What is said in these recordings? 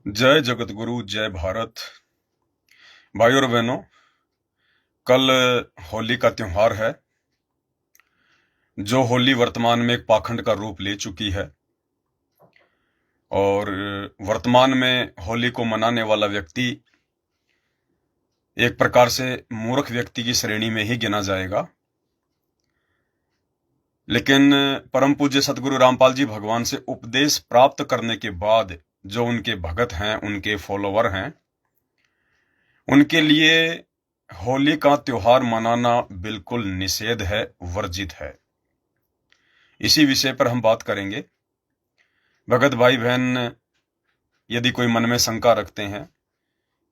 जय जगत गुरु, जय भारत। भाई और बहनों, कल होली का त्योहार है। जो होली वर्तमान में एक पाखंड का रूप ले चुकी है और वर्तमान में होली को मनाने वाला व्यक्ति एक प्रकार से मूर्ख व्यक्ति की श्रेणी में ही गिना जाएगा। लेकिन परम पूज्य सतगुरु रामपाल जी भगवान से उपदेश प्राप्त करने के बाद जो उनके भगत हैं, उनके फॉलोवर हैं, उनके लिए होली का त्योहार मनाना बिल्कुल निषेध है, वर्जित है। इसी विषय पर हम बात करेंगे। भगत भाई बहन यदि कोई मन में शंका रखते हैं,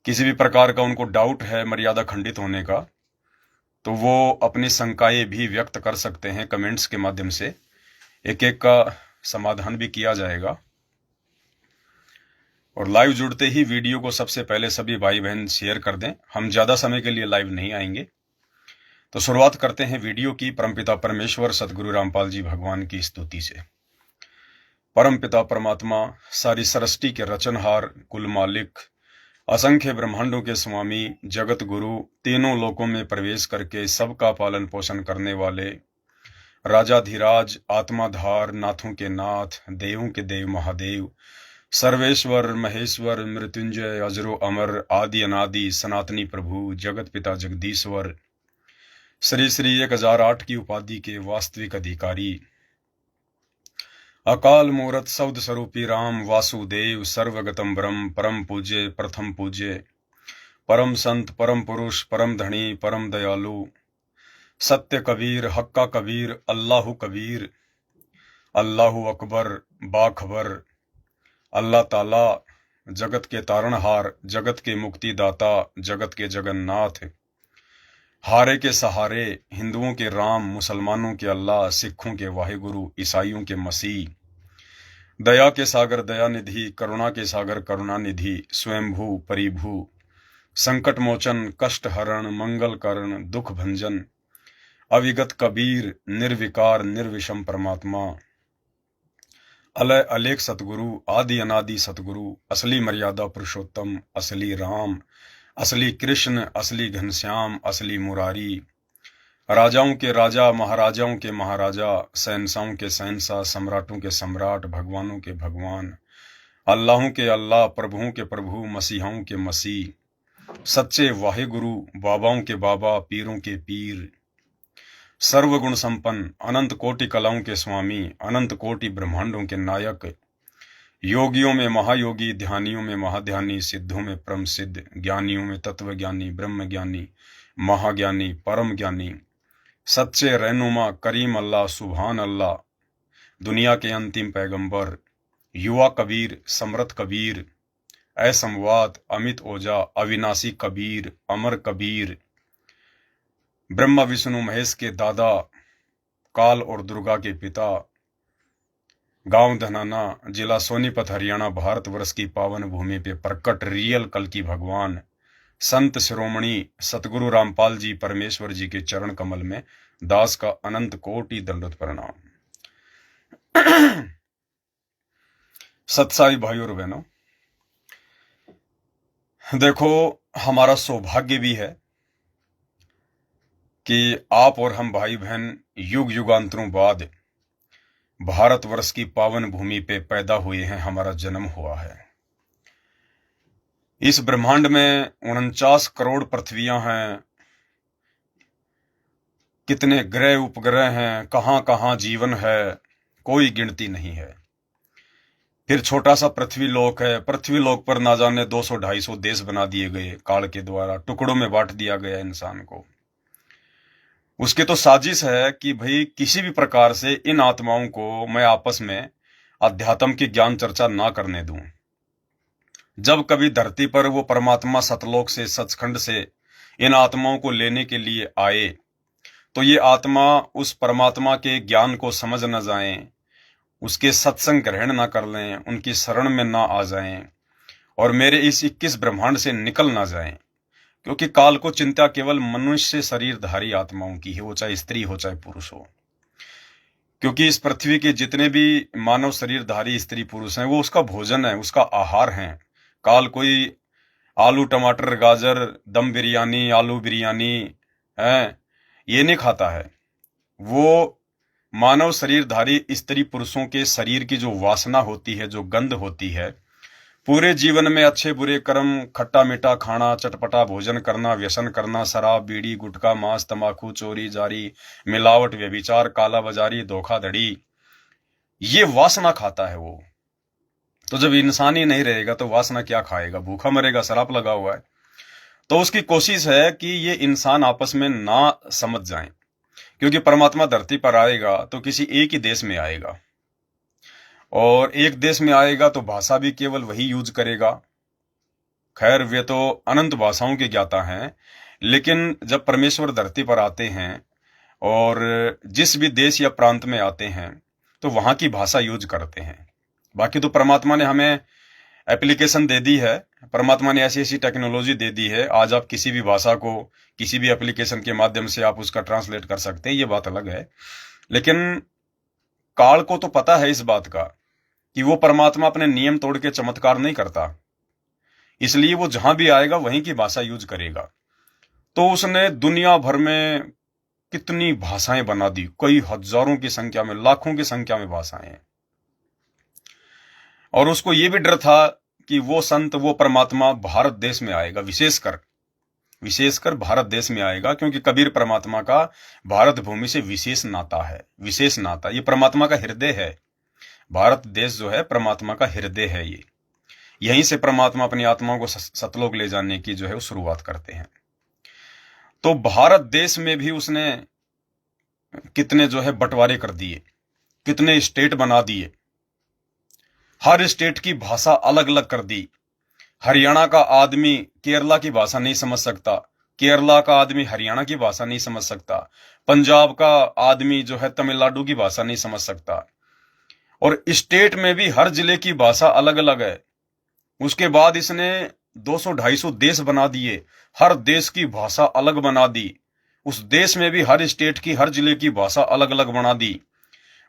किसी भी प्रकार का उनको डाउट है मर्यादा खंडित होने का, तो वो अपनी शंकाएं भी व्यक्त कर सकते हैं कमेंट्स के माध्यम से। एक एक का समाधान भी किया जाएगा। और लाइव जुड़ते ही वीडियो को सबसे पहले सभी भाई बहन शेयर कर दें। हम ज्यादा समय के लिए लाइव नहीं आएंगे। तो शुरुआत करते हैं वीडियो की परमपिता परमेश्वर सतगुरु रामपाल जी भगवान की स्तुति से। परमपिता परमात्मा, सारी सृष्टि के रचनहार, कुल मालिक, असंख्य ब्रह्मांडों के स्वामी, जगत गुरु, तीनों लोकों में प्रवेश करके सबका पालन पोषण करने वाले, राजाधिराज, आत्माधार, नाथों के नाथ, देवों के देव महादेव, सर्वेश्वर, महेश्वर, मृत्युंजय, अजरो अमर, आदि अनादि, सनातनी प्रभु, जगत पिता जगदीश्वर, श्री श्री 1008 की उपाधि के वास्तविक अधिकारी, अकाल मूरत शब्द स्वरूपी राम वासुदेव, सर्वगतम ब्रह्म, परम पूज्य, प्रथम पूज्य, परम संत, परम पुरुष, परम धनी, परम दयालु, सत्य कबीर, हक्का कबीर, अल्लाहु कबीर, अल्लाहु अकबर, बाखबर, अल्लाह ताला, जगत के तारणहार, जगत के मुक्तिदाता, जगत के जगन्नाथ, हारे के सहारे, हिंदुओं के राम, मुसलमानों के अल्लाह, सिखों के वाहिगुरु, ईसाइयों के मसीह, दया के सागर दयानिधि, करुणा के सागर करुणानिधि, स्वयंभू परिभू, संकट मोचन, कष्ट हरण, मंगल करण, दुख भंजन, अविगत कबीर, निर्विकार निर्विषम परमात्मा, अलय अलेख सतगुरु, आदि अनादि सतगुरु, असली मर्यादा पुरुषोत्तम, असली राम, असली कृष्ण, असली घनश्याम, असली मुरारी, राजाओं के राजा, महाराजाओं के महाराजा, शहंशाहों के शहंशाह, सम्राटों के सम्राट, भगवानों के भगवान, अल्लाहों के अल्लाह, प्रभुओं के प्रभु, मसीहाओं के मसीह, सच्चे वाहिगुरु, बाबाओं के बाबा, पीरों के पीर, सर्वगुण संपन्न, अनंत कोटि कलाओं के स्वामी, अनंत कोटि ब्रह्मांडों के नायक, योगियों में महायोगी, ध्यानियों में महाध्यानी, सिद्धों में परम सिद्ध, ज्ञानियों में तत्व ज्ञानी, ब्रह्म ज्ञानी, महाज्ञानी, परम ज्ञानी, सच्चे रहनुमा, करीम अल्लाह, सुभान अल्लाह, दुनिया के अंतिम पैगंबर, युवा कबीर, समर्थ कबीर, असंवाद, अमित ओझा, अविनाशी कबीर, अमर कबीर, ब्रह्मा विष्णु महेश के दादा, काल और दुर्गा के पिता, गांव धनाना, जिला सोनीपत, हरियाणा, भारतवर्ष की पावन भूमि पे प्रकट रियल कल की भगवान, संत शिरोमणि सतगुरु रामपाल जी परमेश्वर जी के चरण कमल में दास का अनंत कोटि दंडवत प्रणाम। सत्साई भाई और बहनों, देखो, हमारा सौभाग्य भी है कि आप और हम भाई बहन युग युगांतरों बाद भारतवर्ष की पावन भूमि पे पैदा हुए हैं, हमारा जन्म हुआ है। इस ब्रह्मांड में 49 करोड़ पृथ्वियां हैं, कितने ग्रह उपग्रह हैं, कहां कहां जीवन है, कोई गिनती नहीं है। फिर छोटा सा पृथ्वी लोक है, पृथ्वी लोक पर ना जाने 200-250 देश बना दिए गए, काल के द्वारा टुकड़ों में बांट दिया गया इंसान को। उसकी तो साजिश है कि भाई किसी भी प्रकार से इन आत्माओं को मैं आपस में अध्यात्म की ज्ञान चर्चा ना करने दूं। जब कभी धरती पर वो परमात्मा सतलोक से, सचखंड से इन आत्माओं को लेने के लिए आए, तो ये आत्मा उस परमात्मा के ज्ञान को समझ न जाएं, उसके सत्संग ग्रहण ना कर लें, उनकी शरण में ना आ जाएं और मेरे इस 21 ब्रह्मांड से निकल ना जाएं। क्योंकि काल को चिंता केवल मनुष्य शरीरधारी आत्माओं की है, वो चाहे स्त्री हो चाहे पुरुष हो। क्योंकि इस पृथ्वी के जितने भी मानव शरीरधारी स्त्री पुरुष हैं, वो उसका भोजन है, उसका आहार है। काल कोई आलू टमाटर गाजर दम बिरयानी आलू बिरयानी है ये नहीं खाता है। वो मानव शरीरधारी स्त्री पुरुषों के शरीर की जो वासना होती है, जो गंध होती है, पूरे जीवन में अच्छे बुरे कर्म, खट्टा मीठा खाना, चटपटा भोजन करना, व्यसन करना, शराब बीड़ी गुटखा मांस तंबाकू चोरी जारी मिलावट व्यभिचार काला बाजारी धोखाधड़ी, ये वासना खाता है वो। तो जब इंसान ही नहीं रहेगा तो वासना क्या खाएगा, भूखा मरेगा, शराब लगा हुआ है। तो उसकी कोशिश है कि ये इंसान आपस में ना समझ जाएं, क्योंकि परमात्मा धरती पर आएगा तो किसी एक ही देश में आएगा, और एक देश में आएगा तो भाषा भी केवल वही यूज करेगा। खैर वे तो अनंत भाषाओं के ज्ञाता हैं, लेकिन जब परमेश्वर धरती पर आते हैं और जिस भी देश या प्रांत में आते हैं तो वहां की भाषा यूज करते हैं। बाकी तो परमात्मा ने हमें एप्लीकेशन दे दी है, परमात्मा ने ऐसी ऐसी टेक्नोलॉजी दे दी है, आज आप किसी भी भाषा को किसी भी एप्लीकेशन के माध्यम से आप उसका ट्रांसलेट कर सकते हैं, ये बात अलग है। लेकिन काल को तो पता है इस बात का कि वो परमात्मा अपने नियम तोड़ के चमत्कार नहीं करता, इसलिए वो जहां भी आएगा वहीं की भाषा यूज करेगा। तो उसने दुनिया भर में कितनी भाषाएं बना दी, कई हजारों की संख्या में, लाखों की संख्या में भाषाएं हैं। और उसको ये भी डर था कि वो संत, वो परमात्मा भारत देश में आएगा, विशेषकर भारत देश में आएगा, क्योंकि कबीर परमात्मा का भारत भूमि से विशेष नाता है, विशेष नाता। ये परमात्मा का हृदय है, भारत देश जो है परमात्मा का हृदय है। ये यहीं से परमात्मा अपनी आत्माओं को सतलोक ले जाने की जो है वो शुरुआत करते हैं। तो भारत देश में भी उसने कितने जो है बंटवारे कर दिए, कितने स्टेट बना दिए, हर स्टेट की भाषा अलग अलग कर दी। हरियाणा का आदमी केरला की भाषा नहीं समझ सकता, केरला का आदमी हरियाणा की भाषा नहीं समझ सकता, पंजाब का आदमी जो है तमिलनाडु की भाषा नहीं समझ सकता। और स्टेट में भी हर जिले की भाषा अलग अलग है। उसके बाद इसने 200-250 देश बना दिए, हर देश की भाषा अलग बना दी। उस देश में भी हर स्टेट की, हर जिले की भाषा अलग अलग बना दी।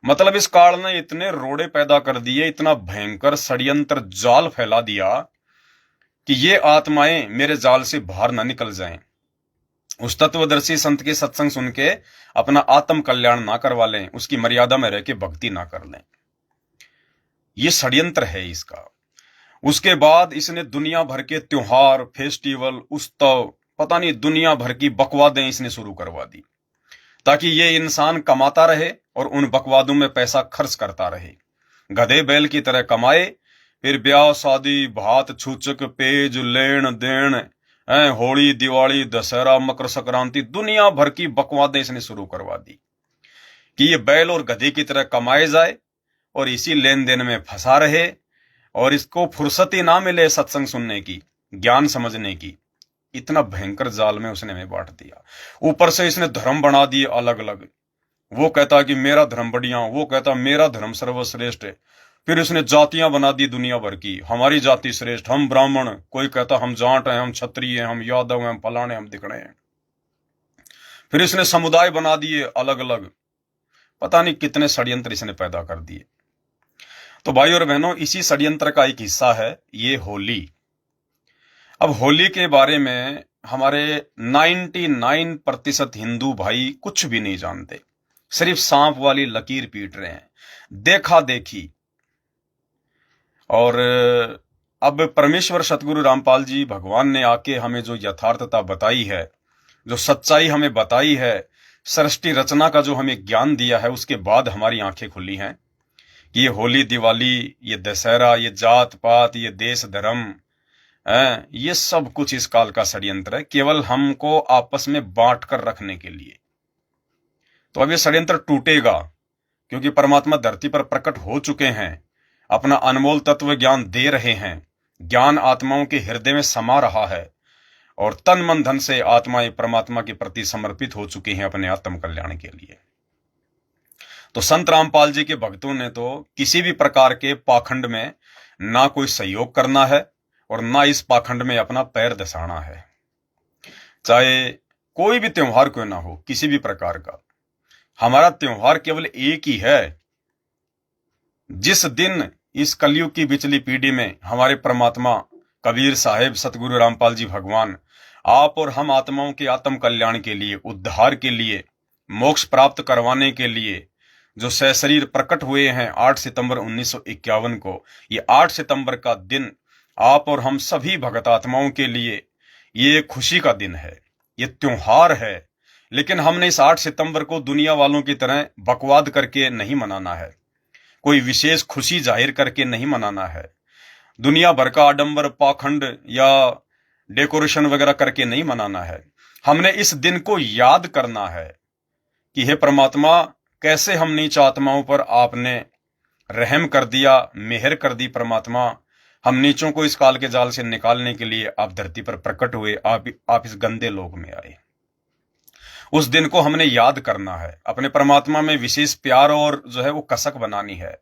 मतलब इस काल ने इतने रोड़े पैदा कर दिए, इतना भयंकर षड्यंत्र जाल फैला दिया कि ये आत्माएं मेरे जाल से बाहर ना निकल जाएं, उस तत्वदर्शी संत के सत्संग सुन के अपना आत्म कल्याण ना करवा लें, उसकी मर्यादा में रह के भक्ति ना कर लें। ये षड्यंत्र है इसका। उसके बाद इसने दुनिया भर के त्योहार, फेस्टिवल, उत्सव, पता नहीं दुनिया भर की बकवादें इसने शुरू करवा दी, ताकि ये इंसान कमाता रहे और उन बकवादों में पैसा खर्च करता रहे, गधे बैल की तरह कमाए, फिर ब्याह शादी भात छूचक पेज लेन देन, होली दिवाली दशहरा मकर संक्रांति, दुनिया भर की बकवादें इसने शुरू करवा दी कि ये बैल और गधे की तरह कमाए जाए और इसी लेन देन में फंसा रहे, और इसको फुर्सत ही ना मिले सत्संग सुनने की, ज्ञान समझने की। इतना भयंकर जाल में उसने हमें बांट दिया। ऊपर से इसने धर्म बना दिए अलग अलग, वो कहता कि मेरा धर्म बढ़िया, वो कहता मेरा धर्म सर्वश्रेष्ठ है। फिर इसने जातियां बना दी दुनिया भर की, हमारी जाति श्रेष्ठ, हम ब्राह्मण, कोई कहता हम जाट हैं, हम क्षत्रिय हैं, हम यादव हैं, हम फलाने, हम दिखणे हैं। फिर इसने समुदाय बना दिए अलग अलग, पता नहीं कितने षड्यंत्र इसने पैदा कर दिए। तो भाई और बहनों, इसी षड्यंत्र का एक हिस्सा है ये होली। अब होली के बारे में हमारे 99% हिंदू भाई कुछ भी नहीं जानते, सिर्फ सांप वाली लकीर पीट रहे हैं, देखा देखी। और अब परमेश्वर सतगुरु रामपाल जी भगवान ने आके हमें जो यथार्थता बताई है, जो सच्चाई हमें बताई है, सृष्टि रचना का जो हमें ज्ञान दिया है, उसके बाद हमारी आंखें खुली हैं कि ये होली दिवाली, ये दशहरा, ये जात पात, ये देश धर्म, ये सब कुछ इस काल का षड्यंत्र है, केवल हमको आपस में बांट कर रखने के लिए। तो अब ये षड्यंत्र टूटेगा, क्योंकि परमात्मा धरती पर प्रकट हो चुके हैं, अपना अनमोल तत्व ज्ञान दे रहे हैं, ज्ञान आत्माओं के हृदय में समा रहा है, और तन मन धन से आत्माएं परमात्मा के प्रति समर्पित हो चुकी हैं अपने आत्म कल्याण के लिए। तो संत रामपाल जी के भक्तों ने तो किसी भी प्रकार के पाखंड में ना कोई सहयोग करना है और ना इस पाखंड में अपना पैर दसाना है। चाहे कोई भी त्योहार क्यों ना हो, किसी भी प्रकार का, हमारा त्योहार केवल एक ही है, जिस दिन इस कलयुग की बिचली पीढ़ी में हमारे परमात्मा कबीर साहेब, सतगुरु रामपाल जी भगवान, आप और हम आत्माओं के आत्म कल्याण के लिए, उद्धार के लिए, मोक्ष प्राप्त करवाने के लिए जो सशरीर प्रकट हुए हैं 8 सितंबर 1951 को, ये 8 सितंबर का दिन आप और हम सभी भगत आत्माओं के लिए ये खुशी का दिन है, ये त्योहार है। लेकिन हमने इस 8 सितंबर को दुनिया वालों की तरह बकवाद करके नहीं मनाना है, कोई विशेष खुशी जाहिर करके नहीं मनाना है, दुनिया भर का आडंबर, पाखंड या डेकोरेशन वगैरह करके नहीं मनाना है। हमने इस दिन को याद करना है कि हे परमात्मा, कैसे हम नीच आत्माओं पर आपने रहम कर दिया, मेहर कर दी। परमात्मा, हम नीचों को इस काल के जाल से निकालने के लिए आप धरती पर प्रकट हुए, आप इस गंदे लोक में आए। उस दिन को हमने याद करना है, अपने परमात्मा में विशेष प्यार और जो है वो कसक बनानी है।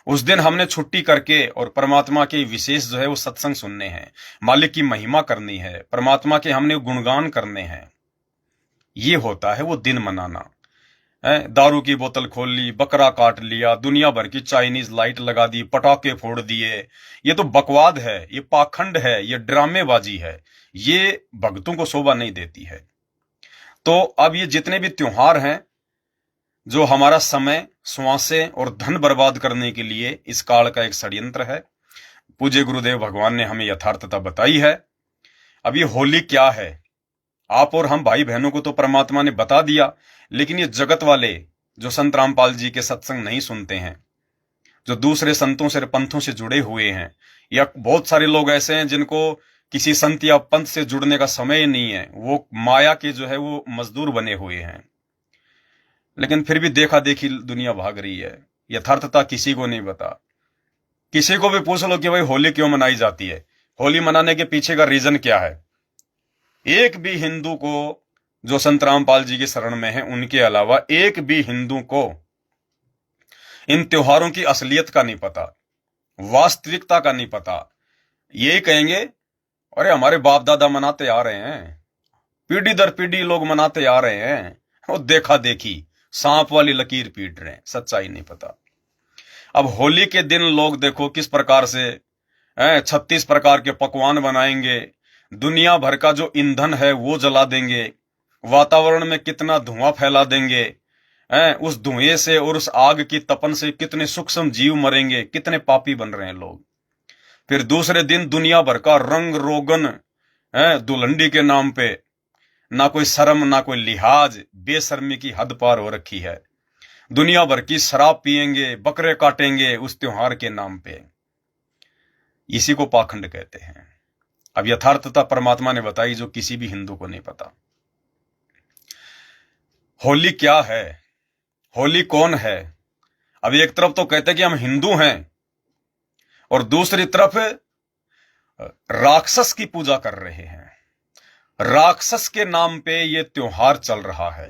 उस दिन हमने छुट्टी करके और परमात्मा के विशेष जो है वो सत्संग सुनने हैं, मालिक की महिमा करनी है, परमात्मा के हमने गुणगान करने हैं। ये होता है वो दिन मनाना। दारू की बोतल खोल ली, बकरा काट लिया, दुनिया भर की चाइनीज लाइट लगा दी, पटाखे फोड़ दिए, ये तो बकवाद है, ये पाखंड है, ये ड्रामेबाजी है, ये भक्तों को शोभा नहीं देती है। तो अब ये जितने भी त्योहार हैं जो हमारा समय, श्वासें और धन बर्बाद करने के लिए इस काल का एक षड्यंत्र है, पूज्य गुरुदेव भगवान ने हमें यथार्थता बताई है। अब ये होली क्या है, आप और हम भाई बहनों को तो परमात्मा ने बता दिया, लेकिन ये जगत वाले जो संत रामपाल जी के सत्संग नहीं सुनते हैं, जो दूसरे संतों से, पंथों से जुड़े हुए हैं, या बहुत सारे लोग ऐसे हैं जिनको किसी संत या पंथ से जुड़ने का समय नहीं है, वो माया के जो है वो मजदूर बने हुए हैं, लेकिन फिर भी देखा देखी दुनिया भाग रही है। यथार्थता किसी को नहीं पता। किसी को भी पूछ लो कि भाई होली क्यों मनाई जाती है, होली मनाने के पीछे का रीजन क्या है, एक भी हिंदू को, जो संत रामपाल जी के शरण में है उनके अलावा एक भी हिंदू को इन त्योहारों की असलियत का नहीं पता, वास्तविकता का नहीं पता। यही कहेंगे अरे हमारे बाप दादा मनाते आ रहे हैं, पीढ़ी दर पीढ़ी लोग मनाते आ रहे हैं, और देखा देखी सांप वाली लकीर पीट रहे हैं, सच्चाई नहीं पता। अब होली के दिन लोग देखो किस प्रकार से 36 प्रकार के पकवान बनाएंगे, दुनिया भर का जो ईंधन है वो जला देंगे, वातावरण में कितना धुआं फैला देंगे, उस धुएं से और उस आग की तपन से कितने सूक्ष्म जीव मरेंगे, कितने पापी बन रहे हैं लोग। फिर दूसरे दिन दुनिया भर का रंग रोगन, दुल्हंडी के नाम पे ना कोई शर्म ना कोई लिहाज, बेशर्मी की हद पार हो रखी है। दुनिया भर की शराब पिएंगे, बकरे काटेंगे उस त्योहार के नाम पे। इसी को पाखंड कहते हैं। अब यथार्थता परमात्मा ने बताई जो किसी भी हिंदू को नहीं पता। होली क्या है, होली कौन है? अब एक तरफ तो कहते हैं कि हम हिंदू हैं, और दूसरी तरफ राक्षस की पूजा कर रहे हैं। राक्षस के नाम पे ये त्योहार चल रहा है।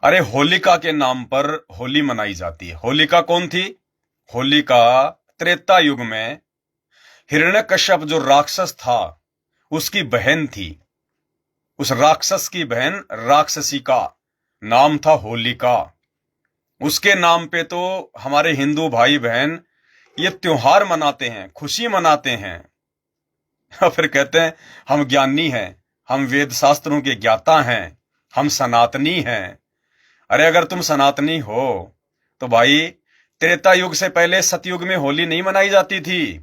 अरे होलिका के नाम पर होली मनाई जाती है। होलिका कौन थी? होलिका त्रेता युग में हिरण्यकश्यप जो राक्षस था उसकी बहन थी। उस राक्षस की बहन राक्षसी का नाम था होलिका। उसके नाम पे तो हमारे हिंदू भाई बहन ये त्योहार मनाते हैं, खुशी मनाते हैं, और फिर कहते हैं हम ज्ञानी हैं, हम वेद शास्त्रों के ज्ञाता हैं, हम सनातनी हैं। अरे अगर तुम सनातनी हो तो भाई त्रेता युग से पहले सतयुग में होली नहीं मनाई जाती थी।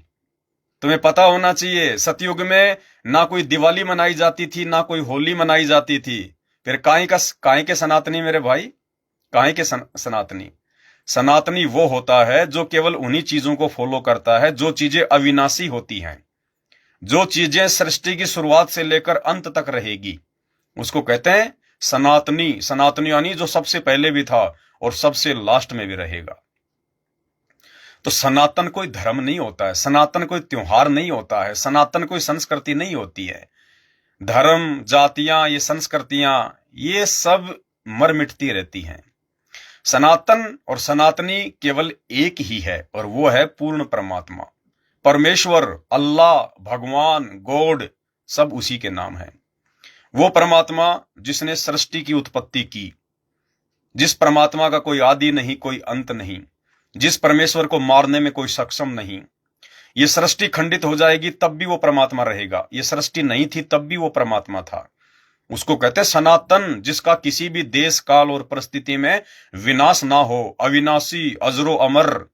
तुम्हें पता होना चाहिए, सतयुग में ना कोई दिवाली मनाई जाती थी, ना कोई होली मनाई जाती थी। फिर काहे के सनातनी मेरे भाई, काहे के सनातनी? सनातनी वो होता है जो केवल उन्हीं चीजों को फॉलो करता है जो चीजें अविनाशी होती हैं, जो चीजें सृष्टि की शुरुआत से लेकर अंत तक रहेगी, उसको कहते हैं सनातनी। सनातनी यानी जो सबसे पहले भी था और सबसे लास्ट में भी रहेगा। तो सनातन कोई धर्म नहीं होता है, सनातन कोई त्योहार नहीं होता है, सनातन कोई संस्कृति नहीं होती है। धर्म, जातियां, ये संस्कृतियां, ये सब मर मिटती रहती हैं। सनातन और सनातनी केवल एक ही है, और वो है पूर्ण परमात्मा, परमेश्वर, अल्लाह, भगवान, गॉड, सब उसी के नाम है। वो परमात्मा जिसने सृष्टि की उत्पत्ति की, जिस परमात्मा का कोई आदि नहीं, कोई अंत नहीं, जिस परमेश्वर को मारने में कोई सक्षम नहीं, ये सृष्टि खंडित हो जाएगी तब भी वो परमात्मा रहेगा, ये सृष्टि नहीं थी तब भी वो परमात्मा था। उसको कहते हैं सनातन, जिसका किसी भी देश काल और परिस्थिति में विनाश ना हो, अविनाशी, अजरो अमर।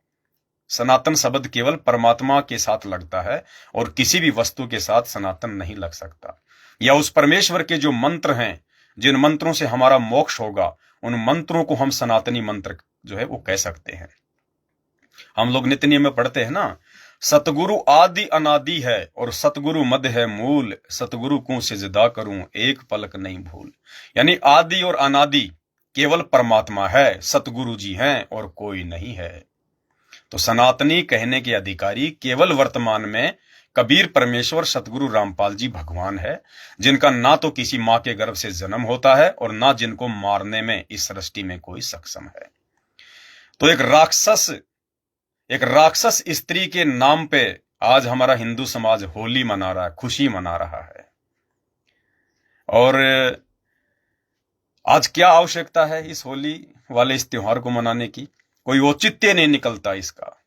सनातन शब्द केवल परमात्मा के साथ लगता है और किसी भी वस्तु के साथ सनातन नहीं लग सकता। या उस परमेश्वर के जो मंत्र हैं, जिन मंत्रों से हमारा मोक्ष होगा, उन मंत्रों को हम सनातनी मंत्र जो है वो कह सकते हैं। हम लोग नित्य नियम में पढ़ते हैं ना, सतगुरु आदि अनादि है और सतगुरु मध्य है मूल, सतगुरु को सिजदा करूं एक पलक नहीं भूल। यानी आदि और अनादि केवल परमात्मा है, सतगुरु जी हैं और कोई नहीं है। तो सनातनी कहने के अधिकारी केवल वर्तमान में कबीर परमेश्वर सतगुरु रामपाल जी भगवान है, जिनका ना तो किसी मां के गर्भ से जन्म होता है और ना जिनको मारने में इस सृष्टि में कोई सक्षम है। तो एक राक्षस स्त्री के नाम पे आज हमारा हिंदू समाज होली मना रहा है, खुशी मना रहा है। और आज क्या आवश्यकता है इस होली वाले इस त्योहार को मनाने की? कोई औचित्य नहीं निकलता इसका।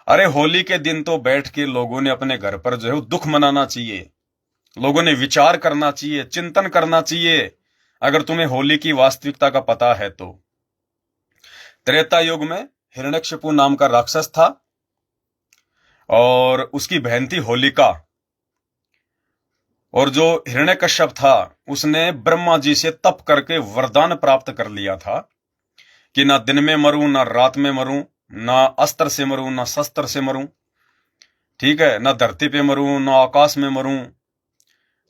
अरे होली के दिन तो बैठ के लोगों ने अपने घर पर जो है दुख मनाना चाहिए, लोगों ने विचार करना चाहिए, चिंतन करना चाहिए। अगर तुम्हें होली की वास्तविकता का पता है तो त्रेता युग में हिरण्यकशिपु नाम का राक्षस था और उसकी बहन थी होलिका। और जो हिरण्यकश्यप था उसने ब्रह्मा जी से तप करके वरदान प्राप्त कर लिया था कि ना दिन में मरूं, ना रात में मरूं, ना अस्त्र से मरूं, ना शस्त्र से मरूं, ठीक है, ना धरती पे मरूं, ना आकाश में मरूं,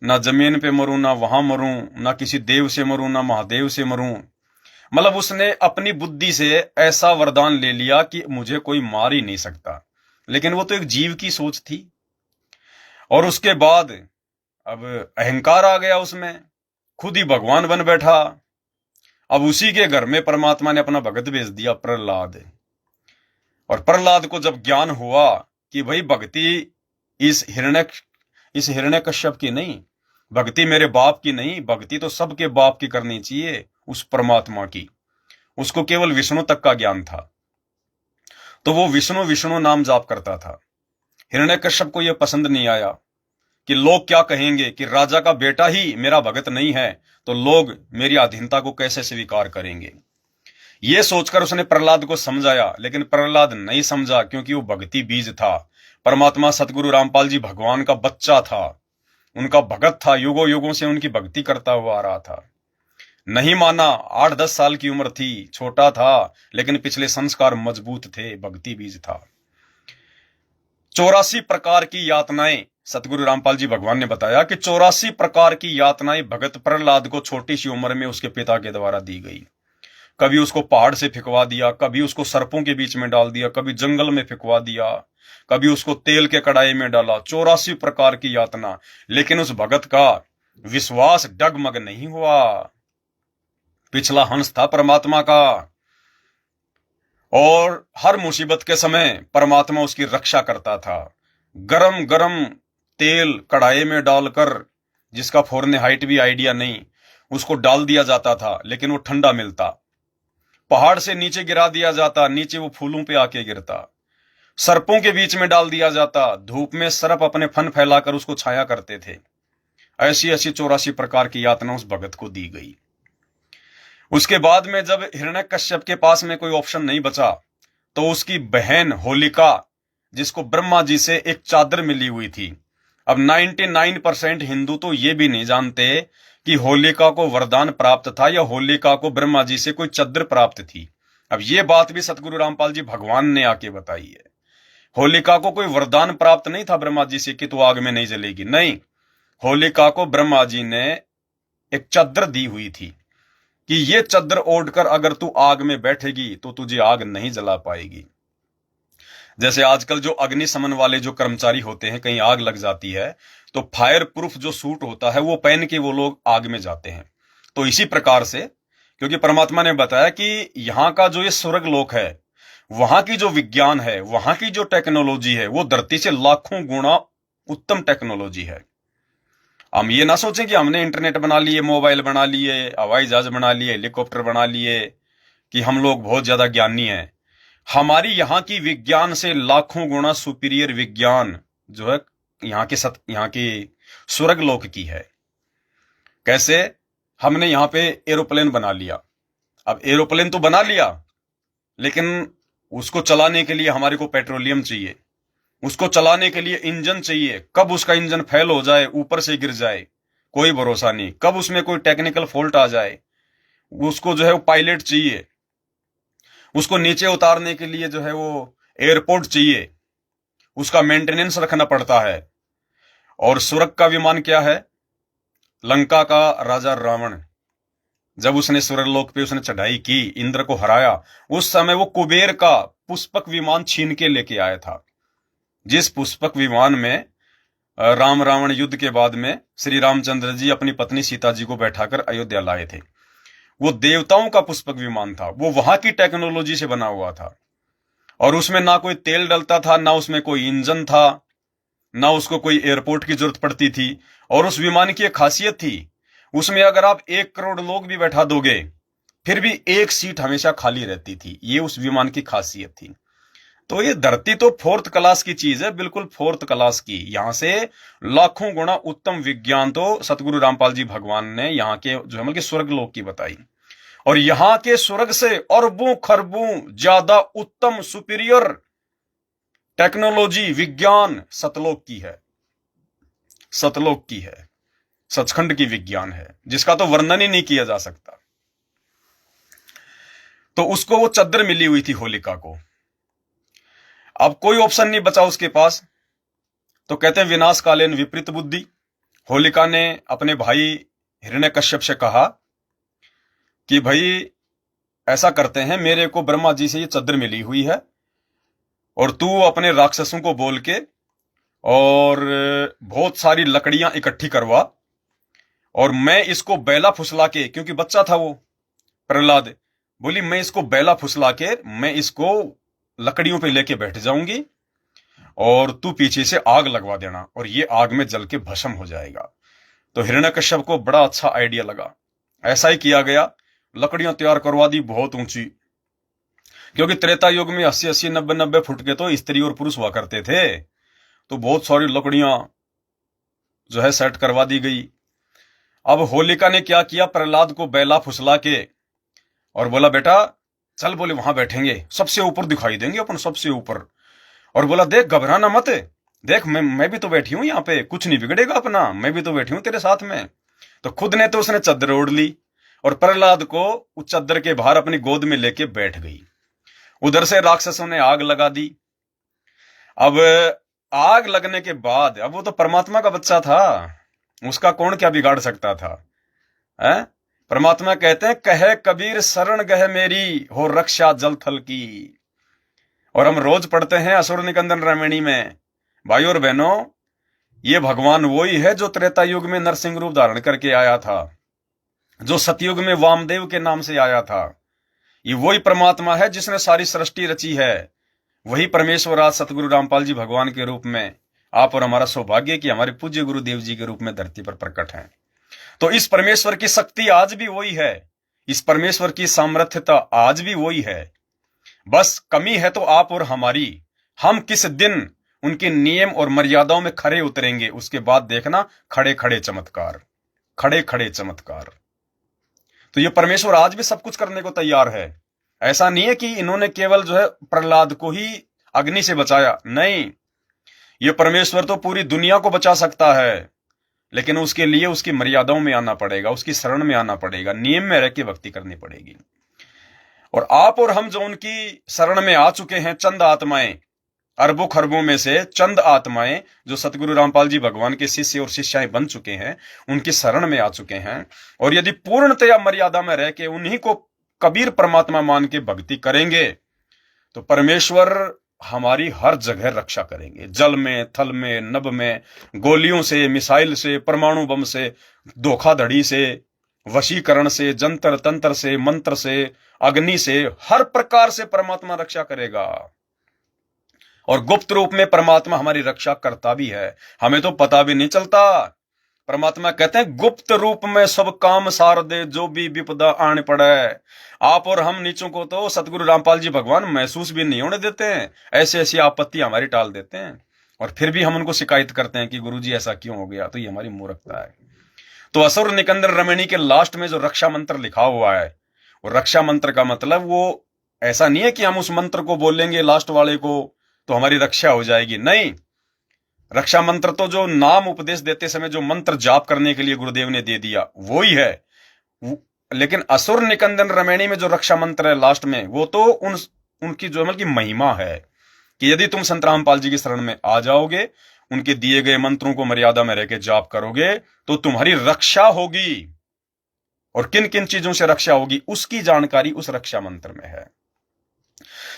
ना जमीन पे मरूं, ना वहां मरूं, ना किसी देव से मरूं, ना महादेव से मरूं। मतलब उसने अपनी बुद्धि से ऐसा वरदान ले लिया कि मुझे कोई मार ही नहीं सकता। लेकिन वो तो एक जीव की सोच थी। और उसके बाद अब अहंकार आ गया उसमें, खुद ही भगवान बन बैठा। अब उसी के घर में परमात्मा ने अपना भगत भेज दिया प्रहलाद। और प्रहलाद को जब ज्ञान हुआ कि भाई भक्ति इस हिरण्यकश्यप की नहीं, भक्ति मेरे बाप की नहीं, भक्ति तो सबके बाप की करनी चाहिए, उस परमात्मा की। उसको केवल विष्णु तक का ज्ञान था, तो वो विष्णु विष्णु नाम जाप करता था। हिरण्यकश्यप को यह पसंद नहीं आया कि लोग क्या कहेंगे कि राजा का बेटा ही मेरा भगत नहीं है, तो लोग मेरी अधीनता को कैसे स्वीकार करेंगे। ये सोचकर उसने प्रहलाद को समझाया, लेकिन प्रहलाद नहीं समझा क्योंकि वो भक्ति बीज था। परमात्मा सतगुरु रामपाल जी भगवान का बच्चा था, उनका भगत था, युगों युगों से उनकी भक्ति करता हुआ आ रहा था। नहीं माना। 8-10 साल की उम्र थी, छोटा था, लेकिन पिछले संस्कार मजबूत थे, भक्ति बीज था। 84 प्रकार की यातनाएं सतगुरु रामपाल जी भगवान ने बताया कि 84 प्रकार की यातनाएं भगत प्रहलाद को छोटी सी उम्र में उसके पिता के द्वारा दी गई। कभी उसको पहाड़ से फिकवा दिया, कभी उसको सर्पों के बीच में डाल दिया, कभी जंगल में फिकवा दिया, कभी उसको तेल के कड़ाई में डाला। 84 प्रकार की यातना। लेकिन उस भगत का विश्वास डगमग नहीं हुआ। पिछला हंस था परमात्मा का, और हर मुसीबत के समय परमात्मा उसकी रक्षा करता था। गरम गरम तेल कढ़ाई में डालकर, जिसका फोड़ने हाइट भी आइडिया नहीं, उसको डाल दिया जाता था, लेकिन वो ठंडा मिलता। पहाड़ से नीचे गिरा दिया जाता, नीचे वो फूलों पे आके गिरता। सर्पों के बीच में डाल दिया जाता, धूप में सर्प अपने फन फैलाकर उसको छाया करते थे। ऐसी ऐसी 84 प्रकार की यातना उस भगत को दी गई। उसके बाद में जब हिरण्यकश्यप के पास में कोई ऑप्शन नहीं बचा, तो उसकी बहन होलिका, जिसको ब्रह्मा जी से एक चादर मिली हुई थी। अब 99% हिंदू तो ये भी नहीं जानते कि होलिका को वरदान प्राप्त था या होलिका को ब्रह्मा जी से कोई चादर प्राप्त थी। अब ये बात भी सतगुरु रामपाल जी भगवान ने आके बताई है। होलिका को कोई वरदान प्राप्त नहीं था ब्रह्मा जी से कि तू आग में नहीं जलेगी। नहीं, होलिका को ब्रह्मा जी ने एक चादर दी हुई थी कि ये चादर ओढ़कर अगर तू आग में बैठेगी तो तुझे आग नहीं जला पाएगी। जैसे आजकल जो अग्निशमन वाले जो कर्मचारी होते हैं, कहीं आग लग जाती है तो फायर प्रूफ जो सूट होता है वो पहन के वो लोग आग में जाते हैं। तो इसी प्रकार से, क्योंकि परमात्मा ने बताया कि यहाँ का जो ये स्वर्ग लोक है, वहां की जो विज्ञान है, वहां की जो टेक्नोलॉजी है, वो धरती से लाखों गुना उत्तम टेक्नोलॉजी है। हम ये ना सोचें कि हमने इंटरनेट बना लिए, मोबाइल बना लिए, हवाई जहाज बना लिए, हेलीकॉप्टर बना लिए, कि हम लोग बहुत ज्यादा ज्ञानी हैं। हमारी यहाँ की विज्ञान से लाखों गुना सुपीरियर विज्ञान जो है यहाँ की स्वर्ग लोक की है। कैसे? हमने यहाँ पे एरोप्लेन बना लिया। अब एरोप्लेन तो बना लिया, लेकिन उसको चलाने के लिए हमारे को पेट्रोलियम चाहिए, उसको चलाने के लिए इंजन चाहिए। कब उसका इंजन फेल हो जाए, ऊपर से गिर जाए, कोई भरोसा नहीं। कब उसमें कोई टेक्निकल फॉल्ट आ जाए, उसको जो है वो पायलट चाहिए। उसको नीचे उतारने के लिए जो है वो एयरपोर्ट चाहिए, उसका मेंटेनेंस रखना पड़ता है। और स्वर्ग का विमान क्या है? लंका का राजा रावण जब उसने स्वर्गलोक पे उसने चढ़ाई की, इंद्र को हराया, उस समय वो कुबेर का पुष्पक विमान छीन के लेके आया था। जिस पुष्पक विमान में राम रावण युद्ध के बाद में श्री रामचंद्र जी अपनी पत्नी सीता जी को बैठाकर अयोध्या लाए थे, वो देवताओं का पुष्पक विमान था। वो वहां की टेक्नोलॉजी से बना हुआ था, और उसमें ना कोई तेल डलता था, ना उसमें कोई इंजन था, ना उसको कोई एयरपोर्ट की जरूरत पड़ती थी। और उस विमान की एक खासियत थी, उसमें अगर आप 1 करोड़ लोग भी बैठा दोगे, फिर भी एक सीट हमेशा खाली रहती थी। ये उस विमान की खासियत थी। तो ये धरती तो 4th क्लास की चीज है, बिल्कुल 4th क्लास की। यहां से लाखों गुना उत्तम विज्ञान तो सतगुरु रामपाल जी भगवान ने यहाँ के जो है मतलब स्वर्ग लोक की बताई। और यहां के स्वर्ग से अरबों खरबों ज्यादा उत्तम सुपीरियर टेक्नोलॉजी विज्ञान सतलोक की है। सतलोक की है, सचखंड की विज्ञान है, जिसका तो वर्णन ही नहीं किया जा सकता। तो उसको वो चद्दर मिली हुई थी होलिका को। अब कोई ऑप्शन नहीं बचा उसके पास, तो कहते हैं विनाश कालीन विपरीत बुद्धि। होलिका ने अपने भाई हिरण्यकश्यप से कहा कि भाई ऐसा करते हैं, मेरे को ब्रह्मा जी से ये चद्दर मिली हुई है, और तू अपने राक्षसों को बोल के और बहुत सारी लकड़ियां इकट्ठी करवा, और मैं इसको बैला फुसला के, क्योंकि बच्चा था वो प्रहलाद, बोली मैं इसको बैला फुसला के मैं इसको लकड़ियों पे लेके बैठ जाऊंगी, और तू पीछे से आग लगवा देना, और ये आग में जल के भस्म हो जाएगा। तो हिरण्यकश्यप को बड़ा अच्छा आइडिया लगा। ऐसा ही किया गया। लकड़ियां तैयार करवा दी बहुत ऊंची, क्योंकि त्रेता युग में 80-80, 90-90 फुट के तो स्त्री और पुरुष हुआ करते थे। तो बहुत सारी लकड़ियां जो है सेट करवा दी गई। अब होलिका ने क्या किया, प्रहलाद को बैला फुसला के और बोला बेटा चल, बोले वहां बैठेंगे, सबसे ऊपर दिखाई देंगे अपन, सबसे ऊपर। और बोला देख घबराना मत, देख मैं भी तो बैठी हूं यहाँ पे, कुछ नहीं बिगड़ेगा अपना, मैं भी तो बैठी हूं तेरे साथ में। तो खुद ने तो उसने चद्दर ओढ़ ली और प्रहलाद को उस चद्दर के बाहर अपनी गोद में लेके बैठ गई। उधर से राक्षसों ने आग लगा दी। अब आग लगने के बाद, अब वो तो परमात्मा का बच्चा था, उसका कौन क्या बिगाड़ सकता था? है? परमात्मा कहते हैं कहे कबीर शरण गह मेरी, हो रक्षा जल थल की। और हम रोज पढ़ते हैं असुर निकंदन रामायणी में। भाई और बहनों, ये भगवान वही है जो त्रेता युग में नरसिंह रूप धारण करके आया था, जो सतयुग में वामदेव के नाम से आया था। ये वही परमात्मा है जिसने सारी सृष्टि रची है। वही परमेश्वर आज सतगुरु रामपाल जी भगवान के रूप में, आप और हमारा सौभाग्य कि हमारे पूज्य गुरुदेव जी के रूप में धरती पर प्रकट हैं। तो इस परमेश्वर की शक्ति आज भी वही है, इस परमेश्वर की सामर्थ्यता आज भी वही है। बस कमी है तो आप और हमारी। हम किस दिन उनके नियम और मर्यादाओं में खरे उतरेंगे, उसके बाद देखना खड़े खड़े चमत्कार, खड़े खड़े चमत्कार। तो ये परमेश्वर आज भी सब कुछ करने को तैयार है। ऐसा नहीं है कि इन्होंने केवल जो है प्रहलाद को ही अग्नि से बचाया, नहीं, ये परमेश्वर तो पूरी दुनिया को बचा सकता है, लेकिन उसके लिए उसकी मर्यादाओं में आना पड़ेगा, उसकी शरण में आना पड़ेगा, नियम में रह के भक्ति करनी पड़ेगी। और आप और हम जो उनकी शरण में आ चुके हैं, चंद आत्माएं, अरबों खरबों में से चंद आत्माएं जो सतगुरु रामपाल जी भगवान के शिष्य और शिष्याएं बन चुके हैं, उनकी शरण में आ चुके हैं, और यदि पूर्णतया मर्यादा में रह के उन्हीं को कबीर परमात्मा मान के भक्ति करेंगे, तो परमेश्वर हमारी हर जगह रक्षा करेंगे। जल में, थल में, नभ में, गोलियों से, मिसाइल से, परमाणु बम से, धोखाधड़ी से, वशीकरण से, जंतर तंत्र से, मंत्र से, अग्नि से, हर प्रकार से परमात्मा रक्षा करेगा। और गुप्त रूप में परमात्मा हमारी रक्षा करता भी है, हमें तो पता भी नहीं चलता। परमात्मा कहते हैं गुप्त रूप में सब काम सार दे, जो भी विपदा आने पड़े। आप और हम नीचों को तो सतगुरु रामपाल जी भगवान महसूस भी नहीं होने देते हैं, ऐसी ऐसी आपत्ति हमारी टाल देते हैं, और फिर भी हम उनको शिकायत करते हैं कि गुरुजी ऐसा क्यों हो गया। तो ये हमारी मूर्खता है। तो असुर निकंदन रमणी के लास्ट में जो रक्षा मंत्र लिखा हुआ है, वो रक्षा मंत्र का मतलब वो ऐसा नहीं है कि हम उस मंत्र को बोलेंगे लास्ट वाले को तो हमारी रक्षा हो जाएगी, नहीं। रक्षा मंत्र तो जो नाम उपदेश देते समय जो मंत्र जाप करने के लिए गुरुदेव ने दे दिया वो ही है। लेकिन असुर निकंदन रमणी में जो रक्षा मंत्र है लास्ट में, वो तो उनकी जो मतलब की महिमा है कि यदि तुम संत रामपाल जी की शरण में आ जाओगे, उनके दिए गए मंत्रों को मर्यादा में रहकर जाप करोगे तो तुम्हारी रक्षा होगी। और किन किन चीजों से रक्षा होगी उसकी जानकारी उस रक्षा मंत्र में है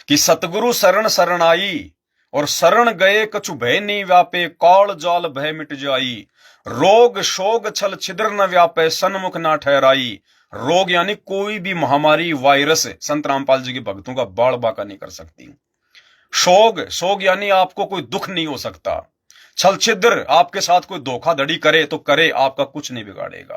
कि सतगुरु शरण शरण आई और शरण गए कछु भय नहीं व्यापे, काल जाल भय मिट जाई, रोग शोग छल छिद्र न व्यापे, सन्मुख ना ठहराई। रोग यानी कोई भी महामारी वायरस संत रामपाल जी के भक्तों का बाढ़ बाका नहीं कर सकती। शोग यानी आपको कोई दुख नहीं हो सकता। छल छिद्र, आपके साथ कोई धोखाधड़ी करे तो करे, आपका कुछ नहीं बिगाड़ेगा।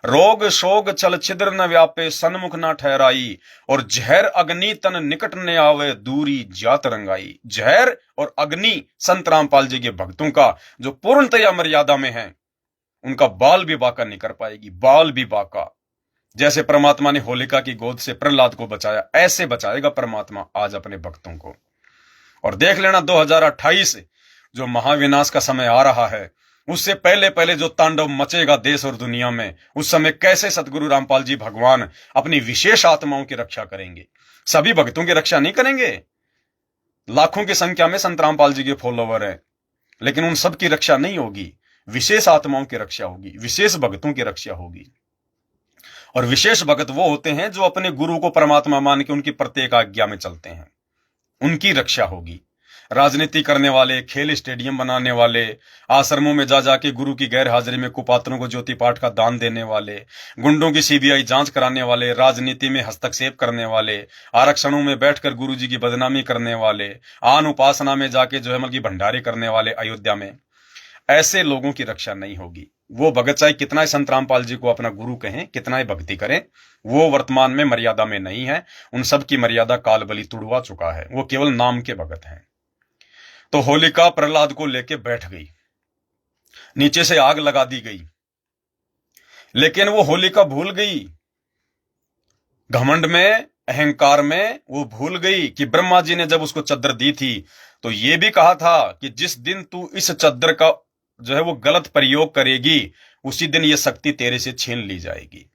रोग शोग छल छिद्र न व्यापे, सन्मुख ना ठहराई, और जहर अग्नि तन निकट न आवे, दूरी जात रंगाई। जहर और अग्नि संत रामपाल जी के भक्तों का जो पूर्णतया मर्यादा में है, उनका बाल भी बाका नहीं कर पाएगी, बाल भी बाका। जैसे परमात्मा ने होलिका की गोद से प्रहलाद को बचाया, ऐसे बचाएगा परमात्मा आज अपने भक्तों को। और देख लेना 2028 जो महाविनाश का समय आ रहा है, उससे पहले पहले जो तांडव मचेगा देश और दुनिया में, उस समय कैसे सतगुरु रामपाल जी भगवान अपनी विशेष आत्माओं की रक्षा करेंगे। सभी भक्तों की रक्षा नहीं करेंगे, लाखों की संख्या में संत रामपाल जी के फॉलोवर हैं, लेकिन उन सब की रक्षा नहीं होगी। विशेष आत्माओं की रक्षा होगी, विशेष भक्तों की रक्षा होगी। और विशेष भक्त वो होते हैं जो अपने गुरु को परमात्मा मान के उनकी प्रत्येक आज्ञा में चलते हैं, उनकी रक्षा होगी। राजनीति करने वाले, खेल स्टेडियम बनाने वाले, आश्रमों में जा जाके गुरु की गैर हाजिरी में कुपात्रों को ज्योति पाठ का दान देने वाले, गुंडों की सीबीआई जांच कराने वाले, राजनीति में हस्तक्षेप करने वाले, आरक्षणों में बैठकर गुरु जी की बदनामी करने वाले, आन उपासना में जाके जो है मतलब भंडारे करने वाले अयोध्या में, ऐसे लोगों की रक्षा नहीं होगी। वो भगत चाहे कितना ही संत रामपाल जी को अपना गुरु कहें, कितना ही भक्ति करें, वो वर्तमान में मर्यादा में नहीं है। उन सब की मर्यादा काल बलि तुड़वा चुका है, वो केवल नाम के भगत हैं। तो होलिका प्रहलाद को लेके बैठ गई, नीचे से आग लगा दी गई, लेकिन वो होलिका भूल गई, घमंड में, अहंकार में वो भूल गई कि ब्रह्मा जी ने जब उसको चद्दर दी थी तो ये भी कहा था कि जिस दिन तू इस चद्दर का जो है वो गलत प्रयोग करेगी, उसी दिन ये शक्ति तेरे से छीन ली जाएगी।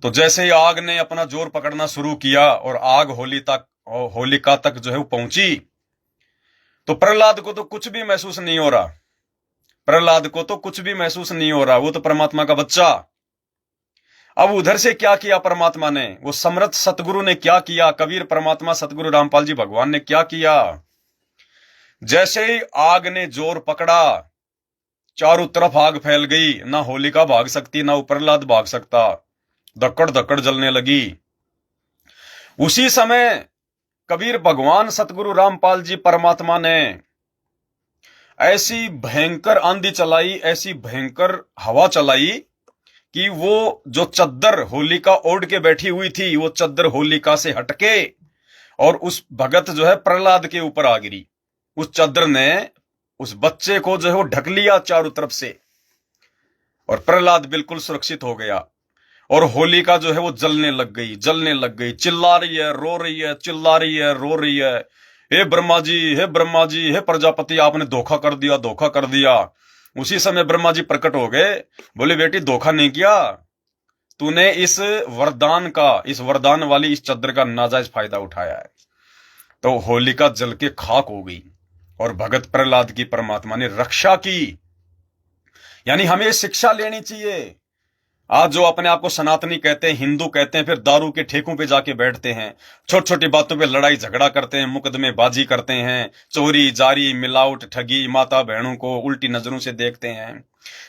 तो जैसे ही आग ने अपना जोर पकड़ना शुरू किया और आग होलिका तक जो है वो पहुंची, तो प्रहलाद को तो कुछ भी महसूस नहीं हो रहा, प्रहलाद को तो कुछ भी महसूस नहीं हो रहा, वो तो परमात्मा का बच्चा। अब उधर से क्या किया परमात्मा ने, वो समर्थ सतगुरु ने क्या किया, कबीर परमात्मा सतगुरु रामपाल जी भगवान ने क्या किया। जैसे ही आग ने जोर पकड़ा, चारों तरफ आग फैल गई, ना होलिका भाग सकती, ना प्रहलाद भाग सकता, धक्कड़ धक्कड़ जलने लगी। उसी समय कबीर भगवान सतगुरु रामपाल जी परमात्मा ने ऐसी भयंकर आंधी चलाई, ऐसी भयंकर हवा चलाई कि वो जो चद्दर होलिका ओढ़ के बैठी हुई थी, वो चद्दर होलिका से हटके और उस भगत जो है प्रहलाद के ऊपर आ गिरी। उस चद्दर ने उस बच्चे को जो है वो ढक लिया चारों तरफ से, और प्रहलाद बिल्कुल सुरक्षित हो गया। और होलिका जो है वो जलने लग गई, चिल्ला रही है, रो रही है, चिल्ला रही है, रो रही है, हे ब्रह्मा जी, हे ब्रह्मा जी, हे प्रजापति, आपने धोखा कर दिया, धोखा कर दिया। उसी समय ब्रह्मा जी प्रकट हो गए, बोले बेटी धोखा नहीं किया, तूने इस वरदान वाली इस चद्दर का नाजायज फायदा उठाया है। तो होलिका जल के खाक हो गई और भगत प्रहलाद की परमात्मा ने रक्षा की। यानी हमें शिक्षा लेनी चाहिए। आज जो अपने आप को सनातनी कहते हैं, हिंदू कहते हैं, फिर दारू के ठेकों पे जाके बैठते हैं, छोटी छोटी बातों पे लड़ाई झगड़ा करते हैं, मुकदमेबाजी करते हैं, चोरी जारी मिलावट ठगी, माता बहनों को उल्टी नजरों से देखते हैं,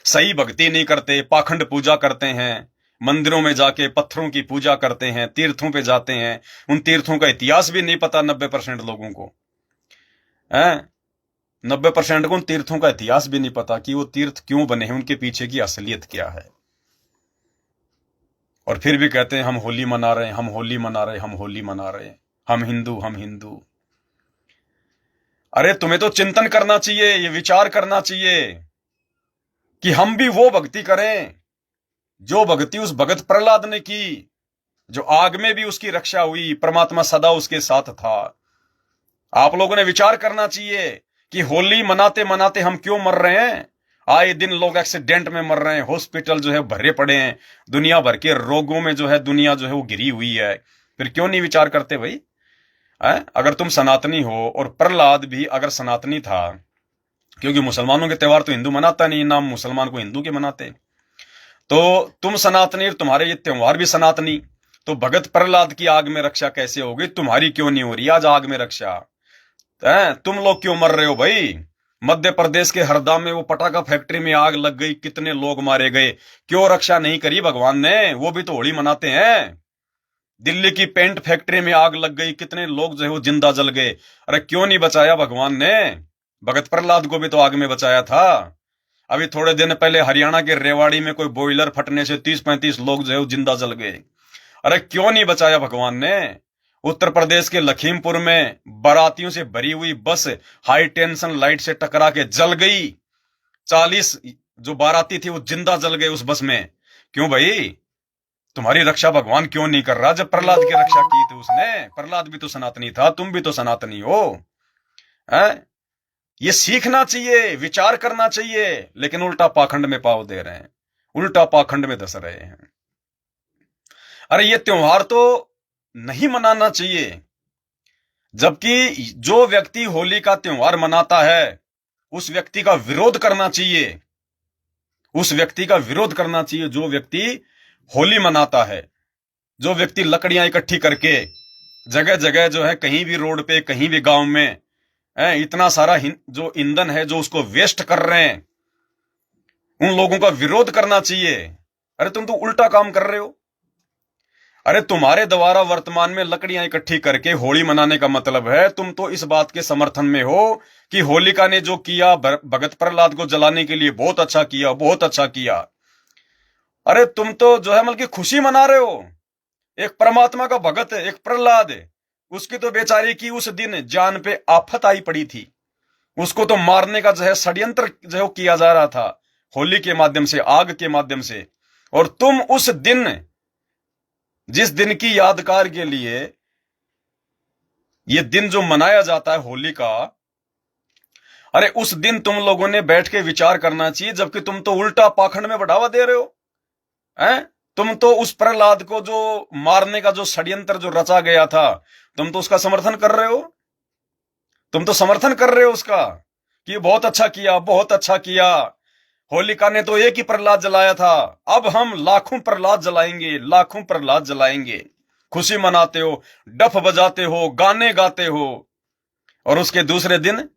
सही भक्ति नहीं करते, पाखंड पूजा करते हैं, मंदिरों में जाके पत्थरों की पूजा करते हैं, तीर्थों पे जाते हैं, उन तीर्थों का इतिहास भी नहीं पता 90% लोगों को है। 90% को उन तीर्थों का इतिहास भी नहीं पता कि वो तीर्थ क्यों बने हैं, उनके पीछे की असलियत क्या है। और फिर भी कहते हैं हम होली मना रहे हैं, हम होली मना रहे हैं, हम होली मना रहे हैं, हम हिंदू, हम हिंदू। अरे तुम्हें तो चिंतन करना चाहिए, ये विचार करना चाहिए कि हम भी वो भक्ति करें जो भक्ति उस भगत प्रहलाद ने की, जो आग में भी उसकी रक्षा हुई, परमात्मा सदा उसके साथ था। आप लोगों ने विचार करना चाहिए कि होली मनाते मनाते हम क्यों मर रहे हैं। आए दिन लोग एक्सीडेंट में मर रहे हैं, हॉस्पिटल जो है भरे पड़े हैं, दुनिया भर के रोगों में जो है दुनिया जो है वो घिरी हुई है। फिर क्यों नहीं विचार करते भाई? अगर तुम सनातनी हो, और प्रहलाद भी अगर सनातनी था, क्योंकि मुसलमानों के त्योहार तो हिंदू मनाता नहीं, ना मुसलमान को हिंदू के मनाते, तो तुम सनातनी, तुम्हारे ये त्योहार भी सनातनी, तो भगत प्रहलाद की आग में रक्षा कैसे होगी? तुम्हारी क्यों नहीं हो रही आज आग में रक्षा? तुम लोग क्यों मर रहे हो भाई? मध्य प्रदेश के हरदा में वो पटाखा फैक्ट्री में आग लग गई, कितने लोग मारे गए, क्यों रक्षा नहीं करी भगवान ने? वो भी तो होली मनाते हैं। दिल्ली की पेंट फैक्ट्री में आग लग गई, कितने लोग जो है वो जिंदा जल गए, अरे क्यों नहीं बचाया भगवान ने? भगत प्रहलाद को भी तो आग में बचाया था। अभी थोड़े दिन पहले हरियाणा के रेवाड़ी में कोई बॉयलर फटने से 30-35 लोग जो है वो जिंदा जल गए, अरे क्यों नहीं बचाया भगवान ने? उत्तर प्रदेश के लखीमपुर में बारातियों से भरी हुई बस हाई टेंशन लाइट से टकरा के जल गई, 40 जो बाराती थी वो जिंदा जल गए उस बस में। क्यों भाई? तुम्हारी रक्षा भगवान क्यों नहीं कर रहा जब प्रहलाद की रक्षा की थी उसने? प्रहलाद भी तो सनातनी था, तुम भी तो सनातनी हो। है ये सीखना चाहिए, विचार करना चाहिए, लेकिन उल्टा पाखंड में पाव दे रहे हैं, उल्टा पाखंड में धस रहे हैं। अरे ये त्योहार तो नहीं मनाना चाहिए, जबकि जो व्यक्ति होली का त्योहार मनाता है उस व्यक्ति का विरोध करना चाहिए, उस व्यक्ति का विरोध करना चाहिए जो व्यक्ति होली मनाता है, जो व्यक्ति लकड़ियां इकट्ठी करके जगह जगह जो है, कहीं भी रोड पे, कहीं भी गांव में इतना सारा जो ईंधन है जो उसको वेस्ट कर रहे हैं, उन लोगों का विरोध करना चाहिए। अरे तुम तो उल्टा काम कर रहे हो। अरे तुम्हारे द्वारा वर्तमान में लकड़ियां इकट्ठी करके होली मनाने का मतलब है तुम तो इस बात के समर्थन में हो कि होलिका ने जो किया भगत प्रहलाद को जलाने के लिए बहुत अच्छा किया, बहुत अच्छा किया। अरे तुम तो जो है मतलब खुशी मना रहे हो। एक परमात्मा का भगत है, एक प्रहलाद है, उसकी तो बेचारी की उस दिन जान पे आफत आई पड़ी थी, उसको तो मारने का जो है षड्यंत्र जो है किया जा रहा था होली के माध्यम से, आग के माध्यम से। और तुम उस दिन, जिस दिन की यादगार के लिए ये दिन जो मनाया जाता है होली का, अरे उस दिन तुम लोगों ने बैठ के विचार करना चाहिए, जबकि तुम तो उल्टा पाखंड में बढ़ावा दे रहे हो। हैं? तुम तो उस प्रहलाद को जो मारने का जो षड्यंत्र जो रचा गया था, तुम तो उसका समर्थन कर रहे हो। तुम तो समर्थन कर रहे हो उसका कि बहुत अच्छा किया, बहुत अच्छा किया, होलिका ने तो एक ही प्रहलाद जलाया था, अब हम लाखों प्रहलाद जलाएंगे, लाखों प्रहलाद जलाएंगे। खुशी मनाते हो, डफ बजाते हो, गाने गाते हो, और उसके दूसरे दिन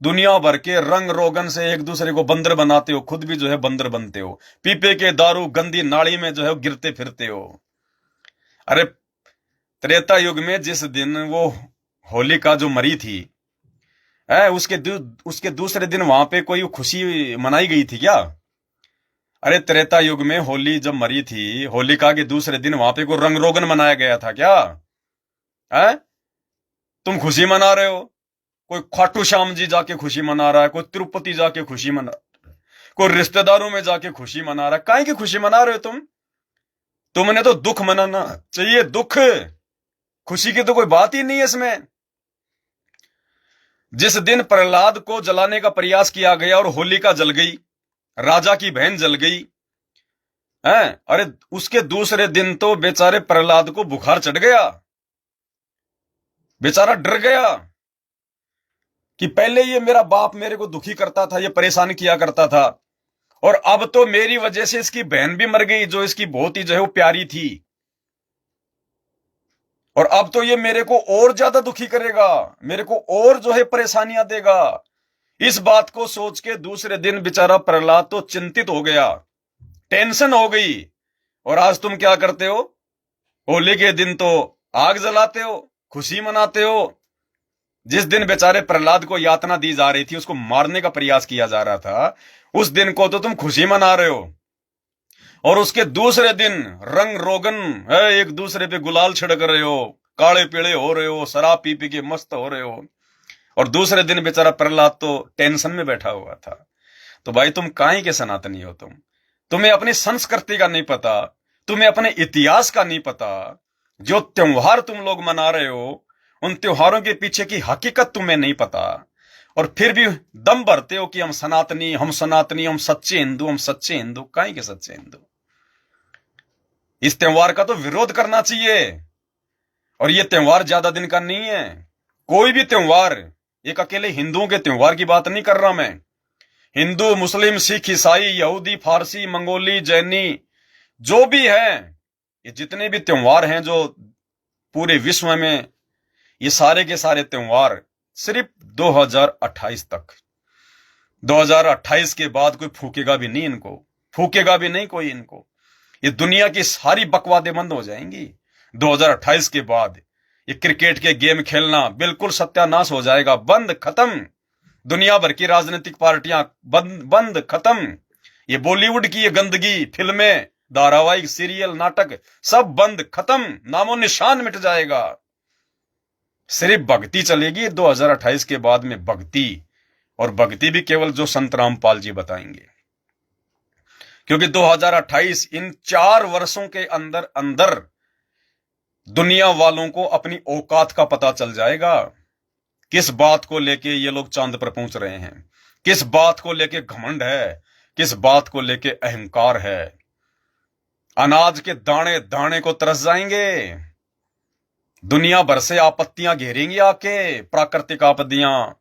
दुनिया भर के रंग रोगन से एक दूसरे को बंदर बनाते हो, खुद भी जो है बंदर बनते हो, पीपे के दारू गंदी नाली में जो है गिरते फिरते हो। अरे त्रेता युग में जिस दिन वो होलिका जो मरी थी, उसके दूसरे दिन वहां पे कोई खुशी मनाई गई थी क्या? अरे त्रेता युग में होली जब मरी थी, होलिका के दूसरे दिन वहां पे कोई रंग रोगन मनाया गया था क्या? है? तुम खुशी मना रहे हो। कोई खाटू श्याम जी जाके खुशी मना रहा है, कोई तिरुपति जाके खुशी मना, कोई रिश्तेदारों में जाके खुशी मना रहा है। काहे की खुशी मना रहे हो तुम? तुमने तो दुख मनाना चाहिए, दुख। खुशी की तो कोई बात ही नहीं है इसमें। जिस दिन प्रहलाद को जलाने का प्रयास किया गया और होलिका जल गई, राजा की बहन जल गई, हैं? अरे उसके दूसरे दिन तो बेचारे प्रहलाद को बुखार चढ़ गया, बेचारा डर गया कि पहले ये मेरा बाप मेरे को दुखी करता था, ये परेशान किया करता था, और अब तो मेरी वजह से इसकी बहन भी मर गई जो इसकी बहुत ही जो है वो प्यारी थी, और अब तो ये मेरे को और ज्यादा दुखी करेगा, मेरे को और जो है परेशानियां देगा। इस बात को सोच के दूसरे दिन बेचारा प्रहलाद तो चिंतित हो गया, टेंशन हो गई। और आज तुम क्या करते हो? होली के दिन तो आग जलाते हो, खुशी मनाते हो, जिस दिन बेचारे प्रहलाद को यातना दी जा रही थी, उसको मारने का प्रयास किया जा रहा था, उस दिन को तो तुम खुशी मना रहे हो, और उसके दूसरे दिन रंग रोगन है, एक दूसरे पे गुलाल छिड़क रहे हो, काले पीले हो रहे हो, शराब पी पी के मस्त हो रहे हो, और दूसरे दिन बेचारा प्रहलाद तो टेंशन में बैठा हुआ था। तो भाई तुम काहे के सनातनी हो? तुम्हें अपनी संस्कृति का नहीं पता, तुम्हें अपने इतिहास का नहीं पता। जो त्योहार तुम लोग मना रहे हो, उन त्योहारों के पीछे की हकीकत तुम्हें नहीं पता, और फिर भी दम भरते हो कि हम सनातनी, हम सनातनी, हम सच्चे हिंदू, हम सच्चे हिंदू। काहे के सच्चे हिंदू? इस त्योहार का तो विरोध करना चाहिए। और ये त्योहार ज्यादा दिन का नहीं है। कोई भी त्योहार, एक अकेले हिंदुओं के त्योहार की बात नहीं कर रहा मैं। हिंदू, मुस्लिम, सिख, ईसाई, यहूदी, फारसी, मंगोली, जैनी, जो भी है, ये जितने भी त्योहार हैं जो पूरे विश्व में, ये सारे के सारे त्योहार सिर्फ 2028 तक। 2028 के बाद कोई फूकेगा भी नहीं इनको, फूकेगा भी नहीं कोई इनको। ये दुनिया की सारी बकवादें बंद हो जाएंगी 2028 के बाद। ये क्रिकेट के गेम खेलना बिल्कुल सत्यानाश हो जाएगा, बंद, खत्म। दुनिया भर की राजनीतिक पार्टियां बंद, बंद, खत्म। ये बॉलीवुड की ये गंदगी, फिल्में, धारावाहिक, सीरियल, नाटक, सब बंद, खत्म, नामो निशान मिट जाएगा। सिर्फ भक्ति चलेगी 2028 के बाद में, भक्ति। और भक्ति भी केवल जो संत रामपाल जी बताएंगे, क्योंकि 2028 इन 4 वर्षों के अंदर अंदर दुनिया वालों को अपनी औकात का पता चल जाएगा। किस बात को लेके ये लोग चांद पर पहुंच रहे हैं, किस बात को लेके घमंड है, किस बात को लेके अहंकार है। अनाज के दाने दाने को तरस जाएंगे। दुनिया भर से आपत्तियां घेरेंगी आके, प्राकृतिक आपत्तियां,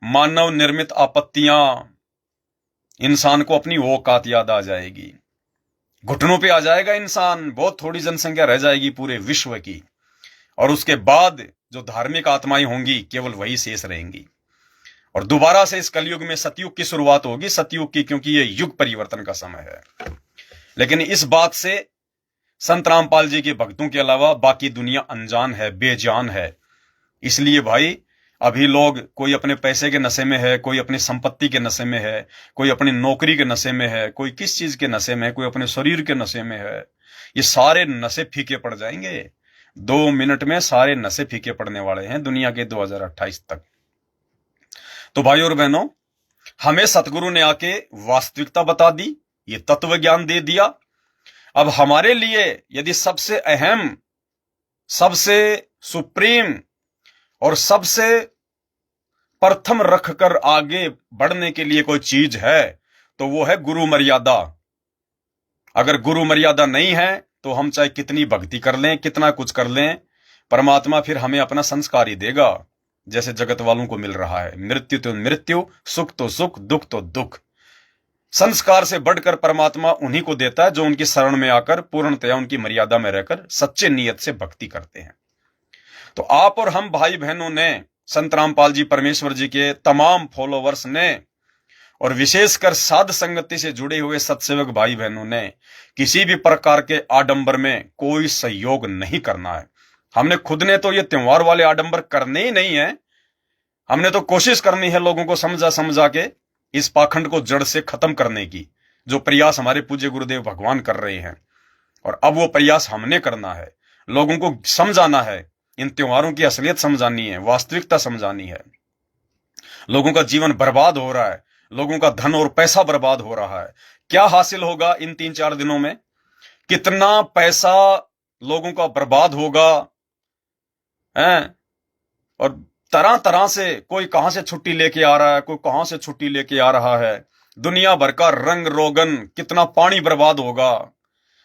मानव निर्मित आपत्तियां। इंसान को अपनी औकात याद आ जाएगी, घुटनों पे आ जाएगा इंसान। बहुत थोड़ी जनसंख्या रह जाएगी पूरे विश्व की, और उसके बाद जो धार्मिक आत्माएं होंगी केवल वही शेष रहेंगी। और दोबारा से इस कलयुग में सतयुग की शुरुआत होगी, सतयुग की, क्योंकि ये युग परिवर्तन का समय है। लेकिन इस बात से संत रामपाल जी के भक्तों के अलावा बाकी दुनिया अनजान है, बेजान है। इसलिए भाई अभी लोग, कोई अपने पैसे के नशे में है, कोई अपनी संपत्ति के नशे में है, कोई अपनी नौकरी के नशे में है, कोई किस चीज के नशे में है, कोई अपने शरीर के नशे में है। ये सारे नशे फीके पड़ जाएंगे 2 मिनट में, सारे नशे फीके पड़ने वाले हैं दुनिया के 2028 तक। तो भाई और बहनों, हमें सतगुरु ने आके वास्तविकता बता दी, ये तत्व ज्ञान दे दिया। अब हमारे लिए यदि सबसे अहम, सबसे सुप्रीम और सबसे प्रथम रखकर आगे बढ़ने के लिए कोई चीज है, तो वो है गुरु मर्यादा। अगर गुरु मर्यादा नहीं है तो हम चाहे कितनी भक्ति कर लें, कितना कुछ कर लें, परमात्मा फिर हमें अपना संस्कार ही देगा, जैसे जगत वालों को मिल रहा है। मृत्यु तो मृत्यु, सुख तो सुख, दुख तो दुख। संस्कार से बढ़कर परमात्मा उन्हीं को देता है जो उनकी शरण में आकर पूर्णतया उनकी मर्यादा में रहकर सच्चे नियत से भक्ति करते हैं। तो आप और हम भाई बहनों ने, संत रामपाल जी परमेश्वर जी के तमाम फॉलोवर्स ने, और विशेषकर साध संगति से जुड़े हुए सत्सेवक भाई बहनों ने किसी भी प्रकार के आडंबर में कोई सहयोग नहीं करना है। हमने खुद ने तो ये त्योहार वाले आडंबर करने ही नहीं है। हमने तो कोशिश करनी है लोगों को समझा समझा के इस पाखंड को जड़ से खत्म करने की, जो प्रयास हमारे पूज्य गुरुदेव भगवान कर रहे हैं। और अब वो प्रयास हमने करना है, लोगों को समझाना है, इन त्योहारों की असलियत समझानी है, वास्तविकता समझानी है। लोगों का जीवन बर्बाद हो रहा है, लोगों का धन और पैसा बर्बाद हो रहा है। क्या हासिल होगा इन 3-4 दिनों में? कितना पैसा लोगों का बर्बाद होगा है? और तरह तरह से, कोई कहां से छुट्टी लेके आ रहा है, कोई कहां से छुट्टी लेके आ रहा है। दुनिया भर का रंग रोगन, कितना पानी बर्बाद होगा।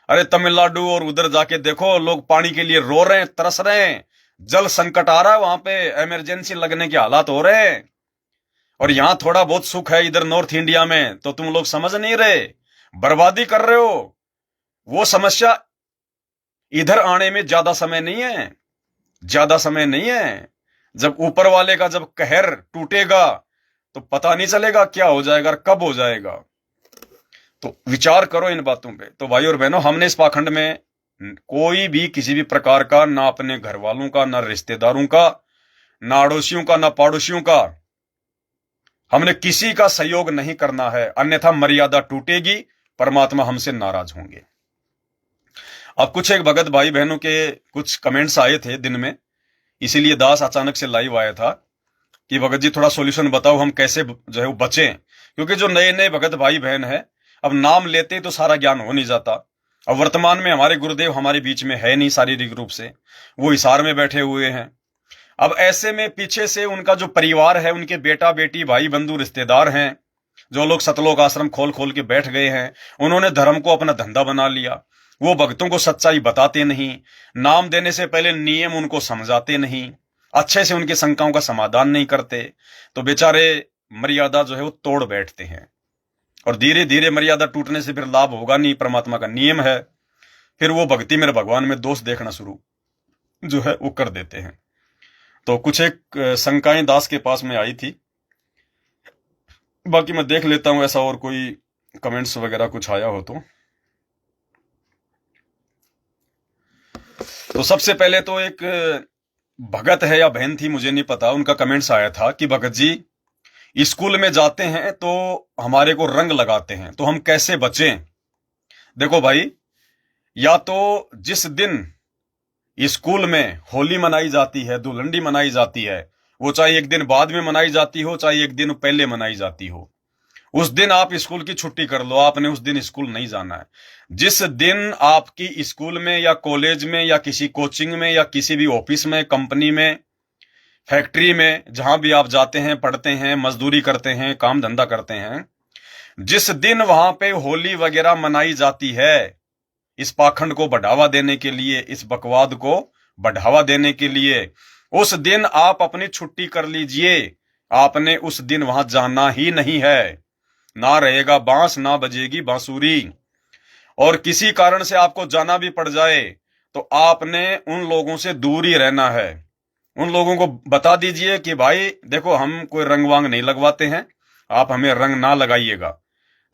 अरे तमिलनाडु और उधर जाके देखो, लोग पानी के लिए रो रहे हैं, तरस रहे हैं। जल संकट आ रहा है, वहां पे इमरजेंसी लगने के हालात हो रहे हैं। और यहां थोड़ा बहुत सुख है इधर नॉर्थ इंडिया में, तो तुम लोग समझ नहीं रहे, बर्बादी कर रहे हो। वो समस्या इधर आने में ज्यादा समय नहीं है, ज्यादा समय नहीं है। जब ऊपर वाले का जब कहर टूटेगा तो पता नहीं चलेगा क्या हो जाएगा और कब हो जाएगा। तो विचार करो इन बातों पे। तो भाई और बहनों, हमने इस पाखंड में कोई भी किसी भी प्रकार का, ना अपने घर वालों का, ना रिश्तेदारों का, ना अड़ोसियों का, ना पड़ोसियों का। हमने किसी का सहयोग नहीं करना है, अन्यथा मर्यादा टूटेगी, परमात्मा हमसे नाराज होंगे। अब कुछ एक भगत भाई बहनों के कुछ कमेंट्स आए थे दिन में, इसीलिए दास अचानक से लाइव आया था कि भगत जी थोड़ा सॉल्यूशन बताओ, हम कैसे जो है वो बचें। क्योंकि जो नए नए भगत भाई बहन है, अब नाम लेते ही तो सारा ज्ञान हो नहीं जाता। अब वर्तमान में हमारे गुरुदेव हमारे बीच में है नहीं शारीरिक रूप से, वो हिसार में बैठे हुए हैं। अब ऐसे में पीछे से उनका जो परिवार है, उनके बेटा बेटी भाई बंधु रिश्तेदार हैं, जो लोग सतलोक आश्रम खोल खोल के बैठ गए हैं, उन्होंने धर्म को अपना धंधा बना लिया। वो भक्तों को सच्चाई बताते नहीं, नाम देने से पहले नियम उनको समझाते नहीं, अच्छे से उनकी शंकाओं का समाधान नहीं करते, तो बेचारे मर्यादा जो है वो तोड़ बैठते हैं। और धीरे धीरे मर्यादा टूटने से फिर लाभ होगा नहीं, परमात्मा का नियम है। फिर वो भक्ति मेरे भगवान में दोष देखना शुरू जो है वो कर देते हैं। तो कुछ एक शंकाएं दास के पास में आई थी, बाकी मैं देख लेता हूं ऐसा और कोई कमेंट्स वगैरह कुछ आया हो तो सबसे पहले तो एक भगत है या बहन थी मुझे नहीं पता, उनका कमेंट्स आया था कि भगत जी स्कूल में जाते हैं तो हमारे को रंग लगाते हैं, तो हम कैसे बचें। देखो भाई, या तो जिस दिन स्कूल में होली मनाई जाती है, धुलंडी मनाई जाती है, वो चाहे एक दिन बाद में मनाई जाती हो, चाहे एक दिन पहले मनाई जाती हो, उस दिन आप स्कूल की छुट्टी कर लो, आपने उस दिन स्कूल नहीं जाना है। जिस दिन आपकी स्कूल में या कॉलेज में या किसी कोचिंग में या किसी भी ऑफिस में, कंपनी में, फैक्ट्री में, जहां भी आप जाते हैं, पढ़ते हैं, मजदूरी करते हैं, काम धंधा करते हैं, जिस दिन वहां पे होली वगैरह मनाई जाती है, इस पाखंड को बढ़ावा देने के लिए, इस बकवाद को बढ़ावा देने के लिए, उस दिन आप अपनी छुट्टी कर लीजिए। आपने उस दिन वहां जाना ही नहीं है। ना रहेगा बांस, ना बजेगी बांसुरी। और किसी कारण से आपको जाना भी पड़ जाए तो आपने उन लोगों से दूर ही रहना है। उन लोगों को बता दीजिए कि भाई देखो, हम कोई रंग वांग नहीं लगवाते हैं, आप हमें रंग ना लगाइएगा।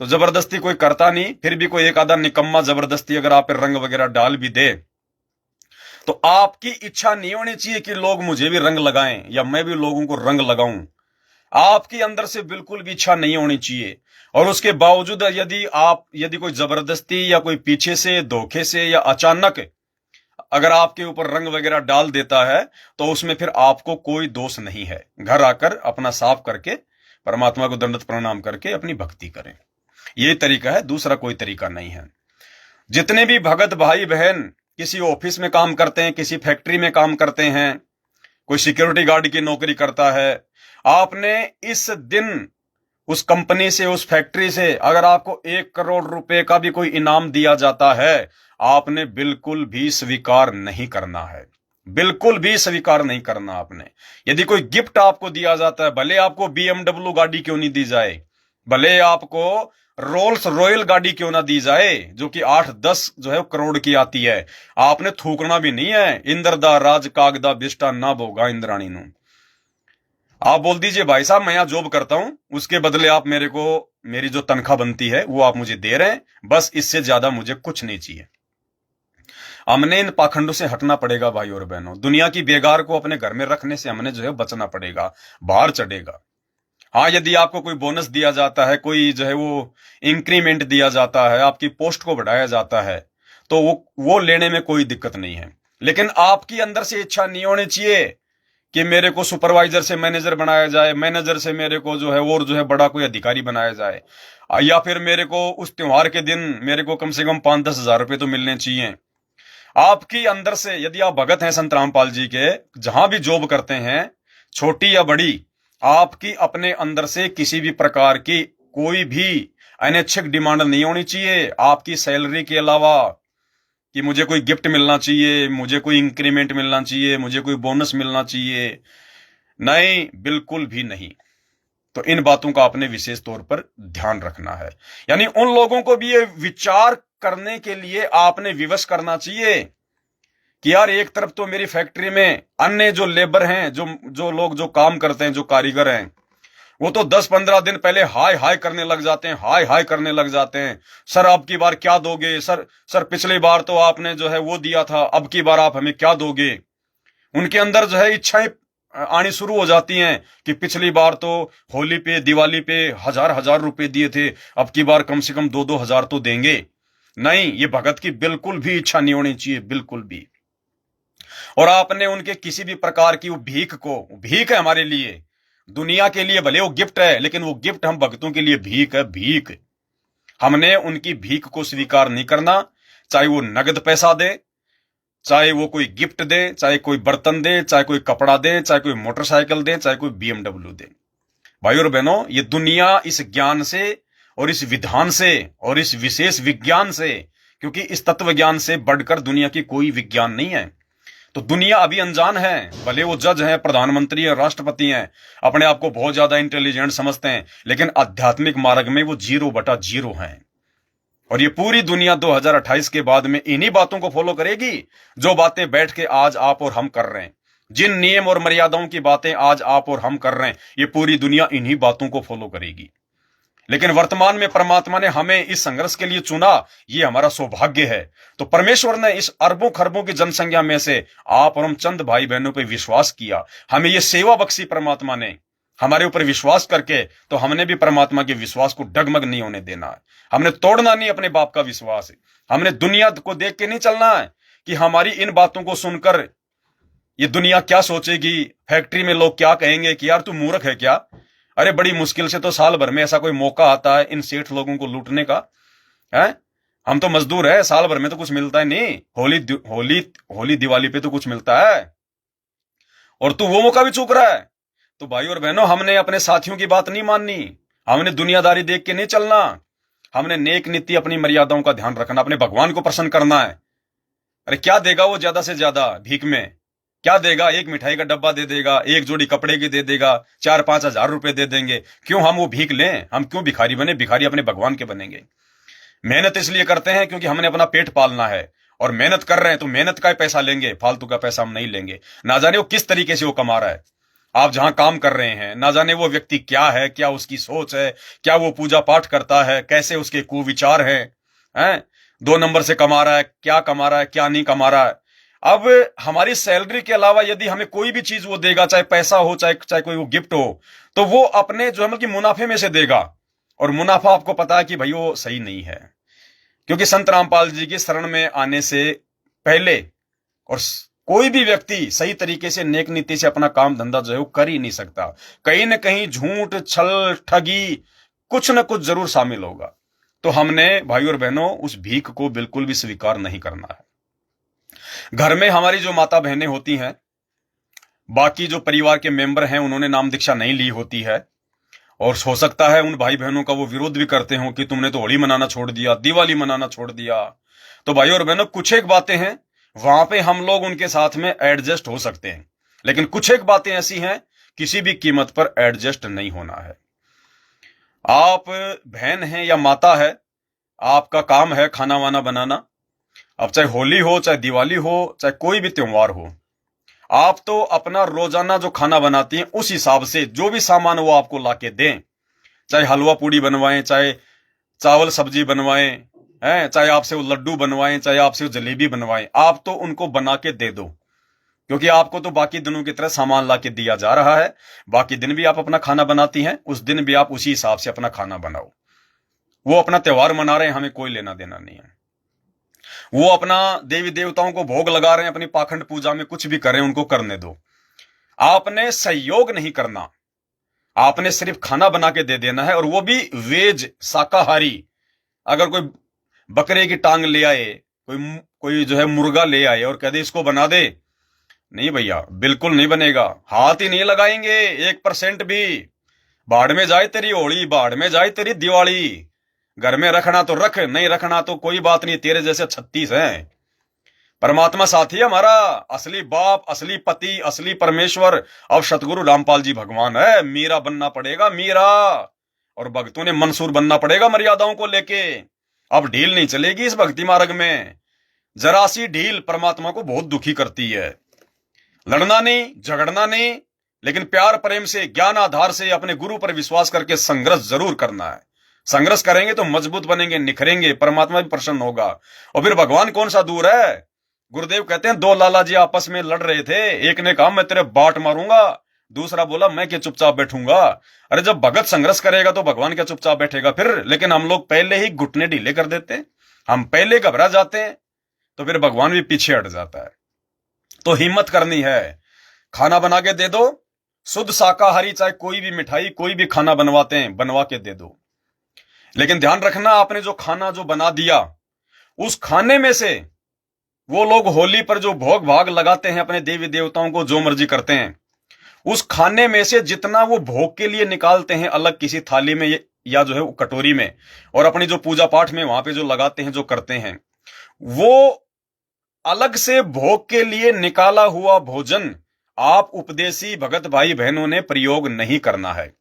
तो जबरदस्ती कोई करता नहीं, फिर भी कोई एक आधा निकम्मा जबरदस्ती अगर आप रंग वगैरह डाल भी दे, तो आपकी इच्छा नहीं होनी चाहिए कि लोग मुझे भी रंग लगाएं या मैं भी लोगों को रंग लगाऊं। आपके अंदर से बिल्कुल भी इच्छा नहीं होनी चाहिए। और उसके बावजूद यदि कोई जबरदस्ती या कोई पीछे से, धोखे से या अचानक अगर आपके ऊपर रंग वगैरह डाल देता है, तो उसमें फिर आपको कोई दोष नहीं है। घर आकर अपना साफ करके परमात्मा को दंडवत प्रणाम करके अपनी भक्ति करें, ये तरीका है, दूसरा कोई तरीका नहीं है। जितने भी भगत भाई बहन किसी ऑफिस में काम करते हैं, किसी फैक्ट्री में काम करते हैं, कोई सिक्योरिटी गार्ड की नौकरी करता है, आपने इस दिन उस कंपनी से, उस फैक्ट्री से अगर आपको 1 करोड़ रुपए का भी कोई इनाम दिया जाता है, आपने बिल्कुल भी स्वीकार नहीं करना है। बिल्कुल भी स्वीकार नहीं करना आपने। यदि कोई गिफ्ट आपको दिया जाता है, भले आपको BMW गाड़ी क्यों नहीं दी जाए, भले आपको रोल्स रॉयल गाड़ी क्यों ना दी जाए, जो कि 8-10 जो है करोड़ की आती है, आपने थूकना भी नहीं है। इंद्रदा राज कागदा बिष्टा ना भोगा इंद्राणी नू। आप बोल दीजिए भाई साहब मैं यहां जॉब करता हूं, उसके बदले आप मेरे को मेरी जो तनख्वाह बनती है वो आप मुझे दे रहे हैं, बस इससे ज्यादा मुझे कुछ नहीं चाहिए। हमने इन पाखंडों से हटना पड़ेगा भाई और बहनों। दुनिया की बेगार को अपने घर में रखने से हमने जो है बचना पड़ेगा, बाहर चढ़ेगा। हाँ, यदि आपको कोई बोनस दिया जाता है, कोई जो है वो इंक्रीमेंट दिया जाता है, आपकी पोस्ट को बढ़ाया जाता है, तो वो लेने में कोई दिक्कत नहीं है। लेकिन आपकी अंदर से इच्छा नहीं होनी चाहिए कि मेरे को सुपरवाइजर से मैनेजर बनाया जाए, मैनेजर से मेरे को जो है और जो है बड़ा कोई अधिकारी बनाया जाए, या फिर मेरे को उस त्योहार के दिन मेरे को कम से कम 5-10 हजार रुपए तो मिलने चाहिए। आपकी अंदर से, यदि आप भगत हैं संत रामपाल जी के, जहां भी जॉब करते हैं, छोटी या बड़ी, आपकी अपने अंदर से किसी भी प्रकार की कोई भी अनैच्छिक डिमांड नहीं होनी चाहिए आपकी सैलरी के अलावा, कि मुझे कोई गिफ्ट मिलना चाहिए, मुझे कोई इंक्रीमेंट मिलना चाहिए, मुझे कोई बोनस मिलना चाहिए। नहीं, बिल्कुल भी नहीं। तो इन बातों का आपने विशेष तौर पर ध्यान रखना है। यानी उन लोगों को भी ये विचार करने के लिए आपने विवश करना चाहिए कि यार एक तरफ तो मेरी फैक्ट्री में अन्य जो लेबर हैं, जो लोग जो काम करते हैं, जो कारीगर हैं, वो तो 10-15 दिन पहले हाय हाय करने लग जाते हैं, हाय हाय करने लग जाते हैं। सर अब की बार क्या दोगे, सर पिछली बार तो आपने जो है वो दिया था, अब की बार आप हमें क्या दोगे। उनके अंदर जो है इच्छाएं आनी शुरू हो जाती हैं कि पिछली बार तो होली पे दिवाली पे हजार हजार रुपए दिए थे, अब की बार कम से कम 2-2 हजार तो देंगे। नहीं, ये भगत की बिल्कुल भी इच्छा नहीं होनी चाहिए, बिल्कुल भी। और आपने उनके किसी भी प्रकार की वो भीख है हमारे लिए, दुनिया के लिए भले वो गिफ्ट है, लेकिन वो गिफ्ट हम भक्तों के लिए भीख है, भीख। हमने उनकी भीख को स्वीकार नहीं करना, चाहे वो नगद पैसा दे, चाहे वो कोई गिफ्ट दे, चाहे कोई बर्तन दे, चाहे कोई कपड़ा दे, चाहे कोई मोटरसाइकिल दे, चाहे कोई BMW दे। भाई और बहनों, ये दुनिया इस ज्ञान से और इस विधान से और इस विशेष विज्ञान से, क्योंकि इस तत्व ज्ञान से बढ़कर दुनिया की कोई विज्ञान नहीं है। तो दुनिया अभी अनजान है, भले वो जज हैं, प्रधानमंत्री हैं, राष्ट्रपति हैं, अपने आप को बहुत ज्यादा इंटेलिजेंट समझते हैं, लेकिन आध्यात्मिक मार्ग में वो 0/0 हैं। और ये पूरी दुनिया 2028 के बाद में इन्हीं बातों को फॉलो करेगी जो बातें बैठ के आज आप और हम कर रहे हैं। जिन नियम और मर्यादाओं की बातें आज आप और हम कर रहे हैं, ये पूरी दुनिया इन्हीं बातों को फॉलो करेगी। लेकिन वर्तमान में परमात्मा ने हमें इस संघर्ष के लिए चुना, ये हमारा सौभाग्य है। तो परमेश्वर ने इस अरबों खरबों की जनसंख्या में से आप और हम चंद भाई बहनों पर विश्वास किया, हमें ये सेवा बख्शी परमात्मा ने, हमारे ऊपर विश्वास करके, तो हमने भी परमात्मा के विश्वास को डगमग नहीं होने देना है। हमने तोड़ना नहीं अपने बाप का विश्वास है। हमने दुनिया को देख के नहीं चलना है कि हमारी इन बातों को सुनकर ये दुनिया क्या सोचेगी, फैक्ट्री में लोग क्या कहेंगे कि यार तू मूर्ख है क्या। अरे बड़ी मुश्किल से तो साल भर में ऐसा कोई मौका आता है इन सेठ लोगों को लूटने का, है? हम तो मजदूर है, साल भर में तो कुछ मिलता है नहीं, होली दिवाली पे तो कुछ मिलता है, और तू वो मौका भी चूक रहा है। तो भाई और बहनों, हमने अपने साथियों की बात नहीं माननी, हमने दुनियादारी देख के नहीं चलना, हमने नेक नीति अपनी मर्यादाओं का ध्यान रखना, अपने भगवान को प्रसन्न करना है। अरे क्या देगा वो ज्यादा से ज्यादा भीख में, क्या देगा? एक मिठाई का डब्बा दे देगा, एक जोड़ी कपड़े की दे देगा, 4-5 हजार रुपए दे देंगे। क्यों हम वो भीख लें? हम क्यों भिखारी बने? भिखारी अपने भगवान के बनेंगे। मेहनत इसलिए करते हैं क्योंकि हमने अपना पेट पालना है, और मेहनत कर रहे हैं तो मेहनत का पैसा लेंगे, फालतू का पैसा हम नहीं लेंगे। ना जाने वो किस तरीके से वो कमा रहा है, आप जहां काम कर रहे हैं, ना जाने वो व्यक्ति क्या है, क्या उसकी सोच है, क्या वो पूजा पाठ करता है, कैसे उसके कुविचार हैं? 2 नंबर से कमा रहा है, क्या कमा रहा है, क्या नहीं कमा रहा है। अब हमारी सैलरी के अलावा यदि हमें कोई भी चीज वो देगा, चाहे पैसा हो, चाहे कोई वो गिफ्ट हो, तो वो अपने जो है मतलब कि मुनाफे में से देगा, और मुनाफा आपको पता है कि भाई वो सही नहीं है। क्योंकि संत रामपाल जी की शरण में आने से पहले और कोई भी व्यक्ति सही तरीके से नेक नीति से अपना काम धंधा जो है वो कर ही नहीं सकता। कहीं ना कहीं झूठ, छल, ठगी, कुछ ना कुछ जरूर शामिल होगा। तो हमने भाई और बहनों उस भीख को बिल्कुल भी स्वीकार नहीं करना है। घर में हमारी जो माता बहनें होती हैं, बाकी जो परिवार के मेंबर हैं, उन्होंने नाम दीक्षा नहीं ली होती है, और हो सकता है उन भाई बहनों का वो विरोध भी करते हो कि तुमने तो होली मनाना छोड़ दिया, दिवाली मनाना छोड़ दिया। तो भाई और बहनों, कुछ एक बातें हैं वहां पे हम लोग उनके साथ में एडजस्ट हो सकते हैं, लेकिन कुछ एक बातें ऐसी हैं किसी भी कीमत पर एडजस्ट नहीं होना है। आप बहन हैं या माता है, आपका काम है खाना वाना बनाना। अब चाहे होली हो, चाहे दिवाली हो, चाहे कोई भी त्योहार हो, आप तो अपना रोजाना जो खाना बनाती हैं उस हिसाब से जो भी सामान वो आपको लाके दें, चाहे हलवा पूड़ी बनवाएं, चाहे चावल सब्जी बनवाएं, हैं, चाहे आपसे वो लड्डू बनवाएं, चाहे आपसे वो जलेबी बनवाएं, आप तो उनको बना के दे दो, क्योंकि आपको तो बाकी दिनों की तरह सामान ला के दिया जा रहा है। बाकी दिन भी आप अपना खाना बनाती हैं, उस दिन भी आप उसी हिसाब से अपना खाना बनाओ। वो अपना त्योहार मना रहे हैं, हमें कोई लेना देना नहीं है। वो अपना देवी देवताओं को भोग लगा रहे हैं, अपनी पाखंड पूजा में कुछ भी करें, उनको करने दो। आपने सहयोग नहीं करना, आपने सिर्फ खाना बना के दे देना है, और वो भी वेज, शाकाहारी। अगर कोई बकरे की टांग ले आए, कोई जो है मुर्गा ले आए और कह दे इसको बना दे, नहीं भैया, बिल्कुल नहीं बनेगा। हाथ ही नहीं लगाएंगे 1% भी। बाढ़ में जाए तेरी होली, बाढ़ में जाए तेरी दिवाली। घर में रखना तो रख, नहीं रखना तो कोई बात नहीं, तेरे जैसे 36 हैं। परमात्मा साथी हमारा, असली बाप, असली पति, असली परमेश्वर अब सतगुरु रामपाल जी भगवान है। मीरा बनना पड़ेगा, मीरा, और भक्तों ने मंसूर बनना पड़ेगा मर्यादाओं को लेके। अब ढील नहीं चलेगी इस भक्ति मार्ग में। जरा सी ढील परमात्मा को बहुत दुखी करती है। लड़ना नहीं, झगड़ना नहीं, लेकिन प्यार प्रेम से, ज्ञान आधार से अपने गुरु पर विश्वास करके संघर्ष जरूर करना है। संघर्ष करेंगे तो मजबूत बनेंगे, निखरेंगे, परमात्मा भी प्रसन्न होगा। और फिर भगवान कौन सा दूर है, गुरुदेव कहते हैं दो लाला जी आपस में लड़ रहे थे, एक ने कहा मैं तेरे बाट मारूंगा, दूसरा बोला मैं क्या चुपचाप बैठूंगा। अरे जब भगत संघर्ष करेगा तो भगवान क्या चुपचाप बैठेगा फिर? लेकिन हम लोग पहले ही घुटने ढीले कर देते हैं, हम पहले घबरा जाते हैं, तो फिर भगवान भी पीछे हट जाता है। तो हिम्मत करनी है, खाना बना के दे दो, शुद्ध शाकाहारी, चाहे कोई भी मिठाई कोई भी खाना बनवाते हैं बनवा के दे दो। लेकिन ध्यान रखना, आपने जो खाना जो बना दिया, उस खाने में से वो लोग होली पर जो भोग भाग लगाते हैं अपने देवी देवताओं को, जो मर्जी करते हैं, उस खाने में से जितना वो भोग के लिए निकालते हैं अलग किसी थाली में या जो है वो कटोरी में, और अपनी जो पूजा पाठ में वहां पे जो लगाते हैं, जो करते हैं, वो अलग से भोग के लिए निकाला हुआ भोजन आप उपदेशी भगत भाई बहनों ने प्रयोग नहीं करना है।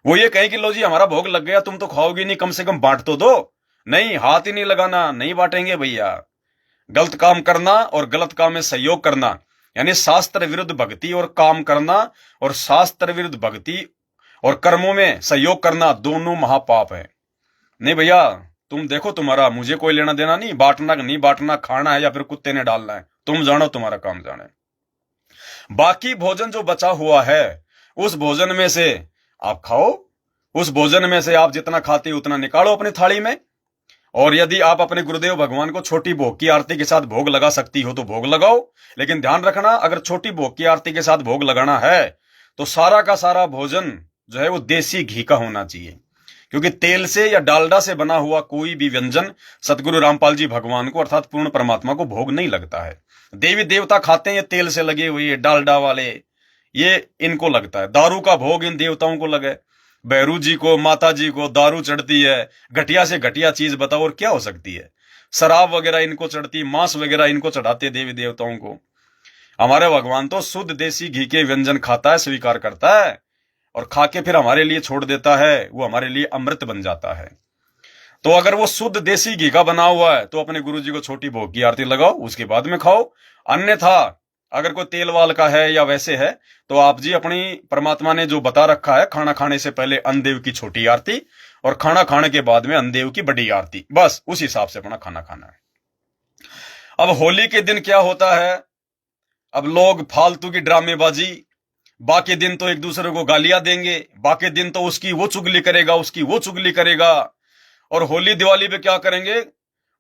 वो ये कहें कि लो जी हमारा भोग लग गया, तुम तो खाओगी नहीं, कम से कम बांट तो दो। नहीं, हाथ ही नहीं लगाना, नहीं बांटेंगे भैया। गलत काम करना और गलत काम में सहयोग करना, यानी शास्त्र विरुद्ध भक्ति और काम करना, और शास्त्र विरुद्ध भक्ति और कर्मों में सहयोग करना, दोनों महापाप है। नहीं भैया, तुम देखो, तुम्हारा मुझे कोई लेना देना नहीं, बांटना नहीं बांटना, खाना है या फिर कुत्ते ने डालना है, तुम जानो, तुम्हारा काम जाने। बाकी भोजन जो बचा हुआ है, उस भोजन में से आप खाओ, उस भोजन में से आप जितना खाते हो उतना निकालो अपनी थाली में। और यदि आप अपने गुरुदेव भगवान को छोटी भोग की आरती के साथ भोग लगा सकती हो तो भोग लगाओ। लेकिन ध्यान रखना, अगर छोटी भोग की आरती के साथ भोग लगाना है तो सारा का सारा भोजन जो है वो देसी घी का होना चाहिए, क्योंकि तेल से या डालडा से बना हुआ कोई भी व्यंजन सतगुरु रामपाल जी भगवान को अर्थात पूर्ण परमात्मा को भोग नहीं लगता है। देवी देवता खाते हैं ये तेल से लगे हुए डालडा वाले, ये इनको लगता है। दारू का भोग इन देवताओं को लगे, भैरू जी को, माता जी को दारू चढ़ती है, घटिया से घटिया चीज बताओ और क्या हो सकती है। शराब वगैरह इनको चढ़ती, मांस वगैरह इनको चढ़ाते देवी देवताओं को। हमारे भगवान तो शुद्ध देसी घी के व्यंजन खाता है, स्वीकार करता है, और खा के फिर हमारे लिए छोड़ देता है, वो हमारे लिए अमृत बन जाता है। तो अगर वो शुद्ध देसी घी का बना हुआ है तो अपने गुरु जी को छोटी भोग की आरती लगाओ, उसके बाद में खाओ। अन्यथा अगर कोई तेल वाल का है या वैसे है तो आप जी अपनी, परमात्मा ने जो बता रखा है, खाना खाने से पहले अन्नदेव की छोटी आरती और खाना खाने के बाद में अन्नदेव की बड़ी आरती, बस उस हिसाब से अपना खाना खाना है। अब होली के दिन क्या होता है, अब लोग फालतू की ड्रामेबाजी, बाकी दिन तो एक दूसरे को गालियां देंगे, बाकी दिन तो उसकी वो चुगली करेगा, उसकी वो चुगली करेगा, और होली दिवाली पे क्या करेंगे,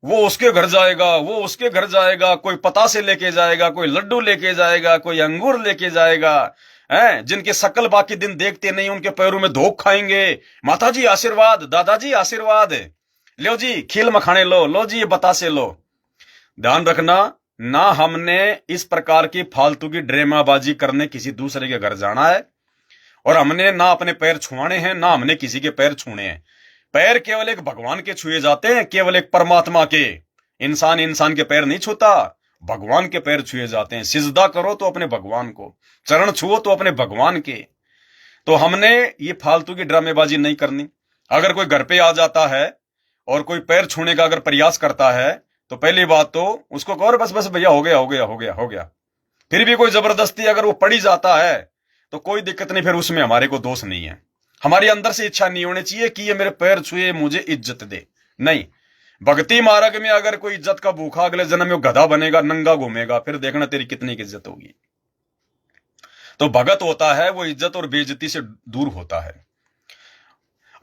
वो उसके घर जाएगा, वो उसके घर जाएगा, कोई पतासे लेके जाएगा, कोई लड्डू लेके जाएगा, कोई अंगूर लेके जाएगा, हैं, जिनके शकल बाकी दिन देखते नहीं उनके पैरों में धोख खाएंगे। माता जी आशीर्वाद, दादाजी आशीर्वाद, लो जी खील मखाने लो, लो जी ये बतासे लो। ध्यान रखना, ना हमने इस प्रकार की फालतू की ड्रामेबाजी करने किसी दूसरे के घर जाना है, और हमने ना अपने पैर छुआने हैं, ना हमने किसी के पैर छूने हैं। पैर केवल एक भगवान के छुए जाते हैं, केवल एक परमात्मा के। इंसान इंसान के पैर नहीं छूता, भगवान के पैर छुए जाते हैं। सिजदा करो तो अपने भगवान को, चरण छुओ तो अपने भगवान के। तो हमने ये फालतू की ड्रामेबाजी नहीं करनी। अगर कोई घर पे आ जाता है और कोई पैर छूने का अगर प्रयास करता है तो पहली बात तो उसको कहो बस बस भैया, हो गया हो गया हो गया हो गया। फिर भी कोई जबरदस्ती अगर वो पड़ी जाता है तो कोई दिक्कत नहीं, फिर उसमें हमारे को दोष नहीं है। हमारी अंदर से इच्छा नहीं होनी चाहिए कि ये मेरे पैर छुए मुझे इज्जत दे, नहीं। भक्ति मार्ग में अगर कोई इज्जत का भूखा अगले जन्म में गधा बनेगा, नंगा घूमेगा, फिर देखना तेरी कितनी इज्जत होगी। तो भगत होता है वो इज्जत और बेइज्जती से दूर होता है।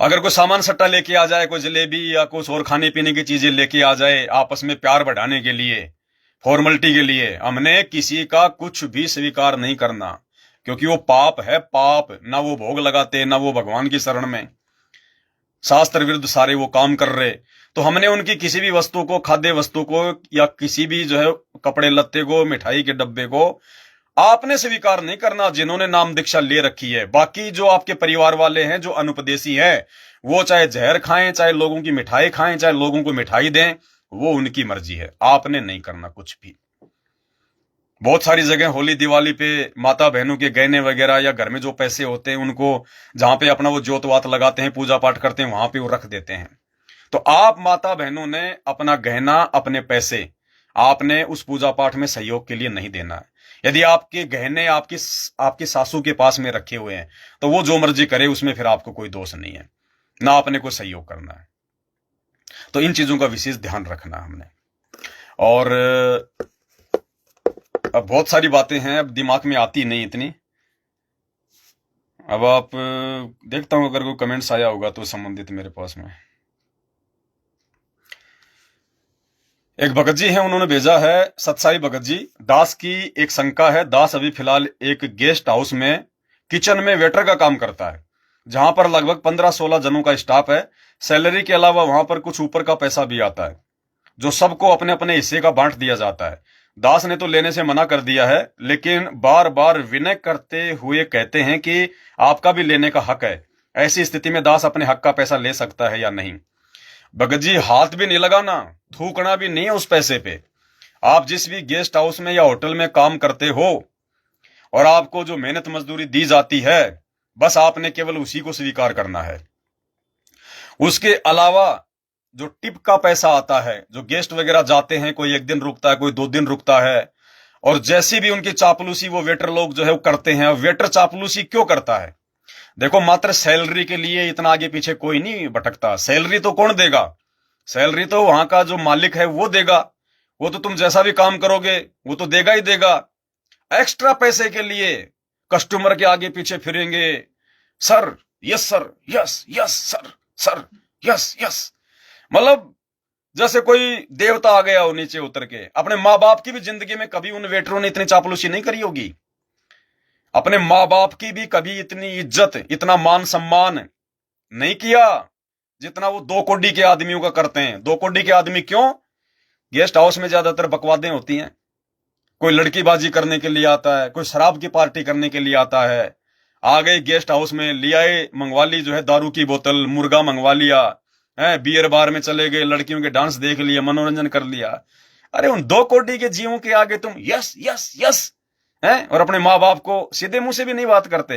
अगर कोई सामान सट्टा लेके आ जाए, कोई जलेबी या कुछ और खाने पीने की चीजें लेके आ जाए आपस में प्यार बढ़ाने के लिए, फॉर्मेलिटी के लिए, हमने किसी का कुछ भी स्वीकार नहीं करना, क्योंकि वो पाप है, पाप। ना वो भोग लगाते, ना वो भगवान की शरण में, शास्त्र विरुद्ध सारे वो काम कर रहे। तो हमने उनकी किसी भी वस्तु को, खाद्य वस्तु को, या किसी भी जो है कपड़े लत्ते को, मिठाई के डब्बे को आपने स्वीकार नहीं करना, जिन्होंने नाम दीक्षा ले रखी है। बाकी जो आपके परिवार वाले हैं, जो अनुपदेशी हैं, वो चाहे जहर खाएं, चाहे लोगों की मिठाई खाएं, चाहे लोगों को मिठाई दें, वो उनकी मर्जी है, आपने नहीं करना कुछ भी। बहुत सारी जगह होली दिवाली पे माता बहनों के गहने वगैरह या घर में जो पैसे होते हैं उनको, जहां पे अपना वो जोत वात लगाते हैं, पूजा पाठ करते हैं, वहां पे वो रख देते हैं। तो आप माता बहनों ने अपना गहना, अपने पैसे आपने उस पूजा पाठ में सहयोग के लिए नहीं देना है। यदि आपके गहने आपकी सासू के पास में रखे हुए हैं तो वो जो मर्जी करे, उसमें फिर आपको कोई दोष नहीं है, ना आपने कोई सहयोग करना है। तो इन चीजों का विशेष ध्यान रखना हमने। और अब बहुत सारी बातें हैं, अब दिमाग में आती नहीं इतनी। अब आप देखता हूं अगर कोई कमेंट्स आया होगा तो संबंधित मेरे पास में। एक भगत जी हैं, उन्होंने भेजा है, सतसाई भगत जी। दास की एक शंका है। दास अभी फिलहाल एक गेस्ट हाउस में किचन में वेटर का काम करता है, जहां पर लगभग 15-16 जनों का स्टाफ है। सैलरी के अलावा वहां पर कुछ ऊपर का पैसा भी आता है, जो सबको अपने अपने हिस्से का बांट दिया जाता है। दास ने तो लेने से मना कर दिया है, लेकिन बार बार विनय करते हुए कहते हैं कि आपका भी लेने का हक है। ऐसी स्थिति में दास अपने हक का पैसा ले सकता है या नहीं? भगत जी, हाथ भी नहीं लगाना, थूकना भी नहीं है उस पैसे पे। आप जिस भी गेस्ट हाउस में या होटल में काम करते हो और आपको जो मेहनत मजदूरी दी जाती है, बस आपने केवल उसी को स्वीकार करना है। उसके अलावा जो टिप का पैसा आता है, जो गेस्ट वगैरह जाते हैं, कोई 1 दिन रुकता है, कोई 2 दिन रुकता है, और जैसी भी उनकी चापलूसी वो वेटर लोग जो है वो करते हैं। वेटर चापलूसी क्यों करता है? देखो, मात्र सैलरी के लिए इतना आगे पीछे कोई नहीं भटकता। सैलरी तो कौन देगा? सैलरी तो वहां का जो मालिक है वो देगा। वो तो तुम जैसा भी काम करोगे वो तो देगा ही देगा। एक्स्ट्रा पैसे के लिए कस्टमर के आगे पीछे फिरेंगे। Sir, yes sir, yes yes sir, sir yes yes. मतलब जैसे कोई देवता आ गया हो नीचे उतर के। अपने माँ बाप की भी जिंदगी में कभी उन वेटरों ने इतनी चापलूसी नहीं करी होगी। अपने माँ बाप की भी कभी इतनी इज्जत, इतना मान सम्मान नहीं किया जितना वो 2 कौड़ी के आदमियों का करते हैं। 2 कौड़ी के आदमी क्यों? गेस्ट हाउस में ज्यादातर बकवादें होती हैं। कोई लड़कीबाजी करने के लिए आता है, कोई शराब की पार्टी करने के लिए आता है। आ गए गेस्ट हाउस में, ले आए, मंगवा ली जो है दारू की बोतल, मुर्गा मंगवा लिया है, बियर बार में चले गए, लड़कियों के डांस देख लिया, मनोरंजन कर लिया। अरे उन 2 कौड़ी के जीवों के आगे तुम यस यस यस है, और अपने माँ बाप को सीधे मुंह से भी नहीं बात करते।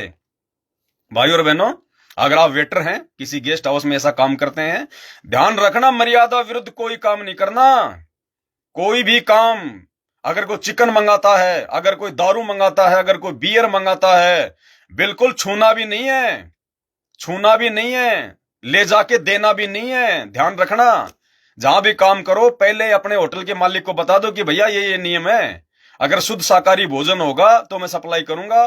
भाई और बहनों, अगर आप वेटर हैं, किसी गेस्ट हाउस में ऐसा काम करते हैं, ध्यान रखना, मर्यादा विरुद्ध कोई काम नहीं करना। कोई भी काम, अगर कोई चिकन मंगाता है, अगर कोई दारू मंगाता है, अगर कोई बियर मंगाता है, बिल्कुल छूना भी नहीं है, छूना भी नहीं है, ले जाके देना भी नहीं है। ध्यान रखना, जहां भी काम करो पहले अपने होटल के मालिक को बता दो कि भैया ये नियम है। अगर शुद्ध शाकाहारी भोजन होगा तो मैं सप्लाई करूंगा,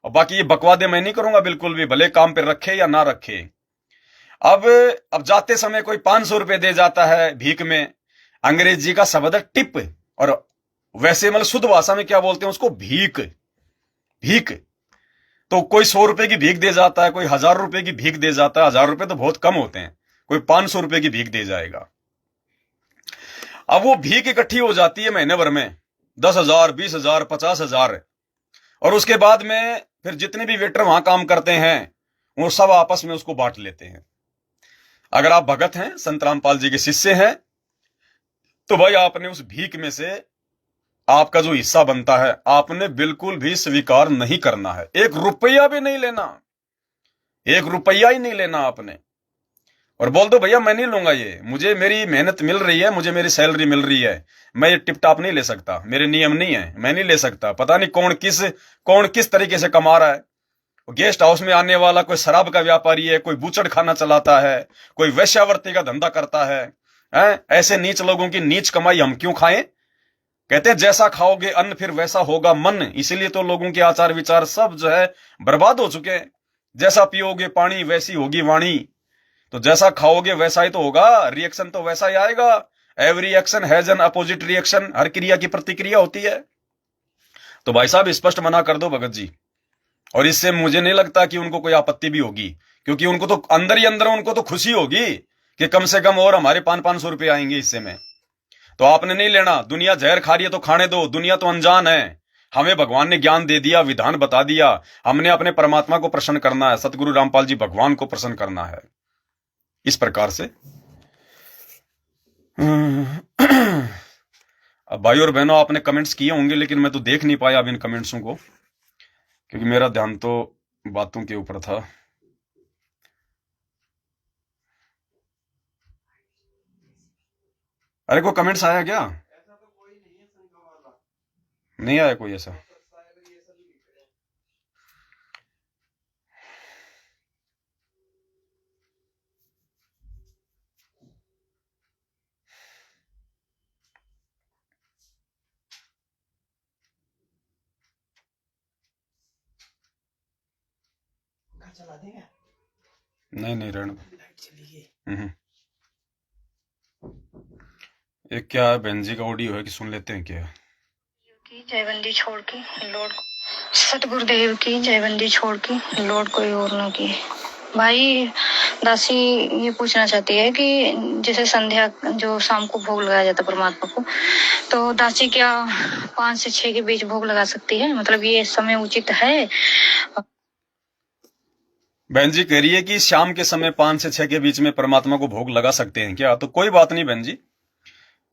और बाकी ये बकवादे मैं नहीं करूंगा बिल्कुल भी, भले काम पे रखे या ना रखे। अब जाते समय कोई 500 रुपए दे जाता है भीख में। अंग्रेजी का शब्द है टिप, और वैसे मतलब शुद्ध भाषा में क्या बोलते हैं उसको? भीख। भीख। तो कोई 100 रुपए की भीख दे जाता है, कोई 1000 रुपए की भीख दे जाता है। 1000 रुपए तो बहुत कम होते हैं, कोई 500 रुपए की भीख दे जाएगा। अब वो भीख इकट्ठी हो जाती है महीने भर में, 10,000, 20,000, 50,000। और उसके बाद में फिर जितने भी वेटर वहां काम करते हैं वो सब आपस में उसको बांट लेते हैं। अगर आप भगत हैं, संत रामपाल जी के शिष्य हैं, तो भाई आपने उस भीख में से आपका जो हिस्सा बनता है आपने बिल्कुल भी स्वीकार नहीं करना है। 1 रुपया भी नहीं लेना, 1 रुपया ही नहीं लेना आपने। और बोल दो भैया मैं नहीं लूंगा, ये मुझे मेरी मेहनत मिल रही है, मुझे मेरी सैलरी मिल रही है, मैं ये टिप टाप नहीं ले सकता, मेरे नियम नहीं है, मैं नहीं ले सकता। पता नहीं कौन किस तरीके से कमा रहा है। गेस्ट हाउस में आने वाला कोई शराब का व्यापारी है, कोई बूचड़ खाना चलाता है, कोई वेश्यावृत्ति का धंधा करता है। ऐसे नीच लोगों की नीच कमाई हम क्यों खाएं? कहते हैं जैसा खाओगे अन्न फिर वैसा होगा मन। इसीलिए तो लोगों के आचार विचार सब जो है बर्बाद हो चुके हैं। जैसा पियोगे पानी वैसी होगी वाणी। तो जैसा खाओगे वैसा ही तो होगा, रिएक्शन तो वैसा ही आएगा। Every action has an opposite reaction, हर क्रिया की प्रतिक्रिया होती है। तो भाई साहब स्पष्ट मना कर दो भगत जी। और इससे मुझे नहीं लगता कि उनको कोई आपत्ति भी होगी, क्योंकि उनको तो अंदर ही अंदर उनको तो खुशी होगी कि कम से कम और हमारे 500-500 रुपए आएंगे हिस्से में। तो आपने नहीं लेना। दुनिया जहर खा रही है तो खाने दो, दुनिया तो अनजान है। हमें भगवान ने ज्ञान दे दिया, विधान बता दिया, हमने अपने परमात्मा को प्रसन्न करना है, सतगुरु रामपाल जी भगवान को प्रसन्न करना है। इस प्रकार से अब भाई और बहनों, आपने कमेंट्स किए होंगे, लेकिन मैं तो देख नहीं पाया अब इन कमेंट्सों को, क्योंकि मेरा ध्यान तो बातों के ऊपर था। अरे कोई कमेंट्स आया क्या? नहीं आया कोई ऐसा? चला देगा। नहीं नहीं रहने दो। लाइट चली गई। एक क्या है, बहन जी का ऑडियो है कि सुन लेते हैं क्या? की जयबंदी छोड़ के लौट, सतगुरुदेव की जयबंदी छोड़ के लौट कोई और न की। भाई दासी ये पूछना चाहती है कि जैसे संध्या जो शाम को भोग लगाया जाता है परमात्मा को, तो दासी क्या 5 से 6 के बीच भोग लगा सकती है? मतलब ये समय उचित है? बहन जी कह रही है कि शाम के समय 5 से 6 के बीच में परमात्मा को भोग लगा सकते हैं क्या? तो कोई बात नहीं बहन जी,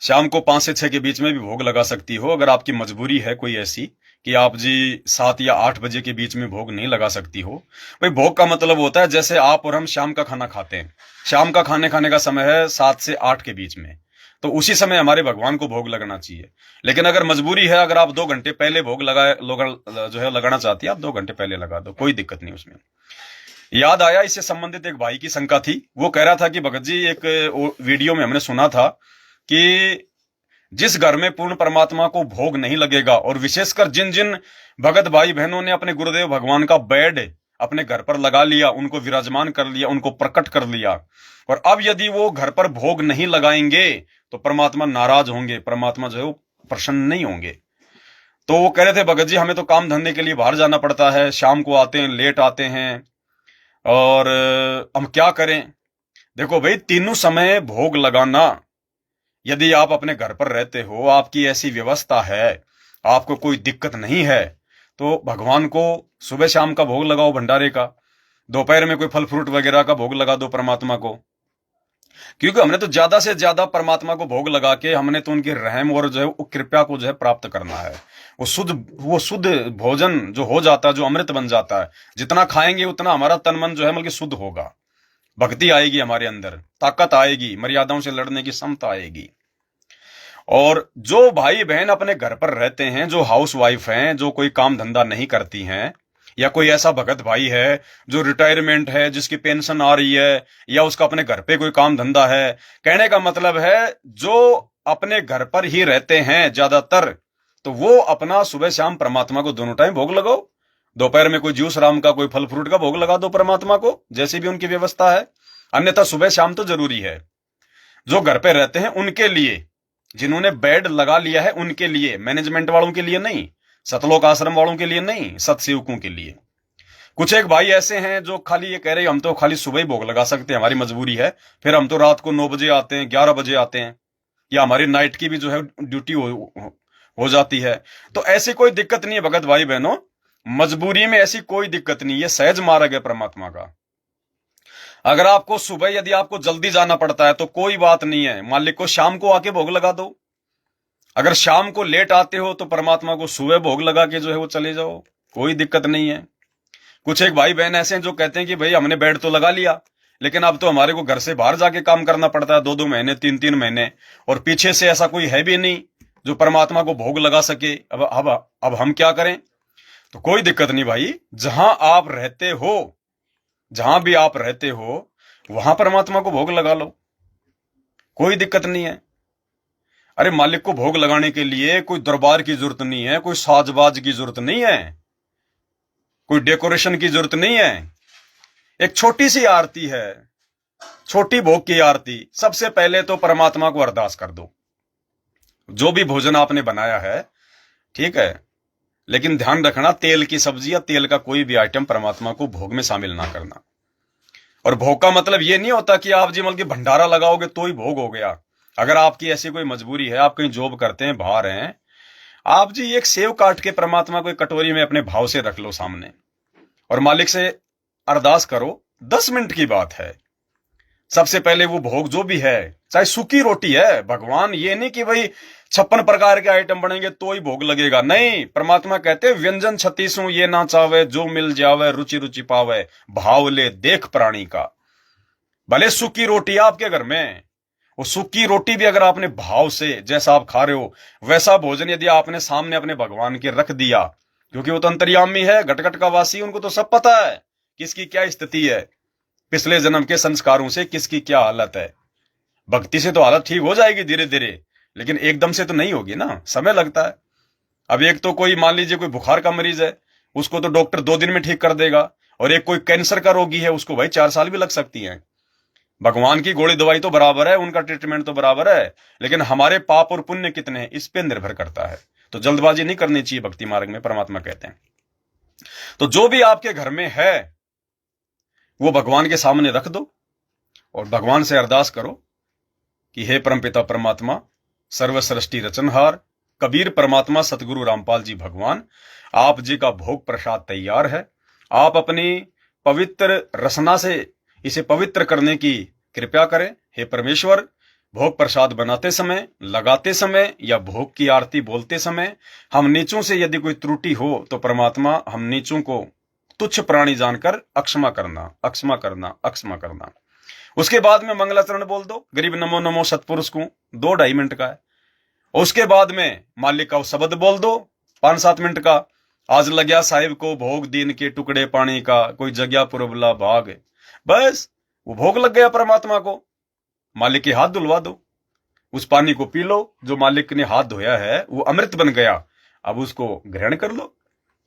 शाम को 5 से 6 के बीच में भी भोग लगा सकती हो। अगर आपकी मजबूरी है कोई ऐसी कि आप जी 7 या 8 बजे के बीच में भोग नहीं लगा सकती हो। भाई भोग का मतलब होता है जैसे आप और हम शाम का खाना खाते हैं, शाम का खाने का समय है 7 से 8 के बीच में, तो उसी समय हमारे भगवान को भोग लगना चाहिए। लेकिन अगर मजबूरी है, अगर आप 2 घंटे पहले भोग जो है लगाना चाहती है, आप 2 घंटे पहले लगा दो, कोई दिक्कत नहीं उसमें। याद आया, इससे संबंधित एक भाई की शंका थी। वो कह रहा था कि भगत जी एक वीडियो में हमने सुना था कि जिस घर में पूर्ण परमात्मा को भोग नहीं लगेगा, और विशेषकर जिन जिन भगत भाई बहनों ने अपने गुरुदेव भगवान का बेड अपने घर पर लगा लिया, उनको विराजमान कर लिया, उनको प्रकट कर लिया, और अब यदि वो घर पर भोग नहीं लगाएंगे तो परमात्मा नाराज होंगे, परमात्मा जो है वो प्रसन्न नहीं होंगे। तो वो कह रहे थे भगत जी हमें तो काम धंधे के लिए बाहर जाना पड़ता है, शाम को आते हैं, लेट आते हैं, और हम क्या करें? देखो भाई, तीनों समय भोग लगाना, यदि आप अपने घर पर रहते हो, आपकी ऐसी व्यवस्था है, आपको कोई दिक्कत नहीं है, तो भगवान को सुबह शाम का भोग लगाओ भंडारे का, दोपहर में कोई फल फ्रूट वगैरह का भोग लगा दो परमात्मा को। क्योंकि हमने तो ज्यादा से ज्यादा परमात्मा को भोग लगा के हमने तो उनकी रहम और जो है वो कृपा को जो है प्राप्त करना है। वो शुद्ध भोजन जो हो जाता है, जो अमृत बन जाता है, जितना खाएंगे उतना हमारा तन मन जो है बल्कि शुद्ध होगा, भक्ति आएगी हमारे अंदर, ताकत आएगी, मर्यादाओं से लड़ने की क्षमता आएगी। और जो भाई बहन अपने घर पर रहते हैं, जो हाउस वाइफ हैं, जो कोई काम धंधा नहीं करती हैं, या कोई ऐसा भगत भाई है जो रिटायरमेंट है, जिसकी पेंशन आ रही है, या उसका अपने घर पे कोई काम धंधा है, कहने का मतलब है जो अपने घर पर ही रहते हैं ज्यादातर, तो वो अपना सुबह शाम परमात्मा को दोनों टाइम भोग लगाओ। दोपहर में कोई जूस राम का, कोई फल फ्रूट का भोग लगा दो परमात्मा को, जैसी भी उनकी व्यवस्था है। अन्यथा सुबह शाम तो जरूरी है। जो घर पे रहते हैं उनके लिए, जिन्होंने बेड लगा लिया है उनके लिए, मैनेजमेंट वालों के लिए नहीं, सतलोक आश्रम वालों के लिए नहीं, सतसेवकों के लिए। कुछ एक भाई ऐसे हैं जो खाली ये कह रहे हैं हम तो खाली सुबह ही भोग लगा सकते हैं, हमारी मजबूरी है, फिर हम तो रात को 9 बजे आते हैं, 11 बजे आते हैं, या हमारी नाइट की भी जो है ड्यूटी हो जाती है। तो ऐसी कोई दिक्कत नहीं है भगत भाई बहनों, मजबूरी में ऐसी कोई दिक्कत नहीं है, सहज मार्ग है परमात्मा का। अगर आपको सुबह यदि आपको जल्दी जाना पड़ता है तो कोई बात नहीं है, मालिक को शाम को आके भोग लगा दो। अगर शाम को लेट आते हो तो परमात्मा को सुबह भोग लगा के जो है वो चले जाओ, कोई दिक्कत नहीं है। कुछ एक भाई बहन ऐसे हैं जो कहते हैं कि भाई हमने बेड तो लगा लिया, लेकिन अब तो हमारे को घर से बाहर जाके काम करना पड़ता है 2-2 महीने, 3-3 महीने, और पीछे से ऐसा कोई है भी नहीं जो परमात्मा को भोग लगा सके। अब हम क्या करें? तो कोई दिक्कत नहीं भाई, जहां आप रहते हो, जहां भी आप रहते हो वहां परमात्मा को भोग लगा लो, कोई दिक्कत नहीं है। अरे मालिक को भोग लगाने के लिए कोई दरबार की जरूरत नहीं है, कोई साजबाज की जरूरत नहीं है, कोई डेकोरेशन की जरूरत नहीं है। एक छोटी सी आरती है, छोटी भोग की आरती। सबसे पहले तो परमात्मा को अरदास कर दो, जो भी भोजन आपने बनाया है, ठीक है, लेकिन ध्यान रखना तेल की सब्जी या तेल का कोई भी आइटम परमात्मा को भोग में शामिल ना करना। और भोग का मतलब ये नहीं होता कि आप जी मतलब भंडारा लगाओगे तो ही भोग हो गया। अगर आपकी ऐसी कोई मजबूरी है, आप कहीं जॉब करते हैं, बाहर हैं, आप जी एक सेव काट के परमात्मा को एक कटोरी में अपने भाव से रख लो सामने, और मालिक से अरदास करो। 10 मिनट की बात है। सबसे पहले वो भोग जो भी है, चाहे सूखी रोटी है, भगवान ये नहीं कि भाई 56 प्रकार के आइटम बनेंगे तो ही भोग लगेगा, नहीं। परमात्मा कहते हैं व्यंजन 36 ये ना चावे, जो मिल जावे रुचि रुचि पावे, भाव ले देख प्राणी का। भले सूखी रोटी आपके घर में, वो सूखी रोटी भी अगर आपने भाव से, जैसा आप खा रहे हो वैसा भोजन यदि आपने सामने अपने भगवान के रख दिया, क्योंकि वो तो अंतर्यामी है, घटघट का वासी, उनको तो सब पता है किसकी क्या स्थिति है, पिछले जन्म के संस्कारों से किसकी क्या हालत है। भक्ति से तो हालत ठीक हो जाएगी धीरे धीरे, लेकिन एकदम से तो नहीं होगी ना, समय लगता है। अब एक तो कोई मान लीजिए कोई बुखार का मरीज है, उसको तो डॉक्टर 2 दिन में ठीक कर देगा, और एक कोई कैंसर का रोगी है, उसको भाई 4 साल भी लग सकती हैं। भगवान की गोली दवाई तो बराबर है, उनका ट्रीटमेंट तो बराबर है, लेकिन हमारे पाप और पुण्य कितने हैं इस पे निर्भर करता है। तो जल्दबाजी नहीं करनी चाहिए भक्ति मार्ग में, परमात्मा कहते हैं। तो जो भी आपके घर में है वो भगवान के सामने रख दो और भगवान से अरदास करो कि हे परमपिता परमात्मा, सर्व सृष्टि रचनहार कबीर परमात्मा सतगुरु रामपाल जी भगवान, आप जी का भोग प्रसाद तैयार है। आप अपनी पवित्र रसना से इसे पवित्र करने की कृपा करें। हे परमेश्वर, भोग प्रसाद बनाते समय, लगाते समय या भोग की आरती बोलते समय हम नीचों से यदि कोई त्रुटि हो तो परमात्मा हम नीचों को तुच्छ प्राणी जानकर अक्षमा करना, अक्षमा करना, अक्षमा करना। उसके बाद में मंगलाचरण बोल दो, गरीब नमो नमो सतपुरुष को, 2-2.5 मिनट का है। उसके बाद में मालिक का शब्द बोल दो 5-7 मिनट का, आज लग्या साहिब को भोग दीन के टुकड़े पानी का, कोई जग्या पुरबला भाग। बस वो भोग लग गया परमात्मा को। मालिक के हाथ धुलवा दो, उस पानी को पी लो, जो मालिक ने हाथ धोया है वो अमृत बन गया, अब उसको ग्रहण कर लो।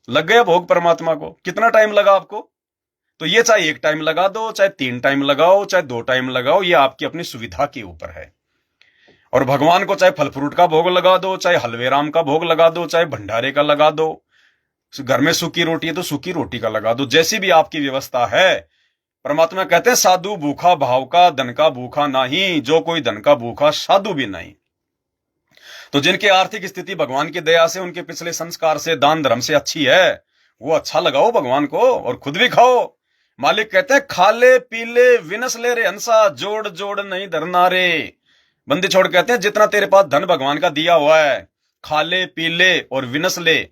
लग गया भोग परमात्मा को। कितना टाइम लगा आपको? तो ये चाहे 1 टाइम लगा दो, चाहे 3 टाइम लगाओ, चाहे 2 टाइम लगाओ, ये आपकी अपनी सुविधा के ऊपर है। और भगवान को चाहे फल फ्रूट का भोग लगा दो, चाहे हलवे राम का भोग लगा दो, चाहे भंडारे का लगा दो, घर में सूखी रोटी है तो सूखी रोटी का लगा दो, जैसी भी आपकी व्यवस्था है। परमात्मा कहते हैं साधु भूखा भाव का, धन का भूखा नहीं, जो कोई धन का भूखा साधु भी नहीं। तो जिनकी आर्थिक स्थिति भगवान की दया से, उनके पिछले संस्कार से, दान धर्म से अच्छी है, वो अच्छा लगाओ भगवान को और खुद भी खाओ। मालिक कहते हैं खाले पीले विनस ले रे हंसा, जोड़ जोड़ नहीं धरना रे। बंदी छोड़ कहते हैं जितना तेरे पास धन भगवान का दिया हुआ है, खाले पीले और विनस ले।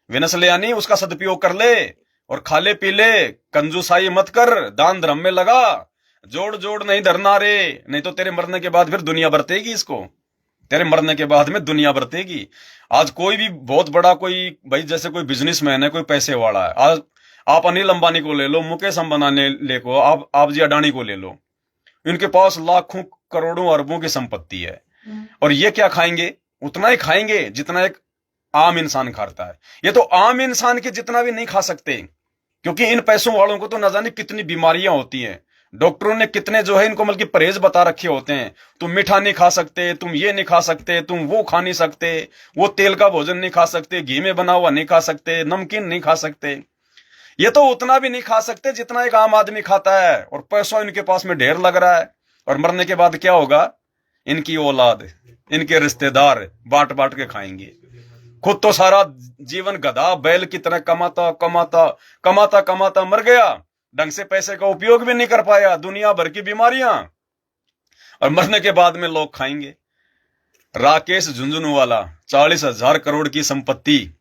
विनस ले यानी उसका सदुपयोग कर ले, और खाले पीले, कंजूसाई मत कर, दान धर्म में लगा, जोड़ जोड़ नहीं धरना रे, नहीं तो तेरे मरने के बाद फिर दुनिया बरतेगी इसको, तेरे मरने के बाद में दुनिया बरतेगी। आज कोई भी बहुत बड़ा कोई भाई जैसे कोई बिजनेसमैन है, कोई पैसे वाला है, आज आप अनिल अंबानी को ले लो, मुकेश अंबानी ले को, आप जी अडानी को ले लो, इनके पास लाखों करोड़ों अरबों की संपत्ति है, और ये क्या खाएंगे? उतना ही खाएंगे जितना एक आम इंसान खाता है। ये तो आम इंसान के जितना भी नहीं खा सकते, क्योंकि इन पैसों वालों को तो न जाने कितनी बीमारियां होती हैं। डॉक्टरों ने कितने जो है इनको बल्कि परहेज बता रखे होते हैं, तुम मीठा नहीं खा सकते, तुम ये नहीं खा सकते, तुम वो खा नहीं सकते, वो तेल का भोजन नहीं खा सकते, घी में बना हुआ नहीं खा सकते, नमकीन नहीं खा सकते। ये तो उतना भी नहीं खा सकते जितना एक आम आदमी खाता है, और पैसा इनके पास में ढेर लग रहा है। और मरने के बाद क्या होगा? इनकी औलाद, इनके रिश्तेदार बांट बांट के खाएंगे। खुद तो सारा जीवन गधा बैल की तरह कमाता कमाता कमाता कमाता मर गया, ढंग से पैसे का उपयोग भी नहीं कर पाया, दुनिया भर की बीमारियां, और मरने के बाद में लोग खाएंगे। राकेश झुंझुनवाला 40,000 करोड़ की संपत्ति,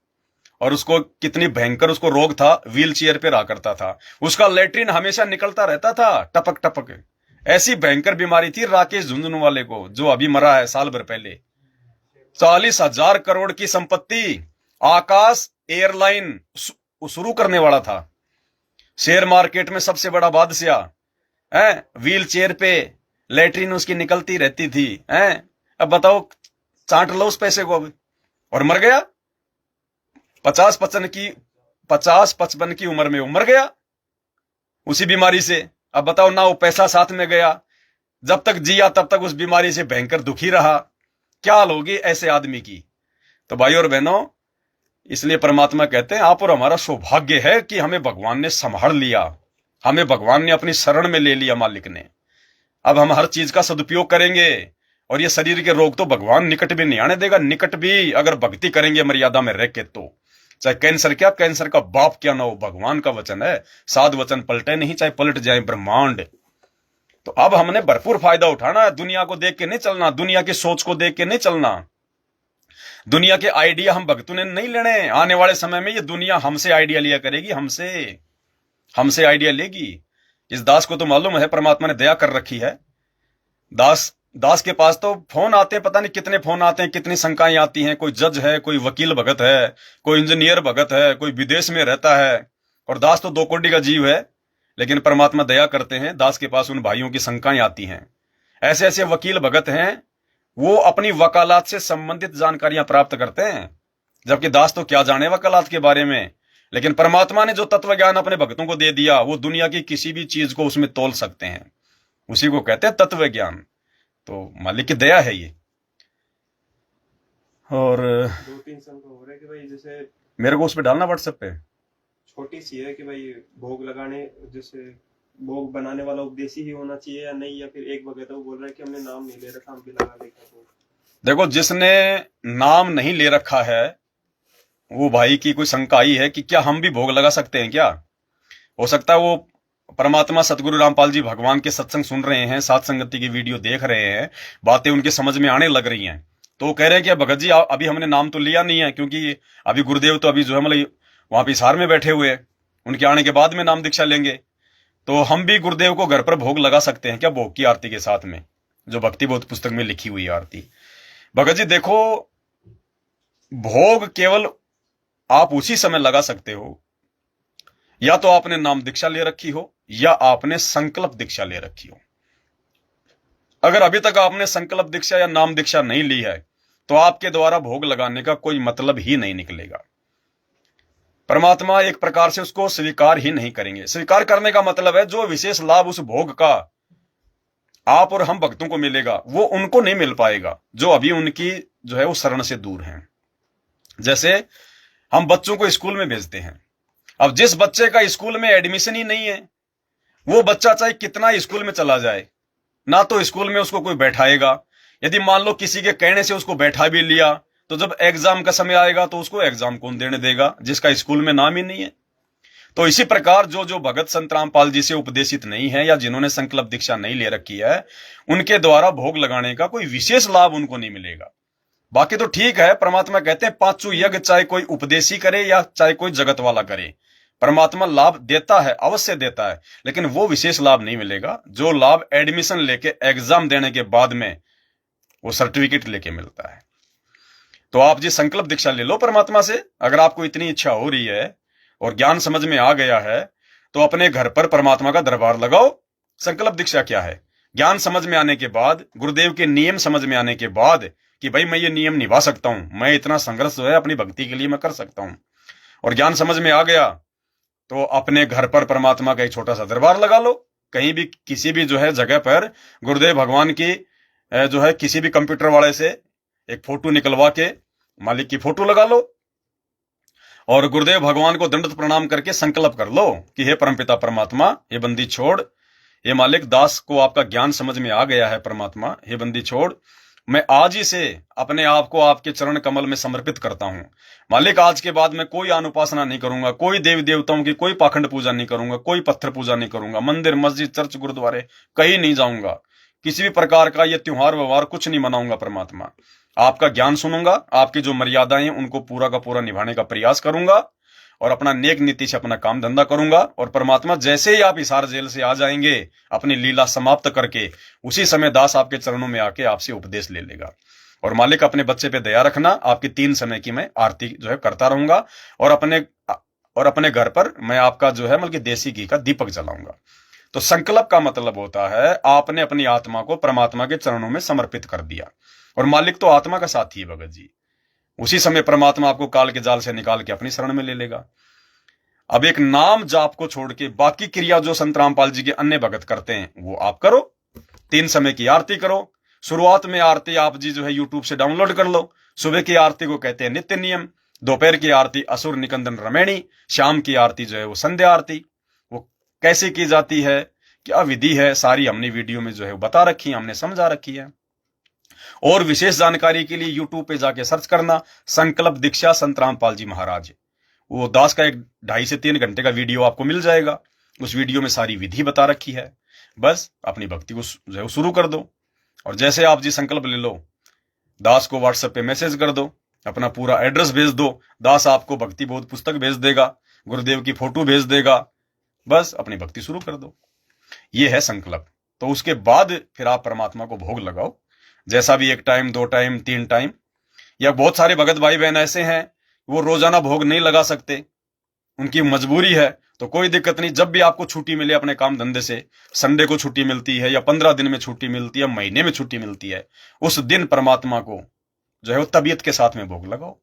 और उसको कितनी भयंकर उसको रोग था, व्हील चेयर पे रहा करता था, उसका लेटरिन हमेशा निकलता रहता था टपक टपक। ऐसी भयंकर बीमारी थी राकेश झुंझुनवाले को, जो अभी मरा है साल भर पहले। 40,000 करोड़ की संपत्ति, आकाश एयरलाइन शुरू करने वाला था, शेयर मार्केट में सबसे बड़ा बादशाह है, व्हील चेयर पे लेटरिन उसकी निकलती रहती थी है। अब बताओ, चाट लो उस पैसे को, और मर गया 50-55 की उम्र में, वो मर गया उसी बीमारी से। अब बताओ ना, वो पैसा साथ में गया, जब तक जिया तब तक उस बीमारी से भयंकर दुखी रहा। क्या हाल होगी ऐसे आदमी की? तो भाई और बहनों, इसलिए परमात्मा कहते हैं आप और हमारा सौभाग्य है कि हमें भगवान ने संभाल लिया, हमें भगवान ने अपनी शरण में ले लिया मालिक ने। अब हम हर चीज का सदुपयोग करेंगे, और ये शरीर के रोग तो भगवान निकट भी नहीं आने देगा। निकट भी अगर भक्ति करेंगे मर्यादा में रह के, तो चाहे कैंसर क्या, कैंसर का बाप क्या ना हो, भगवान का वचन है, साध वचन पलटे नहीं, चाहे पलट जाए ब्रह्मांड। तो अब हमने भरपूर फायदा उठाना है, दुनिया को देख के नहीं चलना, दुनिया की सोच को देख के नहीं चलना, दुनिया के आइडिया हम भक्तों ने नहीं लेने। आने वाले समय में ये दुनिया हमसे आइडिया लिया करेगी, हमसे आइडिया लेगी। इस दास को तो मालूम है परमात्मा ने दया कर रखी है। दास के पास तो फोन आते हैं, पता नहीं कितने फोन आते हैं, कितनी शंकाएं आती हैं। कोई जज है, कोई वकील भगत है, कोई इंजीनियर भगत है, कोई विदेश में रहता है, और दास तो 2 कोटि का जीव है। लेकिन परमात्मा दया करते हैं, दास के पास उन भाइयों की शंकाएं आती हैं। ऐसे ऐसे वकील भगत हैं, वो अपनी वकालत से संबंधित जानकारियां प्राप्त करते हैं, जबकि दास तो क्या जाने वकालत के बारे में। लेकिन परमात्मा ने जो तत्व ज्ञान अपने भक्तों को दे दिया वो दुनिया की किसी भी चीज को उसमें तोल सकते हैं, उसी को कहते हैं तत्व ज्ञान। तो मालिक की दया है ये। और 2-3 साल का हो रहा है कि भाई जैसे मेरे को उस पर डालना व्हाट्सएप पे, छोटी सी है कि भाई भोग लगाने, जैसे भोग बनाने वाला उपदेशी ही होना चाहिए या नहीं, या फिर एक भगत है वो बोल रहा है कि हमने नाम नहीं ले रखा, हम भी लगा लेंगे। तो देखो जिसने नाम नहीं ले रखा है वो भाई की कोई शंका आई है कि क्या हम भी भोग लगा सकते हैं क्या। हो सकता है वो परमात्मा सतगुरु रामपाल जी भगवान के सत्संग सुन रहे हैं, सात संगति की वीडियो देख रहे हैं, बातें उनके समझ में आने लग रही हैं, तो वो कह रहे हैं कि भगत जी अभी हमने नाम तो लिया नहीं है, क्योंकि अभी गुरुदेव तो अभी जो है मतलब वहां पे हिसार में बैठे हुए हैं, उनके आने के बाद में नाम दीक्षा लेंगे। तो हम भी गुरुदेव को घर पर भोग लगा सकते हैं क्या भोग की आरती के साथ में, जो भक्ति बोध पुस्तक में लिखी हुई आरती। भगत जी देखो, भोग केवल आप उसी समय लगा सकते हो या तो आपने नाम दीक्षा ले रखी हो या आपने संकल्प दीक्षा ले रखी हो। अगर अभी तक आपने संकल्प दीक्षा या नाम दीक्षा नहीं ली है तो आपके द्वारा भोग लगाने का कोई मतलब ही नहीं निकलेगा। परमात्मा एक प्रकार से उसको स्वीकार ही नहीं करेंगे। स्वीकार करने का मतलब है जो विशेष लाभ उस भोग का आप और हम भक्तों को मिलेगा वो उनको नहीं मिल पाएगा जो अभी उनकी जो है वो शरण से दूर हैं। जैसे हम बच्चों को स्कूल में भेजते हैं, अब जिस बच्चे का स्कूल में एडमिशन ही नहीं है वो बच्चा चाहे कितना स्कूल में चला जाए ना तो स्कूल में उसको कोई बैठाएगा। यदि मान लो किसी के कहने से उसको बैठा भी लिया तो जब एग्जाम का समय आएगा तो उसको एग्जाम कौन देने देगा जिसका स्कूल में नाम ही नहीं है। तो इसी प्रकार जो जो भगत संत रामपाल जी से उपदेशित नहीं है या जिन्होंने संकल्प दीक्षा नहीं ले रखी है उनके द्वारा भोग लगाने का कोई विशेष लाभ उनको नहीं मिलेगा। बाकी तो ठीक है, परमात्मा कहते हैं पांचों यज्ञ चाहे कोई उपदेशी करे या चाहे कोई जगत वाला करे, परमात्मा लाभ देता है, अवश्य देता है, लेकिन वो विशेष लाभ नहीं मिलेगा जो लाभ एडमिशन लेके एग्जाम देने के बाद में वो सर्टिफिकेट लेके मिलता है। तो आप जी संकल्प दीक्षा ले लो परमात्मा से, अगर आपको इतनी इच्छा हो रही है और ज्ञान समझ में आ गया है तो अपने घर पर परमात्मा का दरबार लगाओ। संकल्प दीक्षा क्या है? ज्ञान समझ में आने के बाद, गुरुदेव के नियम समझ में आने के बाद कि भाई मैं ये नियम निभा सकता हूं, मैं इतना संघर्ष जो है अपनी भक्ति के लिए मैं कर सकता हूं, और ज्ञान समझ में आ गया तो अपने घर पर परमात्मा का एक छोटा सा दरबार लगा लो। कहीं भी किसी भी जो है जगह पर गुरुदेव भगवान की जो है किसी भी कंप्यूटर वाले से एक फोटो निकलवा के मालिक की फोटो लगा लो और गुरुदेव भगवान को दंडवत प्रणाम करके संकल्प कर लो कि हे परमपिता परमात्मा, ये बंदी छोड़, ये मालिक दास को आपका ज्ञान समझ में आ गया है परमात्मा, हे बंदी छोड़, मैं आज ही से अपने आप को आपके चरण कमल में समर्पित करता हूं। मालिक आज के बाद मैं कोई अनुपासना नहीं करूंगा, कोई देवी देवताओं की कोई पाखंड पूजा नहीं करूंगा, कोई पत्थर पूजा नहीं करूंगा, मंदिर मस्जिद चर्च गुरुद्वारे कहीं नहीं जाऊंगा, किसी भी प्रकार का ये त्योहार व्यवहार कुछ नहीं मनाऊंगा परमात्मा। आपका ज्ञान सुनूंगा, आपकी जो मर्यादाएं उनको पूरा का पूरा निभाने का प्रयास करूंगा और अपना नेक नीति से अपना काम धंधा करूंगा। और परमात्मा जैसे ही आप हिसार जेल से आ जाएंगे अपनी लीला समाप्त करके उसी समय दास आपके चरणों में आके आपसे उपदेश ले लेगा। और मालिक अपने बच्चे पे दया रखना, आपकी 3 समय की मैं आरती जो है करता रहूंगा और अपने घर पर मैं आपका जो है मतलब देसी घी का दीपक जलाऊंगा। तो संकल्प का मतलब होता है आपने अपनी आत्मा को परमात्मा के चरणों में समर्पित कर दिया और मालिक तो आत्मा का साथी है भगत जी, उसी समय परमात्मा आपको काल के जाल से निकाल के अपनी शरण में ले लेगा। अब एक नाम जाप को छोड़ के बाकी क्रिया जो संत रामपाल जी के अन्य भगत करते हैं वो आप करो। 3 समय की आरती करो। शुरुआत में आरती आप जी जो है यूट्यूब से डाउनलोड कर लो। सुबह की आरती को कहते हैं नित्य नियम, दोपहर की आरती असुर निकंदन रमैणी, शाम की आरती जो है वो संध्या आरती। वो कैसे की जाती है, क्या विधि है, सारी हमने वीडियो में जो है बता रखी है, हमने समझा रखी है। और विशेष जानकारी के लिए यूट्यूब पे जाके सर्च करना संकल्प दीक्षा संत रामपाल जी महाराज, वो दास का एक 2.5 से 3 घंटे का वीडियो आपको मिल जाएगा। उस वीडियो में सारी विधि बता रखी है। बस अपनी भक्ति को जो है शुरू कर दो और जैसे आप जी संकल्प ले लो, दास को व्हाट्सएप पे मैसेज कर दो, अपना पूरा एड्रेस भेज दो, दास आपको भक्ति बोध पुस्तक भेज देगा, गुरुदेव की फोटो भेज देगा, बस अपनी भक्ति शुरू कर दो। ये है संकल्प। तो उसके बाद फिर आप परमात्मा को भोग लगाओ, जैसा भी 1 टाइम 2 टाइम 3 टाइम। या बहुत सारे भगत भाई बहन ऐसे हैं वो रोजाना भोग नहीं लगा सकते, उनकी मजबूरी है, तो कोई दिक्कत नहीं। जब भी आपको छुट्टी मिले अपने काम धंधे से, संडे को छुट्टी मिलती है या 15 दिन में छुट्टी मिलती है, महीने में छुट्टी मिलती है, उस दिन परमात्मा को जो है वो तबीयत के साथ में भोग लगाओ।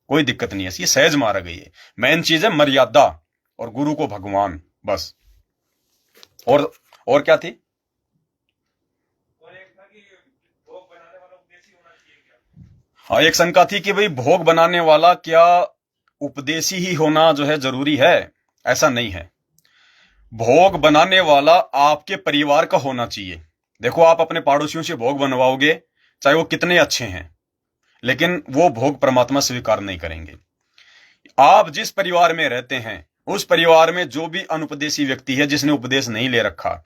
कोई दिक्कत नहीं है, ये सहज मार्ग है। ये मेन चीज है मर्यादा और गुरु को भगवान, बस। और क्या थी? और एक था कि भोग बनाने वाला उपदेशी होना चाहिए क्या? हाँ, एक शंका थी कि भाई भोग बनाने वाला क्या उपदेशी ही होना जो है जरूरी है? ऐसा नहीं है। भोग बनाने वाला आपके परिवार का होना चाहिए। देखो, आप अपने पड़ोसियों से भोग बनवाओगे, चाहे वो कितने अच्छे हैं, लेकिन वो भोग परमात्मा स्वीकार नहीं करेंगे। आप जिस परिवार में रहते हैं उस परिवार में जो भी अनुपदेशी व्यक्ति है, जिसने उपदेश नहीं ले रखा,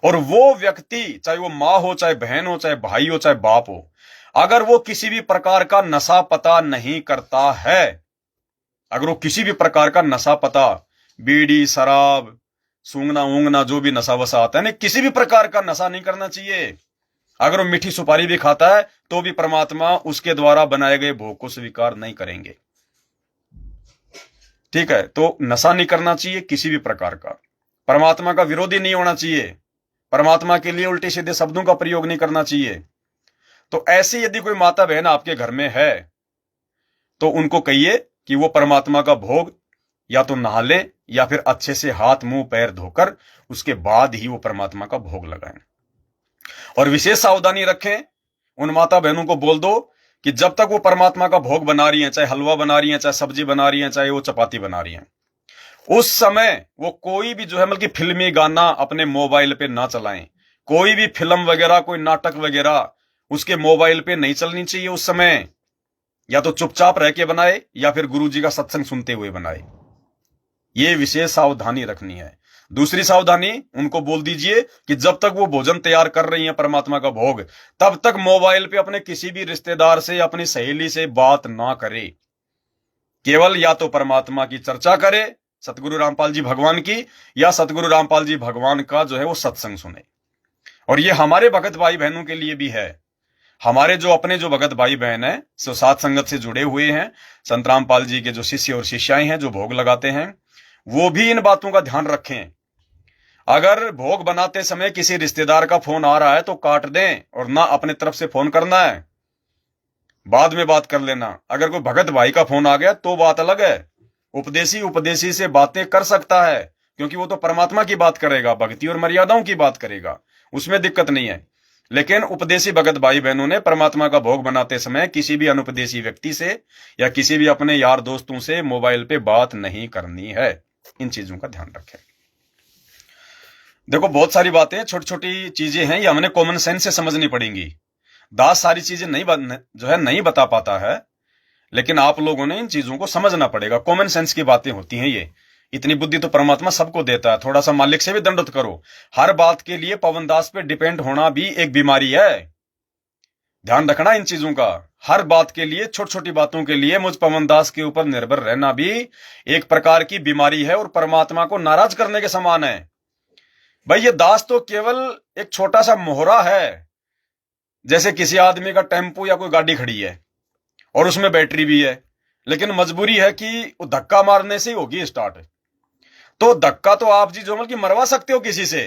और वो व्यक्ति चाहे वो माँ हो, चाहे बहन हो, चाहे भाई हो, चाहे बाप हो, अगर वो किसी भी प्रकार का नशा पता नहीं करता है, अगर वो किसी भी प्रकार का नशा पता, बीड़ी शराब सूंघना ऊंघना जो भी नशा वशा आता है ना, किसी भी प्रकार का नशा नहीं करना चाहिए। अगर वो मीठी सुपारी भी खाता है तो भी परमात्मा उसके द्वारा बनाए गए भोग को स्वीकार नहीं करेंगे। ठीक है, तो नशा नहीं करना चाहिए किसी भी प्रकार का, परमात्मा का विरोधी नहीं होना चाहिए, परमात्मा के लिए उल्टे सीधे शब्दों का प्रयोग नहीं करना चाहिए। तो ऐसी यदि कोई माता बहन आपके घर में है तो उनको कहिए कि वो परमात्मा का भोग या तो नहा ले या फिर अच्छे से हाथ मुंह पैर धोकर उसके बाद ही वो परमात्मा का भोग लगाएं। और विशेष सावधानी रखें, उन माता बहनों को बोल दो कि जब तक वो परमात्मा का भोग बना रही हैं, चाहे हलवा बना रही हैं, चाहे सब्जी बना रही हैं, चाहे वो चपाती बना रही हैं, उस समय वो कोई भी जो है मतलब फिल्मी गाना अपने मोबाइल पे ना चलाएं। कोई भी फिल्म वगैरह, कोई नाटक वगैरह उसके मोबाइल पे नहीं चलनी चाहिए उस समय। या तो चुपचाप रह के बनाए या फिर गुरुजी का सत्संग सुनते हुए बनाए। ये विशेष सावधानी रखनी है। दूसरी सावधानी, उनको बोल दीजिए कि जब तक वो भोजन तैयार कर रही हैं परमात्मा का भोग, तब तक मोबाइल पे अपने किसी भी रिश्तेदार से, अपनी सहेली से बात ना करे। केवल या तो परमात्मा की चर्चा करे, सतगुरु रामपाल जी भगवान की, या सतगुरु रामपाल जी भगवान का जो है वो सत्संग सुने। और ये हमारे भगत भाई बहनों के लिए भी है। हमारे जो अपने जो भगत भाई बहन है, सो सात संगत से जुड़े हुए हैं, संत रामपाल जी के जो शिष्य और शिष्याएं हैं जो भोग लगाते हैं, वो भी इन बातों का ध्यान रखें। अगर भोग बनाते समय किसी रिश्तेदार का फोन आ रहा है तो काट दें और ना अपने तरफ से फोन करना है, बाद में बात कर लेना। अगर कोई भगत भाई का फोन आ गया तो बात अलग है, उपदेशी से बातें कर सकता है, क्योंकि वो तो परमात्मा की बात करेगा, भक्ति और मर्यादाओं की बात करेगा, उसमें दिक्कत नहीं है। लेकिन उपदेशी भगत भाई बहनों ने परमात्मा का भोग बनाते समय किसी भी अनुपदेशी व्यक्ति से या किसी भी अपने यार दोस्तों से मोबाइल पे बात नहीं करनी है। इन चीजों का ध्यान रखें। देखो, बहुत सारी बातें, छोटी छोटी चीजें हैं, ये हमने कॉमन सेंस से समझनी पड़ेंगी। दास सारी चीजें नहीं बता पाता है, लेकिन आप लोगों ने इन चीजों को समझना पड़ेगा। कॉमन सेंस की बातें होती हैं ये। इतनी बुद्धि तो परमात्मा सबको देता है। थोड़ा सा मालिक से भी दंडवत करो। हर बात के लिए पवन दास पे डिपेंड होना भी एक बीमारी है। ध्यान रखना इन चीजों का। हर बात के लिए, छोटी छोटी बातों के लिए मुझ पवन दास के ऊपर निर्भर रहना भी एक प्रकार की बीमारी है और परमात्मा को नाराज करने के समान है। भाई, ये दास तो केवल एक छोटा सा मोहरा है। जैसे किसी आदमी का टेम्पो या कोई गाड़ी खड़ी है और उसमें बैटरी भी है, लेकिन मजबूरी है कि वो धक्का मारने से ही होगी स्टार्ट। तो धक्का तो आप जी जो मतलब मरवा सकते हो किसी से,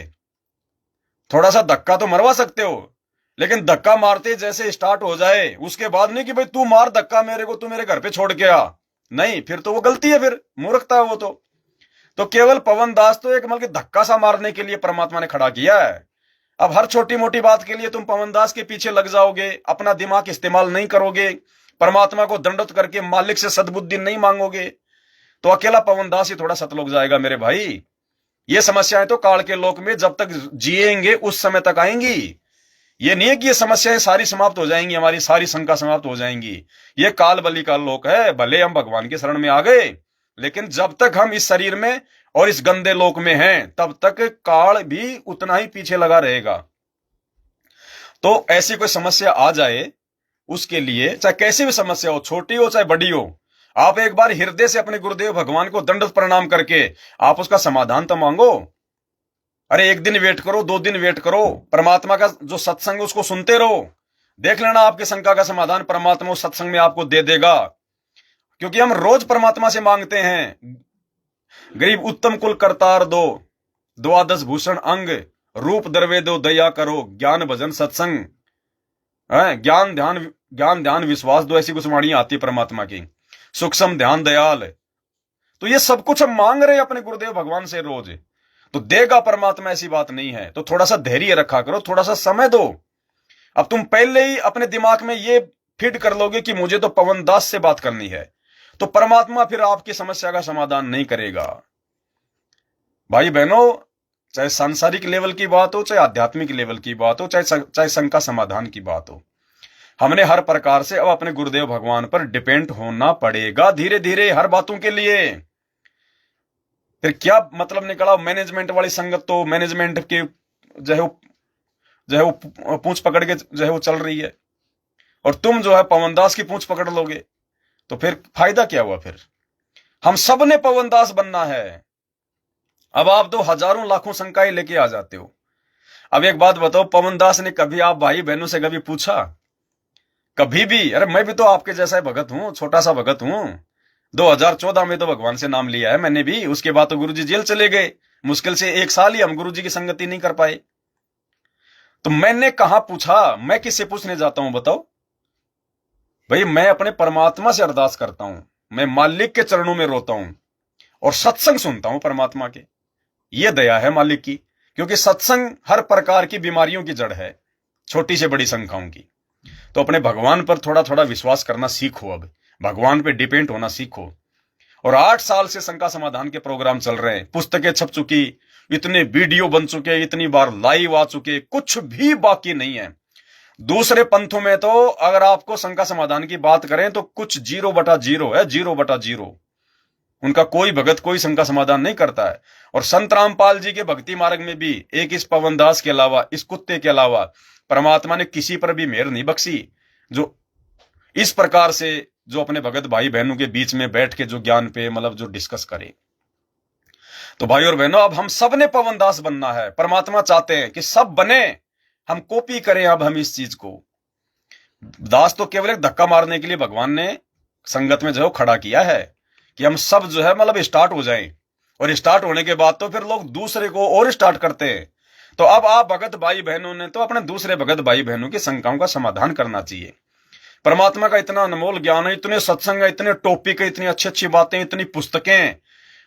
थोड़ा सा धक्का तो मरवा सकते हो, लेकिन धक्का मारते जैसे स्टार्ट हो जाए उसके बाद नहीं कि भाई तू मार धक्का मेरे को, तू मेरे घर पे छोड़ के आ, नहीं, फिर तो वो गलती है, फिर मूर्खता है वो तो केवल पवन दास तो एक मतलब धक्का सा मारने के लिए परमात्मा ने खड़ा किया है। अब हर छोटी मोटी बात के लिए तुम पवन दास के पीछे लग जाओगे, अपना दिमाग इस्तेमाल नहीं करोगे, परमात्मा को दंडवत करके मालिक से सद्बुद्धि नहीं मांगोगे, तो अकेला पवन दास ही थोड़ा सतलोक जाएगा मेरे भाई। ये समस्याएं तो काल के लोक में जब तक जिएंगे उस समय तक आएंगी। ये नहीं है कि ये समस्याएं सारी समाप्त हो जाएंगी, हमारी सारी शंका समाप्त हो जाएंगी। ये काल बलि का लोक है। भले हम भगवान के शरण में आ गए, लेकिन जब तक हम इस शरीर में और इस गंदे लोक में हैं, तब तक काल भी उतना ही पीछे लगा रहेगा। तो ऐसी कोई समस्या आ जाए, उसके लिए चाहे कैसी भी समस्या हो, छोटी हो चाहे बड़ी हो, आप एक बार हृदय से अपने गुरुदेव भगवान को दंडवत प्रणाम करके आप उसका समाधान तो मांगो। अरे 1 दिन वेट करो, 2 दिन वेट करो, परमात्मा का जो सत्संग उसको सुनते रहो, देख लेना आपके शंका का समाधान परमात्मा उस सत्संग में आपको दे देगा। क्योंकि हम रोज परमात्मा से मांगते हैं, गरीब उत्तम कुल करतार दो, द्वादश भूषण अंग, रूप दरवे दो दया करो, ज्ञान भजन सत्संग, ज्ञान ध्यान विश्वास दो, ऐसी कुछ वाणियां आती परमात्मा की। सूक्ष्म ध्यान दयाल। तो ये सब कुछ हम मांग रहे हैं अपने गुरुदेव भगवान से रोज, तो देगा परमात्मा, ऐसी बात नहीं है। तो थोड़ा सा धैर्य रखा करो, थोड़ा सा समय दो। अब तुम पहले ही अपने दिमाग में ये फिट कर लोगे कि मुझे तो पवन दास से बात करनी है, तो परमात्मा फिर आपकी समस्या का समाधान नहीं करेगा। भाई बहनों, चाहे सांसारिक लेवल की बात हो, चाहे आध्यात्मिक लेवल की बात हो, चाहे शंका समाधान की बात हो, हमने हर प्रकार से अब अपने गुरुदेव भगवान पर डिपेंड होना पड़ेगा धीरे धीरे हर बातों के लिए। फिर क्या मतलब निकला, मैनेजमेंट वाली संगत तो मैनेजमेंट के जो है वो पूंछ पकड़ के जो है वो चल रही है, और तुम जो है पवनदास की पूंछ पकड़ लोगे, तो फिर फायदा क्या हुआ। फिर हम सब ने पवनदास बनना है। अब आप तो हजारों लाखों शंकाएं लेके आ जाते हो। अब एक बात बताओ, पवनदास ने कभी आप भाई बहनों से कभी पूछा? कभी भी? अरे मैं भी तो आपके जैसा भगत हूं, छोटा सा भगत हूं। 2014 में तो भगवान से नाम लिया है मैंने भी, उसके बाद तो गुरुजी जेल चले गए, मुश्किल से 1 साल ही हम गुरुजी की संगति नहीं कर पाए। तो मैंने कहां पूछा? मैं किससे पूछने जाता हूं बताओ भाई? मैं अपने परमात्मा से अरदास करता हूं, मैं मालिक के चरणों में रोता हूं और सत्संग सुनता हूं परमात्मा के। यह दया है मालिक की, क्योंकि सत्संग हर प्रकार की बीमारियों की जड़ है, छोटी से बड़ी शंकाओं की। तो अपने भगवान पर थोड़ा थोड़ा विश्वास करना सीखो, अब भगवान पे डिपेंड होना सीखो। और 8 साल से शंका समाधान के प्रोग्राम चल रहे हैं, पुस्तकें छप चुकी, इतने वीडियो बन चुके, इतनी बार लाइव आ चुके, कुछ भी बाकी नहीं है। दूसरे पंथों में तो अगर आपको शंका समाधान की बात करें तो कुछ 0/0 है, 0/0। उनका कोई भगत कोई शंका समाधान नहीं करता है। और संत रामपाल जी के भक्ति मार्ग में भी एक इस पवनदास के अलावा, इस कुत्ते के अलावा परमात्मा ने किसी पर भी मेहर नहीं बख्शी जो इस प्रकार से जो अपने भगत भाई बहनों के बीच में बैठ के जो ज्ञान पे मतलब जो डिस्कस करे। तो भाई और बहनों, अब हम सब ने पवनदास बनना है। परमात्मा चाहते हैं कि सब बने, हम कॉपी करें। अब हम इस चीज को, दास तो केवल एक धक्का मारने के लिए भगवान ने संगत में जो है खड़ा किया है कि हम सब जो है मतलब स्टार्ट हो जाएं, और स्टार्ट होने के बाद तो फिर लोग दूसरे को और स्टार्ट करते हैं। तो अब आप भगत भाई बहनों ने तो अपने दूसरे भगत भाई बहनों की शंकाओं का समाधान करना चाहिए। परमात्मा का इतना अनमोल ज्ञान है, इतने सत्संग है, इतने टॉपिक है, इतनी अच्छी अच्छी बातें, इतनी पुस्तकें।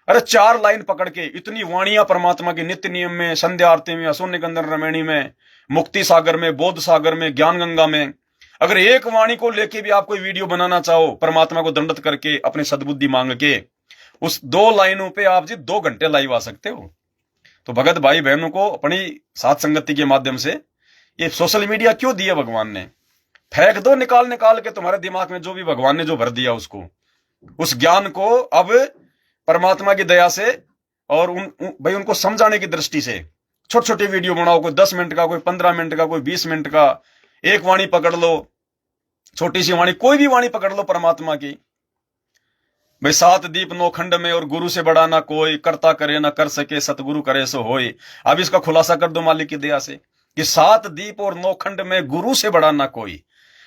अरे 4 लाइन पकड़ के इतनी वाणियां परमात्मा के नित्य नियम में, संध्या आरती में, असुर निकंदन रमैणी में, मुक्ति सागर में, बोध सागर में, ज्ञान गंगा में। अगर एक वाणी को लेके भी आप कोई वीडियो बनाना चाहो, परमात्मा को दंडत करके अपनी सद्बुद्धि मांग के, उस 2 लाइनों पे आप जी 2 घंटे लाइव आ सकते हो। तो भगत भाई बहनों को अपनी साथ संगति के माध्यम से ये सोशल मीडिया क्यों दिया भगवान ने? फेंक दो निकाल निकाल के तुम्हारे दिमाग में जो भी भगवान ने जो भर दिया उसको, उस ज्ञान को अब परमात्मा की दया से और भाई उनको समझाने की दृष्टि से छोटे छोटे वीडियो बनाओ। कोई 10 मिनट का, कोई 15 मिनट का, कोई 20 मिनट का। एक वाणी पकड़ लो, छोटी सी वाणी, कोई भी वाणी पकड़ लो परमात्मा की। भाई 7 दीप 9 खंड में और गुरु से बड़ा ना कोई, करता करे ना कर सके, सतगुरु करे सो होय। अब इसका खुलासा कर दो मालिक की दया से कि 7 दीप और 9 खंड में गुरु से बड़ा ना कोई।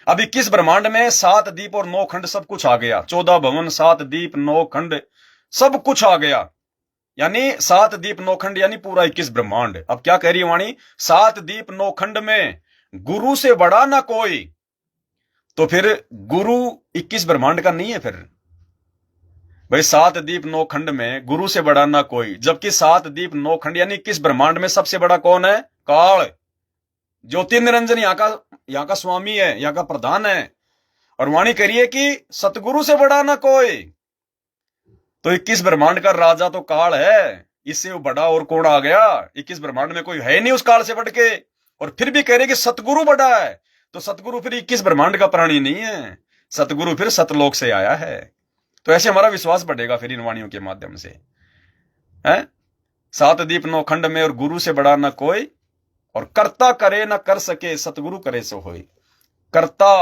अब 21 ब्रह्मांड में 7 दीप और 9 खंड सब कुछ आ गया। 14 भवन, 7 दीप 9 खंड सब कुछ आ गया। यानी 7 दीप 9 खंड यानी पूरा 21 ब्रह्मांड। अब क्या कह रही है वाणी? 7 दीप 9 खंड में गुरु से बड़ा ना कोई। तो फिर गुरु 21 ब्रह्मांड का नहीं है फिर भाई? 7 दीप 9 खंड में गुरु से बड़ा ना कोई, जबकि 7 दीप 9 खंड यानी 21 ब्रह्मांड में सबसे बड़ा कौन है? काल। ज्योति निरंजन यहाँ का स्वामी है, यहाँ का प्रधान है। और वाणी करिए कि सतगुरु से बड़ा ना कोई। तो 21 ब्रह्मांड का राजा तो काल है, इससे वो बड़ा और कौन आ गया? 21 ब्रह्मांड में कोई है नहीं उस काल से बढ़ के। और फिर भी कह रहे कि सतगुरु बड़ा है। तो सतगुरु फिर 21 ब्रह्मांड का प्राणी नहीं है, सतगुरु फिर सतलोक से आया है। तो ऐसे हमारा विश्वास बढ़ेगा फिर इन वाणियों के माध्यम से है। 7 दीप 9 खंड में और गुरु से बड़ा ना कोई, और कर्ता करे ना कर सके, सतगुरु करे सो होय। कर्ता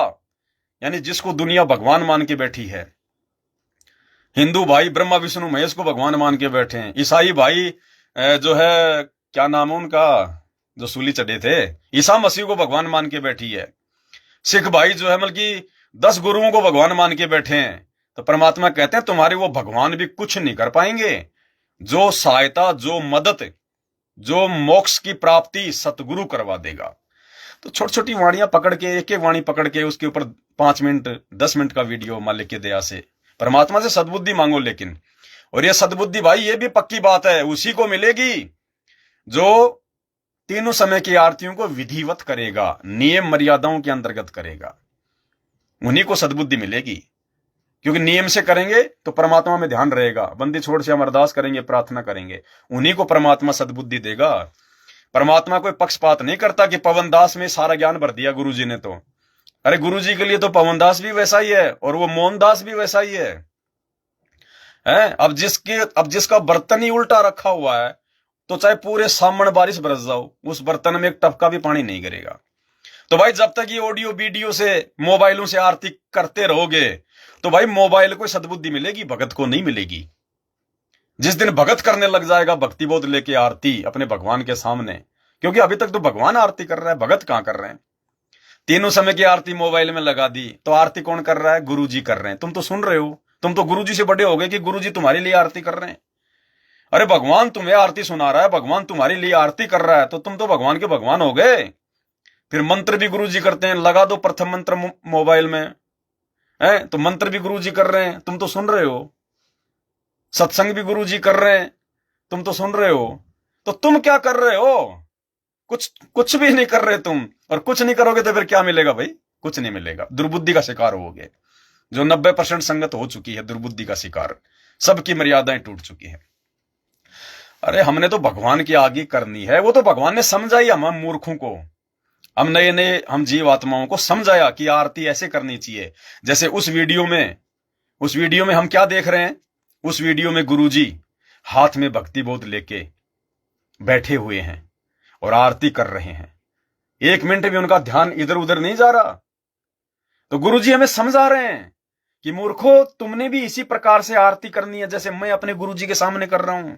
यानी जिसको दुनिया भगवान मान के बैठी है। हिंदू भाई ब्रह्मा विष्णु महेश को भगवान मान के बैठे हैं। ईसाई भाई जो है, क्या नाम है उनका, जो सूली चढ़े थे, ईसा मसीह को भगवान मान के बैठी है। सिख भाई जो है मतलब कि 10 गुरुओं को भगवान मान के बैठे हैं। तो परमात्मा कहते हैं तुम्हारे वो भगवान भी कुछ नहीं कर पाएंगे। जो सहायता, जो मदद, जो मोक्ष की प्राप्ति सतगुरु करवा देगा। तो छोटी छोटी वाणियां पकड़ के, एक एक वाणी पकड़ के उसके ऊपर 5 मिनट 10 मिनट का वीडियो मालिक की दया से परमात्मा से सद्बुद्धि मांगो लेकिन। और ये सद्बुद्धि भाई ये भी पक्की बात है, उसी को मिलेगी जो तीनों समय की आरतियों को विधिवत करेगा, नियम मर्यादाओं के अंतर्गत करेगा, उन्हीं को सद्बुद्धि मिलेगी। क्योंकि नियम से करेंगे तो परमात्मा में ध्यान रहेगा, बंदी छोड़ से हम अरदास करेंगे, प्रार्थना करेंगे, उन्हीं को परमात्मा सद्बुद्धि देगा। परमात्मा कोई पक्षपात नहीं करता कि पवन दास में सारा ज्ञान भर दिया गुरुजी ने। तो अरे गुरुजी के लिए तो पवन दास भी वैसा ही है और वो मोहनदास भी वैसा ही है। अब जिसका बर्तन ही उल्टा रखा हुआ है तो चाहे पूरे सामने बारिश बरस जाओ, उस बर्तन में एक टपका भी पानी नहीं गिरेगा। तो भाई जब तक ये ऑडियो वीडियो से मोबाइलों से आरती करते रहोगे तो भाई मोबाइल को सद्बुद्धि मिलेगी, भगत को नहीं मिलेगी। जिस दिन भगत करने लग जाएगा भक्ति बोध लेके आरती अपने भगवान के सामने, क्योंकि अभी तक तो भगवान आरती कर रहा है, भगत कहां कर रहे हैं। तीनों समय की आरती मोबाइल में लगा दी तो आरती कौन कर रहा है? गुरुजी कर रहे हैं। तुम तो सुन रहे हो, तुम तो गुरुजी से बड़े हो गए कि गुरुजी तुम्हारे लिए आरती कर रहे हैं। अरे भगवान तुम्हें आरती सुना रहा है, भगवान तुम्हारे लिए आरती कर रहा है, तो तुम तो भगवान के भगवान हो गए। फिर मंत्र भी गुरुजी करते हैं, लगा दो प्रथम मंत्र मोबाइल में, है तो मंत्र भी गुरुजी कर रहे हैं, तुम तो सुन रहे हो। सत्संग भी गुरुजी कर रहे हैं, तुम तो सुन रहे हो। तो तुम क्या कर रहे हो? कुछ भी नहीं कर रहे तुम। और कुछ नहीं करोगे तो फिर क्या मिलेगा भाई? कुछ नहीं मिलेगा, दुर्बुद्धि का शिकार होगे। जो 90% संगत हो चुकी है दुर्बुद्धि का शिकार, सबकी मर्यादाएं टूट चुकी है। अरे हमने तो भगवान की आगे करनी है, वो तो भगवान ने समझाई हम मूर्खों को, हम नए हम जीव आत्माओं को समझाया कि आरती ऐसे करनी चाहिए। जैसे उस वीडियो में हम क्या देख रहे हैं? उस वीडियो में गुरुजी हाथ में भक्ति बोध लेके बैठे हुए हैं और आरती कर रहे हैं, 1 मिनट भी उनका ध्यान इधर उधर नहीं जा रहा। तो गुरुजी हमें समझा रहे हैं कि मूर्खो, तुमने भी इसी प्रकार से आरती करनी है जैसे मैं अपने गुरुजी के सामने कर रहा हूं।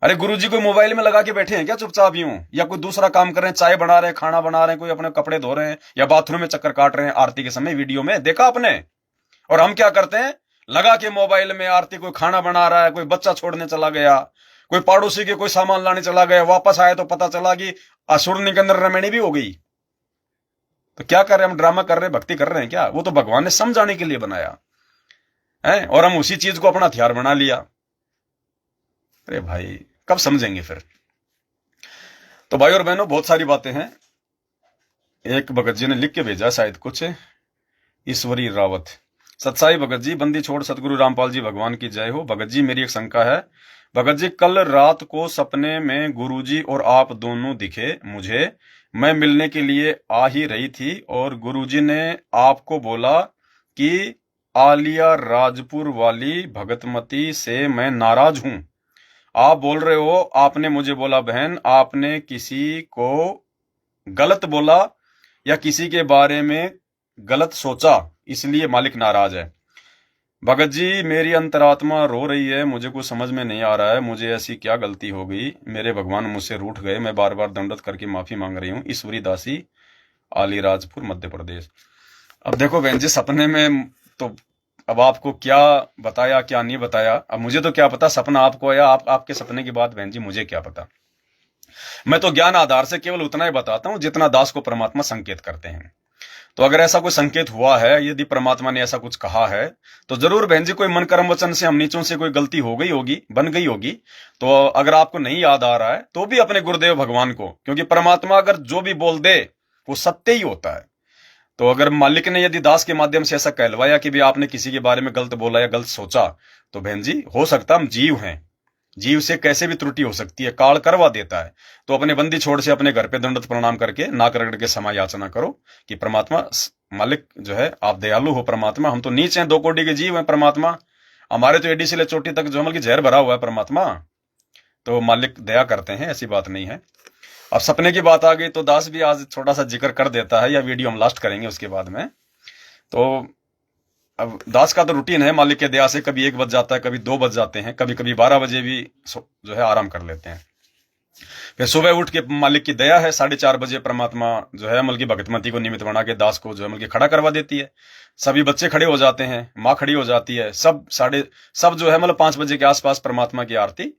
अरे गुरुजी कोई मोबाइल में लगा के बैठे हैं क्या चुपचाप यूं, या कोई दूसरा काम कर रहे हैं, चाय बना रहे हैं, खाना बना रहे हैं, कोई अपने कपड़े धो रहे हैं, या बाथरूम में चक्कर काट रहे हैं आरती के समय? वीडियो में देखा आपने? और हम क्या करते हैं? लगा के मोबाइल में आरती, कोई खाना बना रहा है, कोई बच्चा छोड़ने चला गया, कोई पड़ोसी के कोई सामान लाने चला गया, वापस आया तो पता चला कि असुरनी के अंदर रमणी भी हो गई। तो क्या कर रहे हैं हम? ड्रामा कर रहे हैं, भक्ति कर रहे हैं क्या? वो तो भगवान ने समझाने के लिए बनाया है और हम उसी चीज को अपना हथियार बना लिया। अरे भाई कब समझेंगे फिर? तो भाई और बहनों, बहुत सारी बातें हैं। एक भगत जी ने लिख के भेजा शायद कुछ, ईश्वरी रावत। सत्साई भगत जी, बंदी छोड़ सतगुरु रामपाल जी भगवान की जय हो। भगत जी मेरी एक शंका है। भगत जी, कल रात को सपने में गुरुजी और आप दोनों दिखे मुझे। मैं मिलने के लिए आ ही रही थी और गुरुजी ने आपको बोला कि आलिया राजपुर वाली भगतमती से मैं नाराज हूं। आप बोल रहे हो, आपने मुझे बोला बहन आपने किसी को गलत बोला या किसी के बारे में गलत सोचा, इसलिए मालिक नाराज है। भगत जी मेरी अंतरात्मा रो रही है, मुझे कुछ समझ में नहीं आ रहा है, मुझे ऐसी क्या गलती हो गई, मेरे भगवान मुझसे रूठ गए, मैं बार बार दंडवत करके माफी मांग रही हूँ। ईश्वरी दासी, अलीराजपुर, मध्य प्रदेश। अब देखो बहन जी, सपने में तो अब आपको क्या बताया क्या नहीं बताया, अब मुझे तो क्या पता सपना आपको आया, आपके सपने की बात बहन जी मुझे क्या पता। मैं तो ज्ञान आधार से केवल उतना ही बताता हूं जितना दास को परमात्मा संकेत करते हैं। तो अगर ऐसा कोई संकेत हुआ है, यदि परमात्मा ने ऐसा कुछ कहा है, तो जरूर बहन जी कोई मन कर्म वचन से हम नीचों से कोई गलती हो गई होगी, बन गई होगी। तो अगर आपको नहीं याद आ रहा है तो भी अपने गुरुदेव भगवान को, क्योंकि परमात्मा अगर जो भी बोल दे वो सत्य ही होता है। तो अगर मालिक ने यदि दास के माध्यम से ऐसा कहलवाया कि भी आपने किसी के बारे में गलत बोला या गलत सोचा, तो बहन जी हो सकता हम जीव हैं, जीव से कैसे भी त्रुटि हो सकती है, काल करवा देता है। तो अपने बंदी छोड़ से अपने घर पे दंडवत प्रणाम करके नाक रगड़ के क्षमा याचना करो कि परमात्मा मालिक जो है आप दयालु हो। परमात्मा हम तो नीचे हैं, 2 कोटि के जीव हैं परमात्मा, हमारे तो एडी से ले चोटी तक जो मतलब की जहर भरा हुआ है परमात्मा। तो मालिक दया करते हैं, ऐसी बात नहीं है। अब सपने की बात आ गई तो दास भी आज थोड़ा सा जिक्र कर देता है, या वीडियो हम लास्ट करेंगे उसके बाद में। तो अब दास का तो रूटीन है मालिक के दया से, कभी 1 बज जाता है, कभी 2 बज जाते हैं, कभी कभी 12 बजे भी जो है आराम कर लेते हैं। फिर सुबह उठ के मालिक की दया है 4:30 बजे परमात्मा जो है अमल की भगतमती को निमित्त बना के दास को जो है अमल की खड़ा करवा देती है। सभी बच्चे खड़े हो जाते हैं, माँ खड़ी हो जाती है, सब जो है मतलब 5 बजे के आसपास परमात्मा की आरती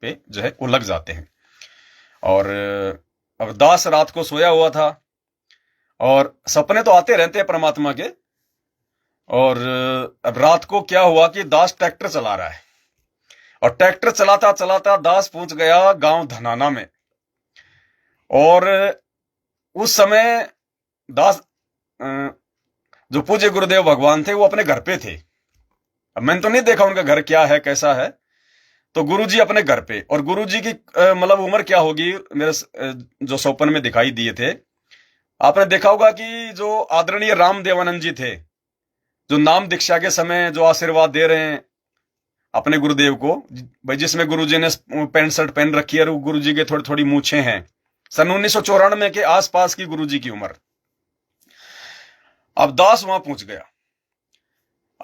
पे जो है वो लग जाते हैं। और अब दास रात को सोया हुआ था और सपने तो आते रहते हैं परमात्मा के। और अब रात को क्या हुआ कि दास ट्रैक्टर चला रहा है, और ट्रैक्टर चलाता चलाता दास पहुंच गया गांव धनाना में। और उस समय दास जो पूज्य गुरुदेव भगवान थे वो अपने घर पे थे। अब मैंने तो नहीं देखा उनका घर क्या है कैसा है, तो गुरुजी अपने घर पे, और गुरुजी की मतलब उम्र क्या होगी, मेरे जो स्वप्न में दिखाई दिए थे, आपने देखा होगा कि जो आदरणीय राम देवानंद जी थे, जो नाम दीक्षा के समय जो आशीर्वाद दे रहे हैं अपने गुरुदेव को, भाई जिसमें गुरुजी ने पैंट शर्ट पहन रखी है और गुरुजी के थोड़ी थोड़ी मूछें हैं, सन 1994 के आसपास की गुरुजी की उम्र। अब दास वहां पहुंच गया।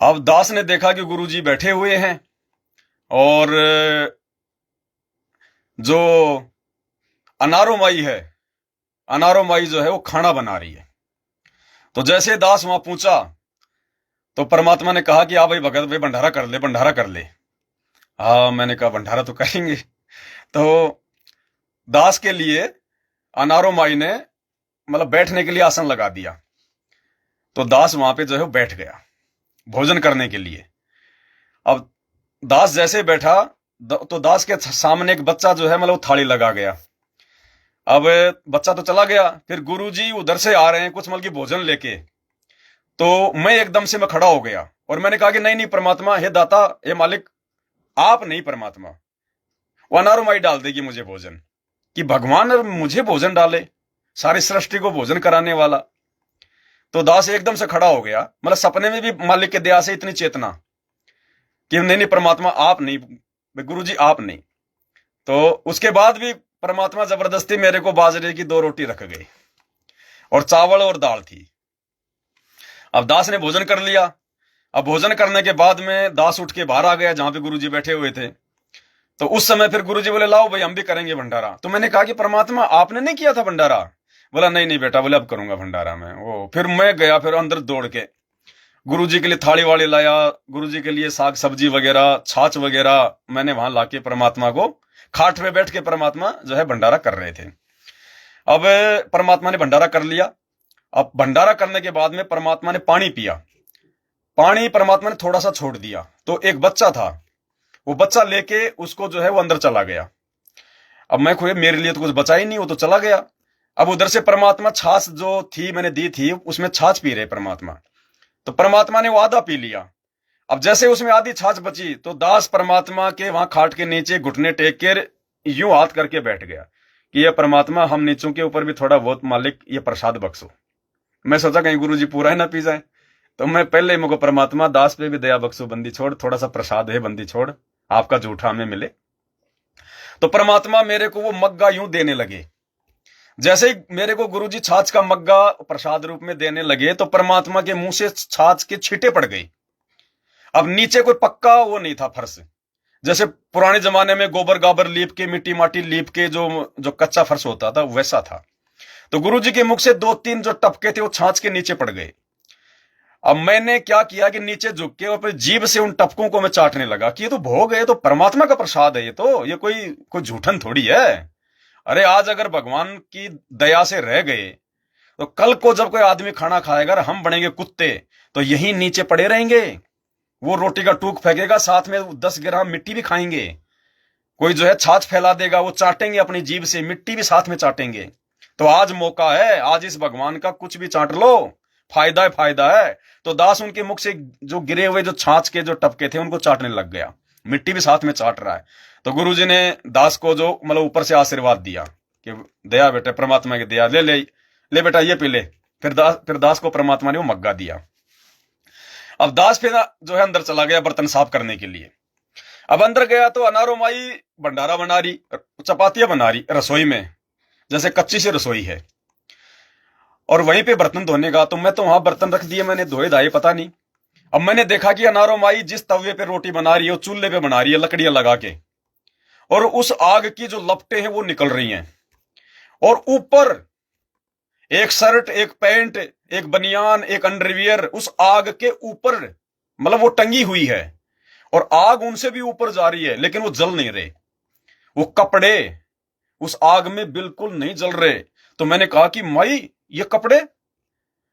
अब दास ने देखा कि गुरुजी बैठे हुए हैं और जो अनारो माई है, अनारो माई जो है वो खाना बना रही है। तो जैसे दास वहां पहुंचा तो परमात्मा ने कहा कि हाँ भाई भगत भाई भंडारा कर ले, भंडारा कर ले। हाँ मैंने कहा भंडारा तो करेंगे। तो दास के लिए अनारो माई ने मतलब बैठने के लिए आसन लगा दिया। तो दास वहां पे जो है बैठ गया भोजन करने के लिए। अब दास जैसे बैठा तो दास के सामने एक बच्चा जो है मतलब थाली लगा गया। अब बच्चा तो चला गया, फिर गुरुजी उधर से आ रहे हैं कुछ मतलब की भोजन लेके। तो मैं एकदम से मैं खड़ा हो गया और मैंने कहा कि नहीं नहीं परमात्मा, हे दाता, हे मालिक, आप नहीं परमात्मा, वो अनारो माई डाल देगी मुझे भोजन, कि भगवान मुझे भोजन डाले, सारी सृष्टि को भोजन कराने वाला। तो दास एकदम से खड़ा हो गया, मतलब सपने में भी मालिक के दया से इतनी चेतना कि नहीं नहीं परमात्मा आप नहीं, गुरुजी आप नहीं। तो उसके बाद भी परमात्मा जबरदस्ती मेरे को बाजरे की 2 रोटी रख गई और चावल और दाल थी। अब दास ने भोजन कर लिया। अब भोजन करने के बाद में दास उठ के बाहर आ गया जहां पे गुरुजी बैठे हुए थे। तो उस समय फिर गुरुजी बोले लाओ भाई हम भी करेंगे भंडारा। तो मैंने कहा कि परमात्मा आपने नहीं किया था भंडारा? बोला नहीं नहीं बेटा, बोले अब करूंगा भंडारा मैं। वो फिर मैं गया, फिर अंदर दौड़ के गुरुजी के लिए थाली वाली लाया, गुरुजी के लिए साग सब्जी वगैरह छाछ वगैरह मैंने वहां लाके परमात्मा को, खाट पे बैठ के परमात्मा जो है भंडारा कर रहे थे। अब परमात्मा ने भंडारा कर लिया। अब भंडारा करने के बाद में परमात्मा ने पानी पिया। पानी परमात्मा ने थोड़ा सा छोड़ दिया। तो एक बच्चा था, वो बच्चा लेके उसको जो है वो अंदर चला गया। अब मैं खोए, मेरे लिए तो कुछ बचा ही नहीं, वो तो चला गया। अब उधर से परमात्मा छाछ जो थी मैंने दी थी उसमें छाछ पी रहे परमात्मा। तो परमात्मा ने वो आधा पी लिया। अब जैसे उसमें आधी छाछ बची तो दास परमात्मा के वहां खाट के नीचे घुटने टेक कर यूं हाथ करके बैठ गया कि ये परमात्मा हम नीचों के ऊपर भी थोड़ा बहुत मालिक ये प्रसाद बख्शो। मैं सोचा कहीं गुरुजी पूरा ही ना पी जाए, तो मैं पहले मुझको परमात्मा दास पे भी दया बख्शो, बंदी छोड़, थोड़ा सा प्रसाद है बंदी छोड़, आपका जूठा हमें मिले। तो परमात्मा मेरे को वो मग्गा यूं देने लगे। जैसे ही मेरे को गुरुजी छाछ का मग्गा प्रसाद रूप में देने लगे तो परमात्मा के मुंह से छाछ के छींटे पड़ गई। अब नीचे कोई पक्का वो नहीं था फर्श, जैसे पुराने जमाने में गोबर गाबर लीप के, मिट्टी माटी लीप के जो कच्चा फर्श होता था वैसा था। तो गुरुजी के मुख से 2-3 जो टपके थे वो छाछ के नीचे पड़ गए। अब मैंने क्या किया कि नीचे झुक के और फिर जीभ से उन टपकों को मैं चाटने लगा कि ये तो भोग है, ये तो परमात्मा का प्रसाद है, ये कोई झूठन थोड़ी है। अरे आज अगर भगवान की दया से रह गए तो कल को जब कोई आदमी खाना खाएगा और हम बनेंगे कुत्ते तो यही नीचे पड़े रहेंगे। वो रोटी का टूक फेंकेगा, साथ में 10 ग्राम मिट्टी भी खाएंगे। कोई जो है छाछ फैला देगा, वो चाटेंगे अपनी जीभ से, मिट्टी भी साथ में चाटेंगे। तो आज मौका है, आज इस भगवान का कुछ भी चाट लो, फायदा है फायदा है। तो दास उनके मुख से जो गिरे हुए जो छाछ के जो टपके थे उनको चाटने लग गया, मिट्टी भी साथ में चाट रहा है। तो गुरुजी ने दास को जो मतलब ऊपर से आशीर्वाद दिया कि दया बेटा, परमात्मा की दया, ले बेटा ये पी ले। फिर दास को परमात्मा ने वो मग्गा दिया। अब दास फिर जो है अंदर चला गया बर्तन साफ करने के लिए। अब अंदर गया तो अनारो माई भंडारा बना रही, चपातियां बना रही रसोई में, जैसे कच्ची सी रसोई है। और वहीं पे बर्तन धोने का, तो मैं तो वहां बर्तन रख दिए, मैंने धोए धाए पता नहीं। अब मैंने देखा कि अनारो माई जिस तवे पे रोटी बना रही है वो चूल्हे पे बना रही है लकड़ियां लगा के, और उस आग की जो लपटें हैं वो निकल रही हैं। और ऊपर एक शर्ट, एक पैंट, एक बनियान, एक अंडरवियर उस आग के ऊपर मतलब वो टंगी हुई है, और आग उनसे भी ऊपर जा रही है लेकिन वो जल नहीं रहे। वो कपड़े उस आग में बिल्कुल नहीं जल रहे। तो मैंने कहा कि माई ये कपड़े?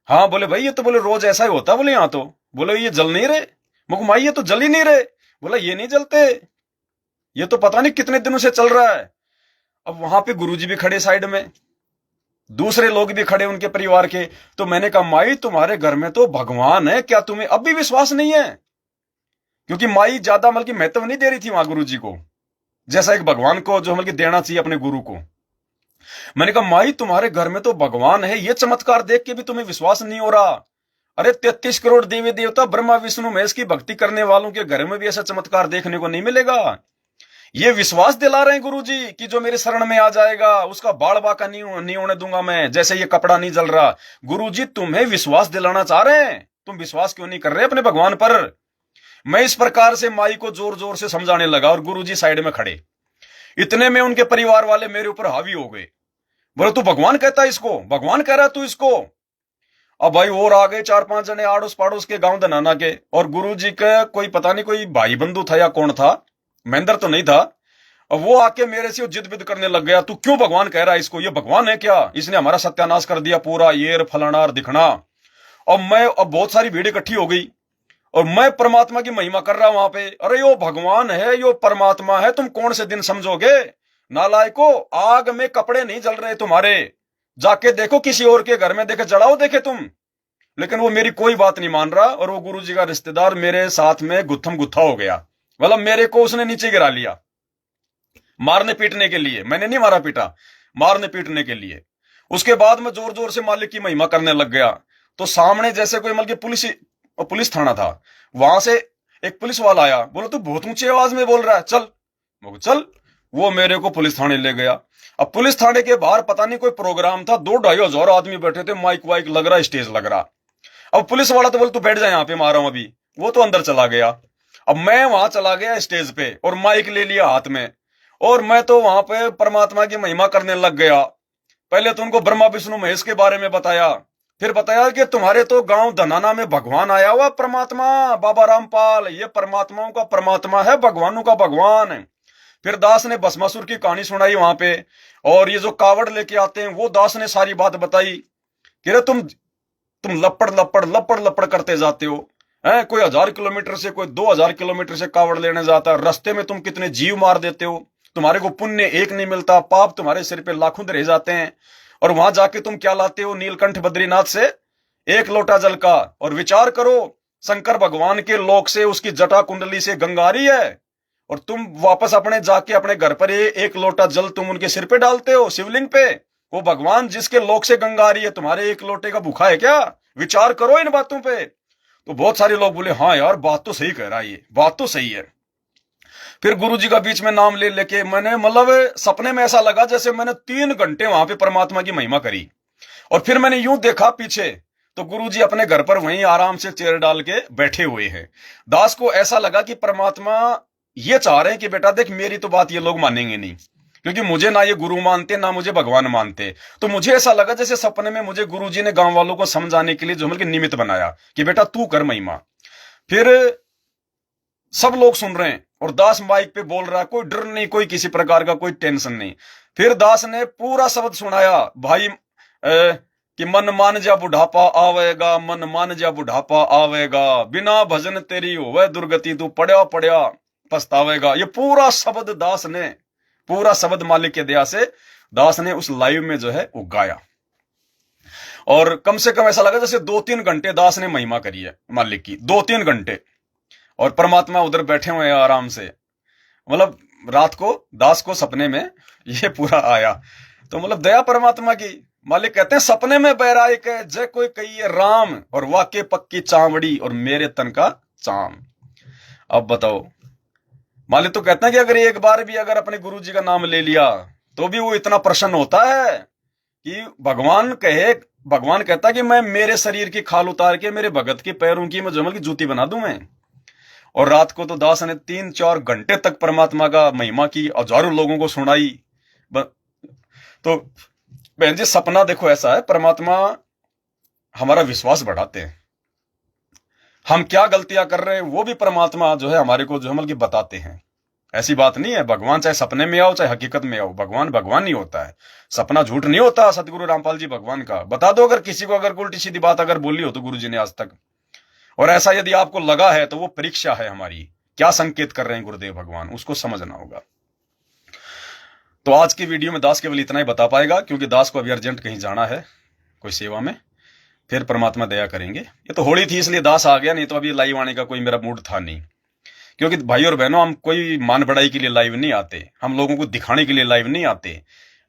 हाँ बोले भाई ये तो बोले रोज ऐसा ही होता, बोले यहां तो बोले ये जल नहीं रहे। मुझे माई ये तो जल ही नहीं रहे। बोला ये नहीं जलते, ये तो पता नहीं कितने दिनों से चल रहा है। अब वहां पे गुरुजी भी खड़े साइड में, दूसरे लोग भी खड़े उनके परिवार के। तो मैंने कहा माई तुम्हारे घर में तो भगवान है, क्या तुम्हें अब भी विश्वास नहीं है? क्योंकि माई ज्यादा मतलब महत्व नहीं दे रही थी वहां गुरुजी को, जैसा एक भगवान को जो मतलब देना चाहिए अपने गुरु को। मैंने कहा माई तुम्हारे घर में तो भगवान है, ये चमत्कार देख के भी तुम्हें विश्वास नहीं हो रहा? अरे 33 करोड़ देवी देवता ब्रह्मा विष्णु महेश की भक्ति करने वालों के घर में भी ऐसा चमत्कार देखने को नहीं मिलेगा। ये विश्वास दिला रहे हैं गुरुजी कि जो मेरे शरण में आ जाएगा उसका बाल बाका नहीं होने दूंगा मैं, जैसे ये कपड़ा नहीं जल रहा। गुरुजी तुम्हें विश्वास दिलाना चाह रहे हैं, तुम विश्वास क्यों नहीं कर रहे अपने भगवान पर? मैं इस प्रकार से माई को जोर जोर से समझाने लगा और गुरुजी साइड में खड़े। इतने में उनके परिवार वाले मेरे ऊपर हावी हो गए। बोले तू भगवान कहता है इसको, भगवान कह रहा तू इसको। अब भाई और आ गए 4-5 जने आड़ोस पाड़ोस के गांव धनाना के, और गुरुजी का कोई पता नहीं कोई भाई बंधु था या कौन था, महेंद्र तो नहीं था। अब वो आके मेरे से जिद बिद करने लग गया, तू क्यों भगवान कह रहा है इसको, ये भगवान है क्या, इसने हमारा सत्यानाश कर दिया पूरा, ये फलाना और दिखना। अब बहुत सारी भीड़ इकट्ठी हो गई और मैं परमात्मा की महिमा कर रहा हूं वहां पे। अरे यो भगवान है, यो परमात्मा है, तुम कौन से दिन समझोगे नालायको, आग में कपड़े नहीं जल रहे तुम्हारे, जाके देखो किसी और के घर में, देखे जलाओ देखे तुम। लेकिन वो मेरी कोई बात नहीं मान रहा, और वो गुरुजी का रिश्तेदार मेरे साथ में गुत्थम गुत्था हो गया। मतलब मेरे को उसने नीचे गिरा लिया मारने पीटने के लिए। मैंने नहीं मारा पीटा, मारने पीटने के लिए। उसके बाद में जोर जोर से मालिक की महिमा करने लग गया। तो सामने जैसे कोई मतलब पुलिस थाना था, वहां से एक पुलिस वाला आया, बोला तू बहुत ऊंची आवाज में बोल रहा है, चल। चल, वो मेरे को पुलिस थाने ले गया। अब पुलिस थाने के बाहर पता नहीं कोई प्रोग्राम था, 2-2.5 हजार आदमी बैठे थे, माइक वाइक लग रहा, स्टेज लग रहा। अब पुलिस वाला तो बोले तू बैठ जा यहाँ पे, मार रहा हूं अभी। वो तो अंदर चला गया। अब मैं वहां चला गया स्टेज पे और माइक ले लिया हाथ में, और मैं तो वहां पे परमात्मा की महिमा करने लग गया। पहले तो उनको ब्रह्मा विष्णु महेश के बारे में बताया, फिर बताया कि तुम्हारे तो गांव धनाना में भगवान आया हुआ परमात्मा बाबा रामपाल, ये परमात्माओं का परमात्मा है, भगवानों का भगवान है। फिर दास ने भस्मासुर की कहानी सुनाई वहां पे, और ये जो कावड़ लेके आते हैं वो दास ने सारी बात बताई कि रे तुम लपड़ लपड़ लपड़ लपड़ करते जाते हो, है कोई 1000 किलोमीटर से, कोई 2000 किलोमीटर से कावड़ लेने जाता है, रास्ते में तुम कितने जीव मार देते हो, तुम्हारे को पुण्य एक नहीं मिलता, पाप तुम्हारे सिर पे लाखों रह जाते हैं, और वहां जाके तुम क्या लाते हो नीलकंठ बद्रीनाथ से 1 लोटा जल का। और विचार करो, शंकर भगवान के लोक से उसकी जटा कुंडली से गंगा आ रही है, और तुम वापस अपने जाके अपने घर पर 1 लोटा जल तुम उनके सिर पे डालते हो शिवलिंग पे। वो भगवान जिसके लोक से गंगा आ रही है तुम्हारे 1 लोटे का भूखा है क्या? विचार करो इन बातों पे। तो बहुत सारे लोग बोले हाँ यार बात तो सही कह रहा है, ये बात तो सही है। फिर गुरुजी का बीच में नाम ले लेके मैंने मतलब सपने में ऐसा लगा जैसे मैंने 3 घंटे वहां पे परमात्मा की महिमा करी। और फिर मैंने यूं देखा पीछे तो गुरुजी अपने घर पर वहीं आराम से चेयर डाल के बैठे हुए हैं। दास को ऐसा लगा कि परमात्मा ये चाह रहे हैं कि बेटा देख मेरी तो बात ये लोग मानेंगे नहीं, क्योंकि मुझे ना ये गुरु मानते ना मुझे भगवान मानते। तो मुझे ऐसा लगा जैसे सपने में मुझे गुरुजी ने गांव वालों को समझाने के लिए जो मतलब निमित्त बनाया कि बेटा तू कर महिमा। फिर सब लोग सुन रहे हैं और दास माइक पे बोल रहा है, कोई डर नहीं, कोई किसी प्रकार का कोई टेंशन नहीं। फिर दास ने पूरा शब्द सुनाया भाई कि मन मान जा बुढ़ापा आवेगा, मन मान जा बुढ़ापा आवेगा, बिना भजन तेरी होवे दुर्गति, तू पढ़या पढ़या पछतावेगा। ये पूरा शब्द दास ने, पूरा शब्द मालिक के दया से दास ने उस लाइव में जो है वो गाया। और कम से कम ऐसा लगा जैसे 2-3 घंटे दास ने महिमा करी है मालिक की, 2-3 घंटे। और परमात्मा उधर बैठे हुए हैं आराम से। मतलब रात को दास को सपने में ये पूरा आया। तो मतलब दया परमात्मा की। मालिक कहते हैं सपने में बहराए के जय कोई कहिए राम, और वाके पक्की चावड़ी और मेरे तन का चाम। अब बताओ, मालिक तो कहते हैं कि अगर एक बार भी अगर अपने गुरु जी का नाम ले लिया तो भी वो इतना प्रसन्न होता है कि भगवान कहता है कि मैं मेरे शरीर की खाल उतार के मेरे भगत के पैरों की मैं जमल की जूती बना दूं मैं। और रात को तो दास ने 3-4 घंटे तक परमात्मा का महिमा की, हजारों लोगों को सुनाई। तो बहन जी सपना देखो ऐसा है, परमात्मा हमारा विश्वास बढ़ाते हैं। हम क्या गलतियां कर रहे हैं वो भी परमात्मा जो है हमारे को जो मतलब कि बताते हैं। ऐसी बात नहीं है, भगवान चाहे सपने में आओ चाहे हकीकत में आओ, भगवान भगवान नहीं होता है, सपना झूठ नहीं होता। सतगुरु रामपाल जी भगवान का बता दो, अगर किसी को अगर उल्टी सीधी बात अगर बोली हो तो गुरु जी ने आज तक, और ऐसा यदि आपको लगा है तो वो परीक्षा है हमारी, क्या संकेत कर रहे हैं गुरुदेव भगवान, उसको समझना होगा। तो आज की वीडियो में दास केवल इतना ही बता पाएगा, क्योंकि दास को अभी अर्जेंट कहीं जाना है कोई सेवा में, फिर परमात्मा दया करेंगे। ये तो होली थी इसलिए दास आ गया, नहीं तो अभी लाइव आने का कोई मेरा मूड था नहीं। क्योंकि भाई और बहनों, हम कोई मान बढ़ाई के लिए लाइव नहीं आते, हम लोगों को दिखाने के लिए लाइव नहीं आते।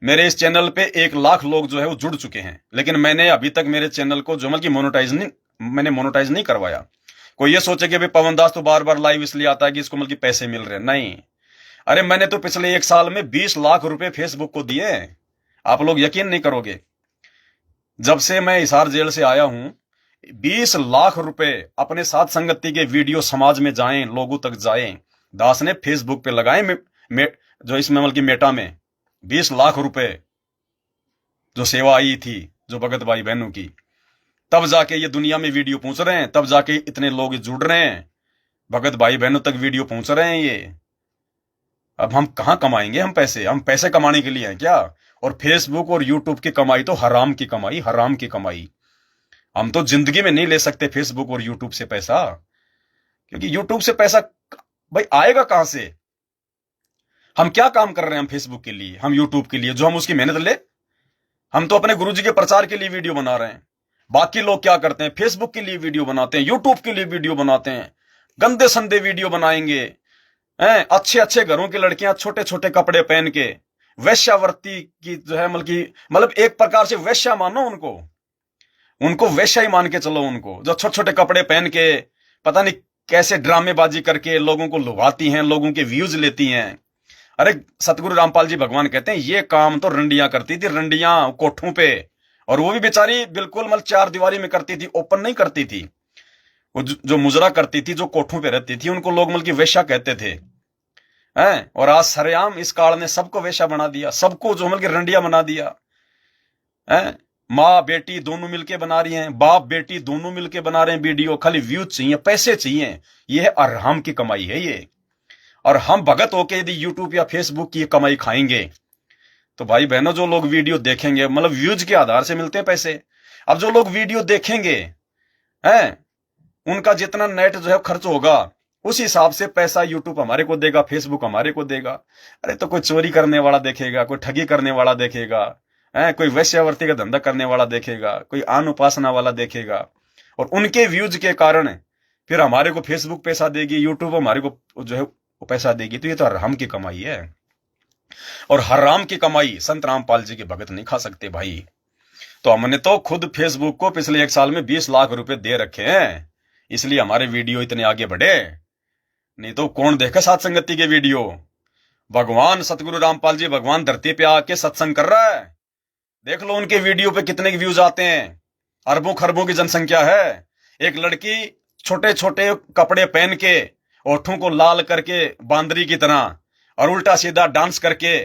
मेरे इस चैनल पे 1 लाख लोग जो है वो जुड़ चुके हैं, लेकिन मैंने अभी तक मेरे चैनल को जो मतलब कि मोनेटाइज नहीं करवाया। कोई ये सोचे कि भाई पवन दास तो बार बार लाइव इसलिए आता है कि इसको मतलब कि पैसे मिल रहे हैं, नहीं। अरे मैंने तो पिछले 1 साल में 20 लाख रुपए फेसबुक को दिए हैं, आप लोग यकीन नहीं करोगे। जब से मैं हिसार जेल से आया हूं, 20 लाख रुपए अपने साथ संगति के वीडियो समाज में जाएं, लोगों तक जाएं, दास ने फेसबुक पे लगाए जो इसमें मतलब कि मेटा में 20 लाख रुपए जो सेवा आई थी जो भगत भाई बहनों की, तब जाके ये दुनिया में वीडियो पहुंच रहे हैं, तब जाके इतने लोग जुड़ रहे हैं, भगत भाई बहनों तक वीडियो पहुंच रहे हैं ये। अब हम कहां कमाएंगे हम पैसे? हम पैसे कमाने के लिए हैं क्या? और फेसबुक और यूट्यूब की कमाई तो हराम की कमाई, हराम की कमाई। हम तो जिंदगी में नहीं ले सकते फेसबुक और यूट्यूब से पैसा, क्योंकि यूट्यूब से पैसा भाई आएगा कहां से? हम क्या काम कर रहे हैं हम फेसबुक के लिए, हम यूट्यूब के लिए, जो हम उसकी मेहनत ले? हम तो अपने गुरुजी के प्रचार के लिए वीडियो बना रहे हैं। बाकी लोग क्या करते हैं? फेसबुक के लिए वीडियो बनाते हैं, यूट्यूब के लिए वीडियो बनाते हैं, गंदे संदे वीडियो बनाएंगे हैं। अच्छे अच्छे घरों की लड़कियां छोटे छोटे कपड़े पहन के वैश्यावर्ती की जो है मतलब एक प्रकार से वैश्या मानो उनको वैश्या ही मान के चलो। उनको जो छोटे छोटे कपड़े पहन के पता नहीं कैसे ड्रामेबाजी करके लोगों को लुभाती हैं, लोगों के व्यूज लेती हैं। अरे सतगुरु रामपाल जी भगवान कहते हैं ये काम तो रंडियां करती थी, रंडियां कोठों पे, और वो भी बेचारी बिल्कुल मतलब 4 दीवारी में करती थी, ओपन नहीं करती थी। वो जो मुजरा करती थी, जो कोठों पे रहती थी, उनको लोग मतलब की वेश्या कहते थे हैं। और आज सरेआम इस काल ने सबको वेश्या बना दिया, सबको जो मतलब की रंडिया बना दिया है। माँ बेटी दोनों मिलके बना रही हैं, बाप बेटी दोनों मिलके बना रहे हैं वीडियो, खाली व्यूज चाहिए, पैसे चाहिए। ये है अरहम की कमाई है ये। और हम भगत होके यदि यूट्यूब या फेसबुक की कमाई खाएंगे तो भाई बहनों, जो लोग वीडियो देखेंगे मतलब व्यूज के आधार से मिलते हैं पैसे। अब जो लोग वीडियो देखेंगे हैं, उनका जितना नेट जो है खर्च होगा, उस हिसाब से पैसा यूट्यूब हमारे को देगा, फेसबुक हमारे को देगा। अरे तो कोई चोरी करने वाला देखेगा, कोई ठगी करने वाला देखेगा, कोई वैश्यावर्ती का धंधा करने वाला देखेगा, कोई आन उपासना वाला देखेगा, और उनके व्यूज के कारण फिर हमारे को फेसबुक पैसा देगी, यूट्यूब हमारे को जो है वो पैसा देगी। तो ये तो हराम की कमाई है, और हराम की कमाई संत रामपाल जी के भगत नहीं खा सकते भाई। तो हमने तो खुद फेसबुक को पिछले 1 साल में 20 लाख रुपए दे रखे हैं, इसलिए हमारे वीडियो इतने आगे बढ़े। नहीं तो कौन देखे साथ संगति के वीडियो? भगवान सतगुरु रामपाल जी भगवान धरती पे आके सत्संग कर रहा है, देख लो उनके वीडियो पे कितने व्यूज आते हैं। अरबों खरबों की जनसंख्या है। एक लड़की छोटे छोटे कपड़े पहन के, ओठों को लाल करके बांदरी की तरह, और उल्टा सीधा डांस करके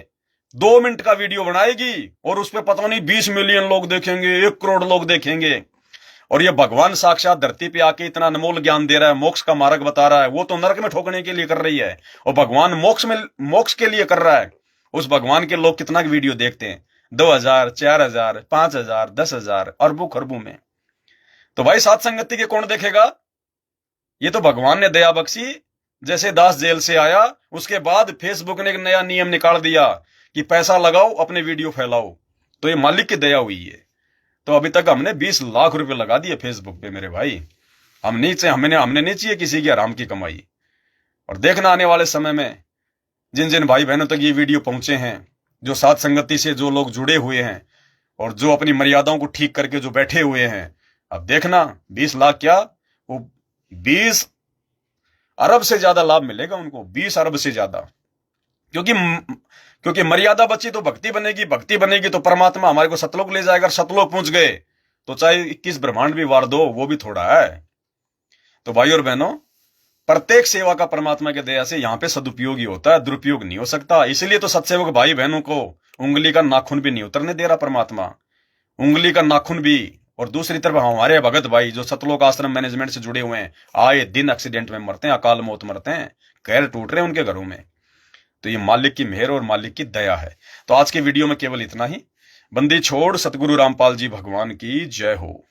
2 मिनट का वीडियो बनाएगी, और उस पर पता नहीं 20 मिलियन लोग देखेंगे, 1 करोड़ लोग देखेंगे। और ये भगवान साक्षात धरती पे आके इतना अनमोल ज्ञान दे रहा है, मोक्ष का मार्ग बता रहा है। वो तो नरक में ठोकने के लिए कर रही है, और भगवान मोक्ष के लिए कर रहा है। उस भगवान के लोग कितना वीडियो देखते हैं? 2000, 4000, 5000, 10,000, अरबों खरबों में। तो भाई साथ संगति के कौन देखेगा? ये तो भगवान ने दया बख्शी। जैसे दास जेल से आया, उसके बाद फेसबुक ने एक नया नियम निकाल दिया कि पैसा लगाओ, अपने वीडियो फैलाओ। तो ये मालिक की दया हुई है। तो अभी तक हमने 20 लाख रुपए लगा दिए फेसबुक पे मेरे भाई। हमने नहीं चाहिए किसी की आराम की कमाई। और देखना आने वाले समय में जिन जिन भाई बहनों तक ये वीडियो पहुंचे हैं, जो साथ संगति से जो लोग जुड़े हुए हैं, और जो अपनी मर्यादाओं को ठीक करके जो बैठे हुए हैं, अब देखना 20 लाख क्या, वो 20 अरब से ज्यादा लाभ मिलेगा उनको, 20 अरब से ज्यादा। क्योंकि मर्यादा बची तो भक्ति बनेगी, भक्ति बनेगी तो परमात्मा हमारे को सतलोक ले जाएगा। सतलोक पहुंच गए तो चाहे 21 ब्रह्मांड भी वार दो, वो भी थोड़ा है। तो भाई और बहनों, प्रत्येक सेवा का परमात्मा के दया से यहाँ पे सदुपयोग ही होता है, दुरुपयोग नहीं हो सकता। इसलिए तो सत्सेवक भाई बहनों को उंगली का नाखून भी नहीं उतरने दे रहा परमात्मा, उंगली का नाखून भी। और दूसरी तरफ हमारे भगत भाई जो सतलोक आश्रम मैनेजमेंट से जुड़े हुए हैं, आए दिन एक्सीडेंट में मरते हैं, अकाल मौत मरते हैं, पैर टूट रहे हैं उनके घरों में। तो ये मालिक की मेहर और मालिक की दया है। तो आज के वीडियो में केवल इतना ही। बंदी छोड़ सतगुरु रामपाल जी भगवान की जय हो।